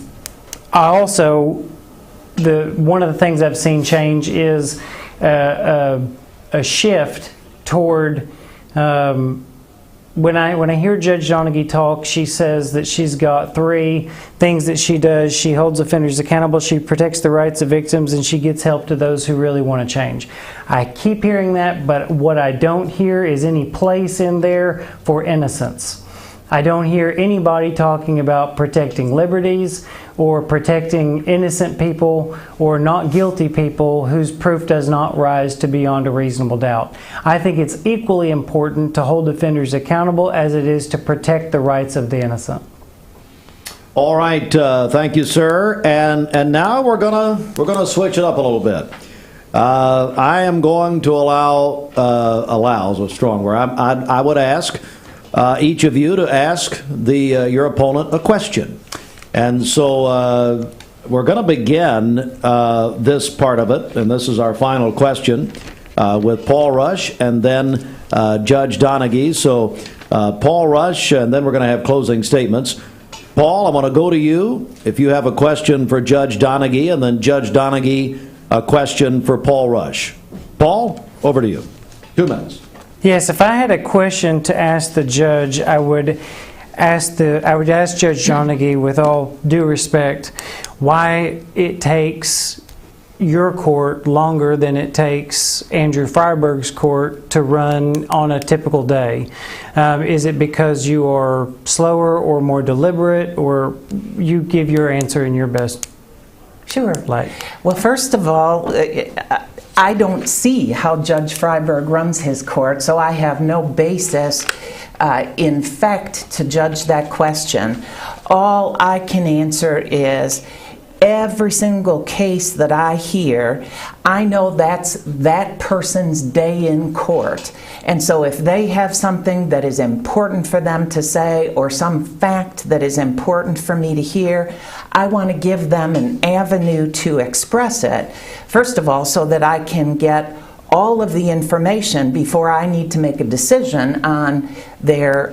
of the things I've seen change is a shift toward when I hear Judge Donaghy talk, she says that she's got 3 things that she does. She holds offenders accountable, she protects the rights of victims, and she gets help to those who really want to change. I keep hearing that, but what I don't hear is any place in there for innocence. I don't hear anybody talking about protecting liberties or protecting innocent people or not guilty people whose proof does not rise to beyond a reasonable doubt. I think it's equally important to hold offenders accountable as it is to protect the rights of the innocent. All right, thank you, sir. And now we're gonna switch it up a little bit. I am going to allow is a strong word. I would ask each of you to ask your opponent a question. And so we're going to begin this part of it, and this is our final question, with Paul Rush and then Judge Donaghy. So Paul Rush, and then we're going to have closing statements. Paul, I want to go to you if you have a question for Judge Donaghy, and then Judge Donaghy, a question for Paul Rush. Paul, over to you. 2 minutes. Yes, if I had a question to ask the judge, I would ask Judge Donaghy, with all due respect, why it takes your court longer than it takes Andrew Freiberg's court to run on a typical day. Is it because you are slower or more deliberate, or you give your answer in your best light? Well, first of all, I don't see how Judge Freiberg runs his court, so I have no basis in fact to judge that question. All I can answer is every single case that I hear, I know that's that person's day in court. And so if they have something that is important for them to say or some fact that is important for me to hear, I want to give them an avenue to express it. First of all, so that I can get all of the information before I need to make a decision on their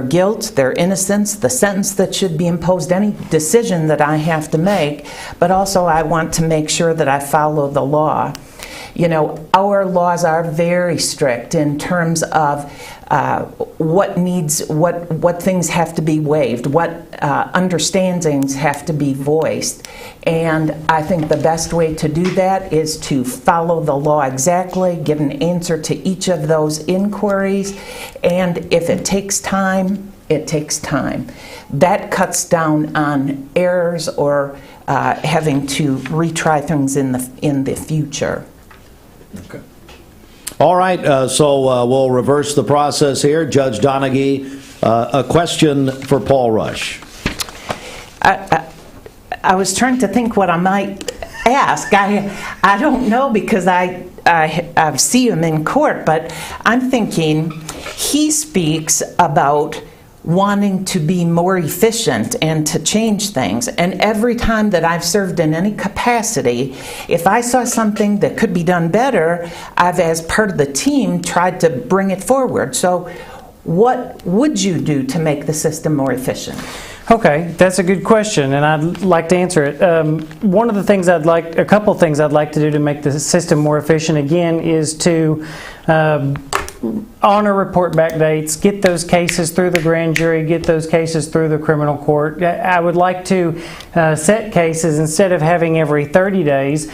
guilt, their innocence, the sentence that should be imposed, any decision that I have to make, but also I want to make sure that I follow the law. You know, our laws are very strict in terms of what things have to be waived, what understandings have to be voiced. And I think the best way to do that is to follow the law exactly, give an answer to each of those inquiries, and if it takes time, it takes time. That cuts down on errors or having to retry things in the future. Okay. All right, so we'll reverse the process here. Judge Donaghy, a question for Paul Rush. I was trying to think what I might ask. I don't know, because I see him in court, but I'm thinking he speaks about wanting to be more efficient and to change things. And every time that I've served in any capacity, if I saw something that could be done better, I've, as part of the team, tried to bring it forward. So what would you do to make the system more efficient? Okay, that's a good question, and I'd like to answer it. One of the things a couple things I'd like to do to make the system more efficient, again, is to honor report back dates, get those cases through the grand jury, get those cases through the criminal court. I would like to set cases, instead of having every 30 days,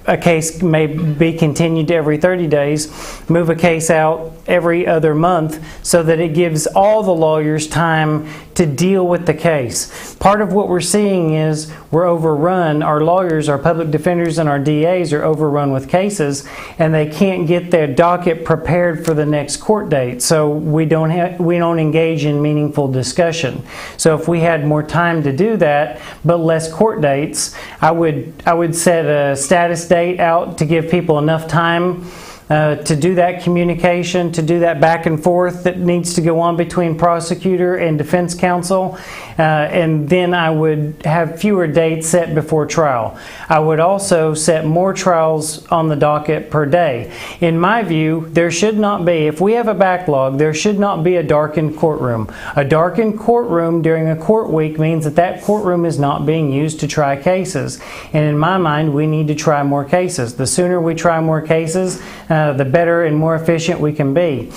a case may be continued to every 30 days, move a case out every other month so that it gives all the lawyers time to deal with the case. Part of what we're seeing is we're overrun. Our lawyers, our public defenders, and our DAs are overrun with cases, and they can't get their docket prepared for the next court date. So we don't engage in meaningful discussion. So if we had more time to do that, but less court dates, I would set a status date out to give people enough time to do that communication, to do that back and forth that needs to go on between prosecutor and defense counsel, and then I would have fewer dates set before trial. I would also set more trials on the docket per day. In my view, there should not be, if we have a backlog, there should not be a darkened courtroom. A darkened courtroom during a court week means that that courtroom is not being used to try cases. And in my mind, we need to try more cases. The sooner we try more cases, the better and more efficient we can be.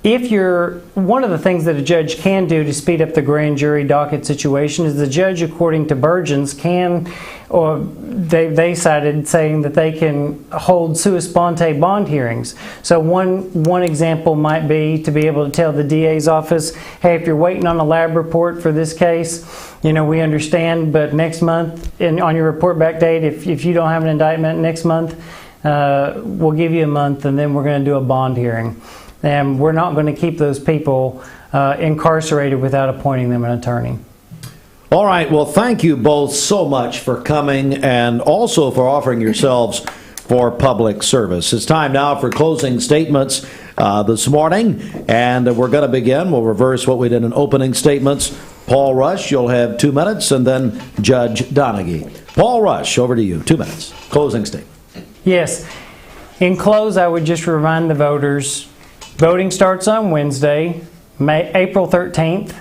One of the things that a judge can do to speed up the grand jury docket situation is the judge, according to Burgeons, they cited saying that they can hold sua sponte bond hearings. So one example might be to be able to tell the DA's office, hey, if you're waiting on a lab report for this case, we understand, but next month, on your report back date, if you don't have an indictment next month, we'll give you a month, and then we're going to do a bond hearing. And we're not going to keep those people incarcerated without appointing them an attorney. All right. Well, thank you both so much for coming and also for offering yourselves for public service. It's time now for closing statements this morning, and we're going to begin. We'll reverse what we did in opening statements. Paul Rush, you'll have 2 minutes, and then Judge Donaghy. Paul Rush, over to you. 2 minutes. Closing statement. Yes. In close, I would just remind the voters, voting starts on Wednesday, April 13th,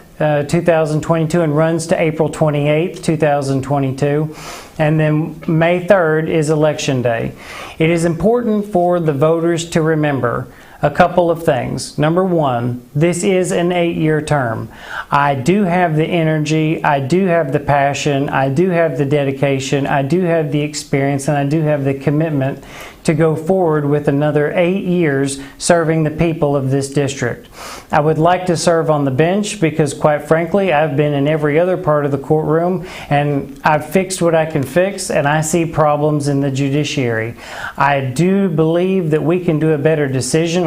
2022, and runs to April 28th, 2022. And then May 3rd is Election Day. It is important for the voters to remember a couple of things. Number one, this is an 8-year term. I do have the energy, I do have the passion, I do have the dedication, I do have the experience, and I do have the commitment to go forward with another 8 years serving the people of this district. I would like to serve on the bench because, quite frankly, I've been in every other part of the courtroom and I've fixed what I can fix, and I see problems in the judiciary. I do believe that we can do a better decision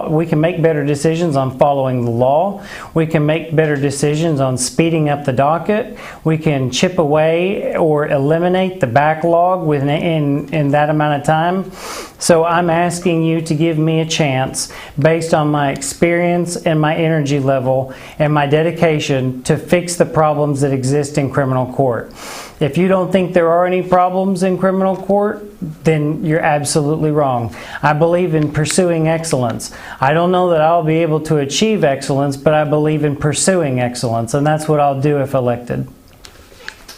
we can make better decisions on following the law. We can make better decisions on speeding up the docket. We can chip away or eliminate the backlog in that amount of time. So I'm asking you to give me a chance based on my experience and my energy level and my dedication to fix the problems that exist in criminal court. If you don't think there are any problems in criminal court, then you're absolutely wrong. I believe in pursuing excellence. I don't know that I'll be able to achieve excellence, but I believe in pursuing excellence, and that's what I'll do if elected.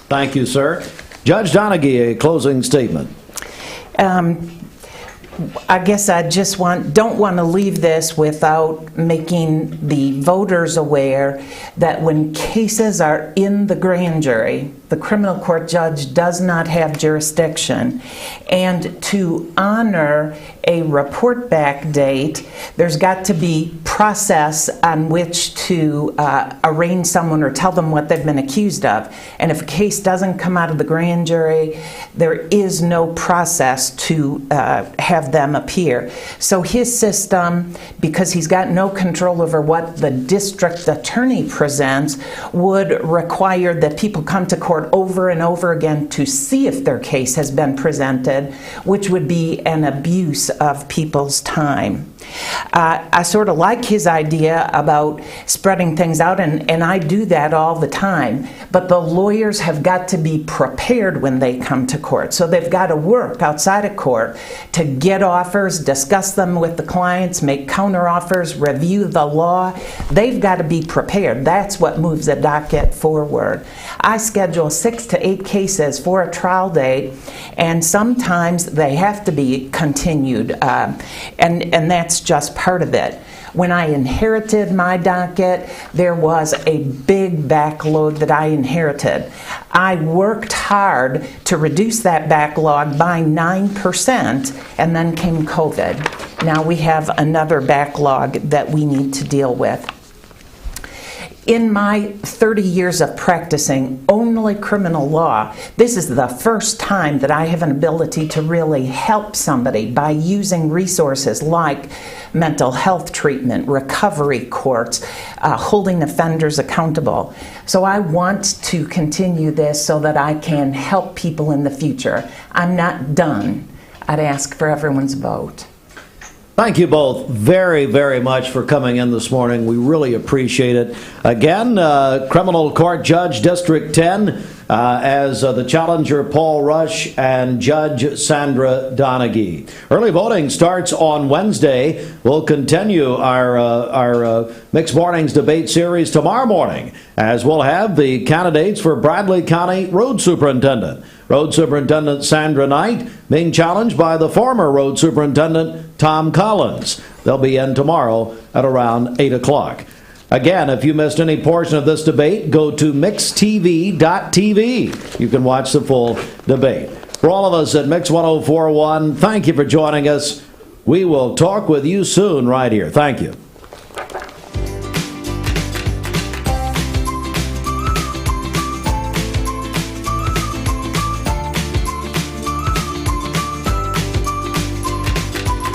Thank you, sir. Judge Donaghy, a closing statement. I guess I just don't want to leave this without making the voters aware that when cases are in the grand jury, the criminal court judge does not have jurisdiction. And to honor a report back date, there's got to be process on which to arraign someone or tell them what they've been accused of. And if a case doesn't come out of the grand jury, there is no process to have have them appear. So his system, because he's got no control over what the district attorney presents, would require that people come to court over and over again to see if their case has been presented, which would be an abuse of people's time. I sort of like his idea about spreading things out, and I do that all the time. But the lawyers have got to be prepared when they come to court. So they've got to work outside of court to get offers, discuss them with the clients, make counteroffers, review the law. They've got to be prepared. That's what moves a docket forward. I schedule 6 to 8 cases for a trial date, and sometimes they have to be continued, and that's just part of it. When I inherited my docket, there was a big backlog that I inherited. I worked hard to reduce that backlog by 9%, and then came COVID. Now we have another backlog that we need to deal with. In my 30 years of practicing only criminal law, this is the first time that I have an ability to really help somebody by using resources like mental health treatment, recovery courts, holding offenders accountable. So I want to continue this so that I can help people in the future. I'm not done. I'd ask for everyone's vote. Thank you both very, very much for coming in this morning. We really appreciate it. Again, Criminal Court Judge District 10 as the challenger Paul Rush and Judge Sandra Donaghy. Early voting starts on Wednesday. We'll continue our Mixed Mornings debate series tomorrow morning, as we'll have the candidates for Bradley County Road Superintendent. Road Superintendent Sandra Knight being challenged by the former Road Superintendent Tom Collins. They'll be in tomorrow at around 8 o'clock. Again, if you missed any portion of this debate, go to mixtv.tv. You can watch the full debate. For all of us at Mix 1041, thank you for joining us. We will talk with you soon right here. Thank you.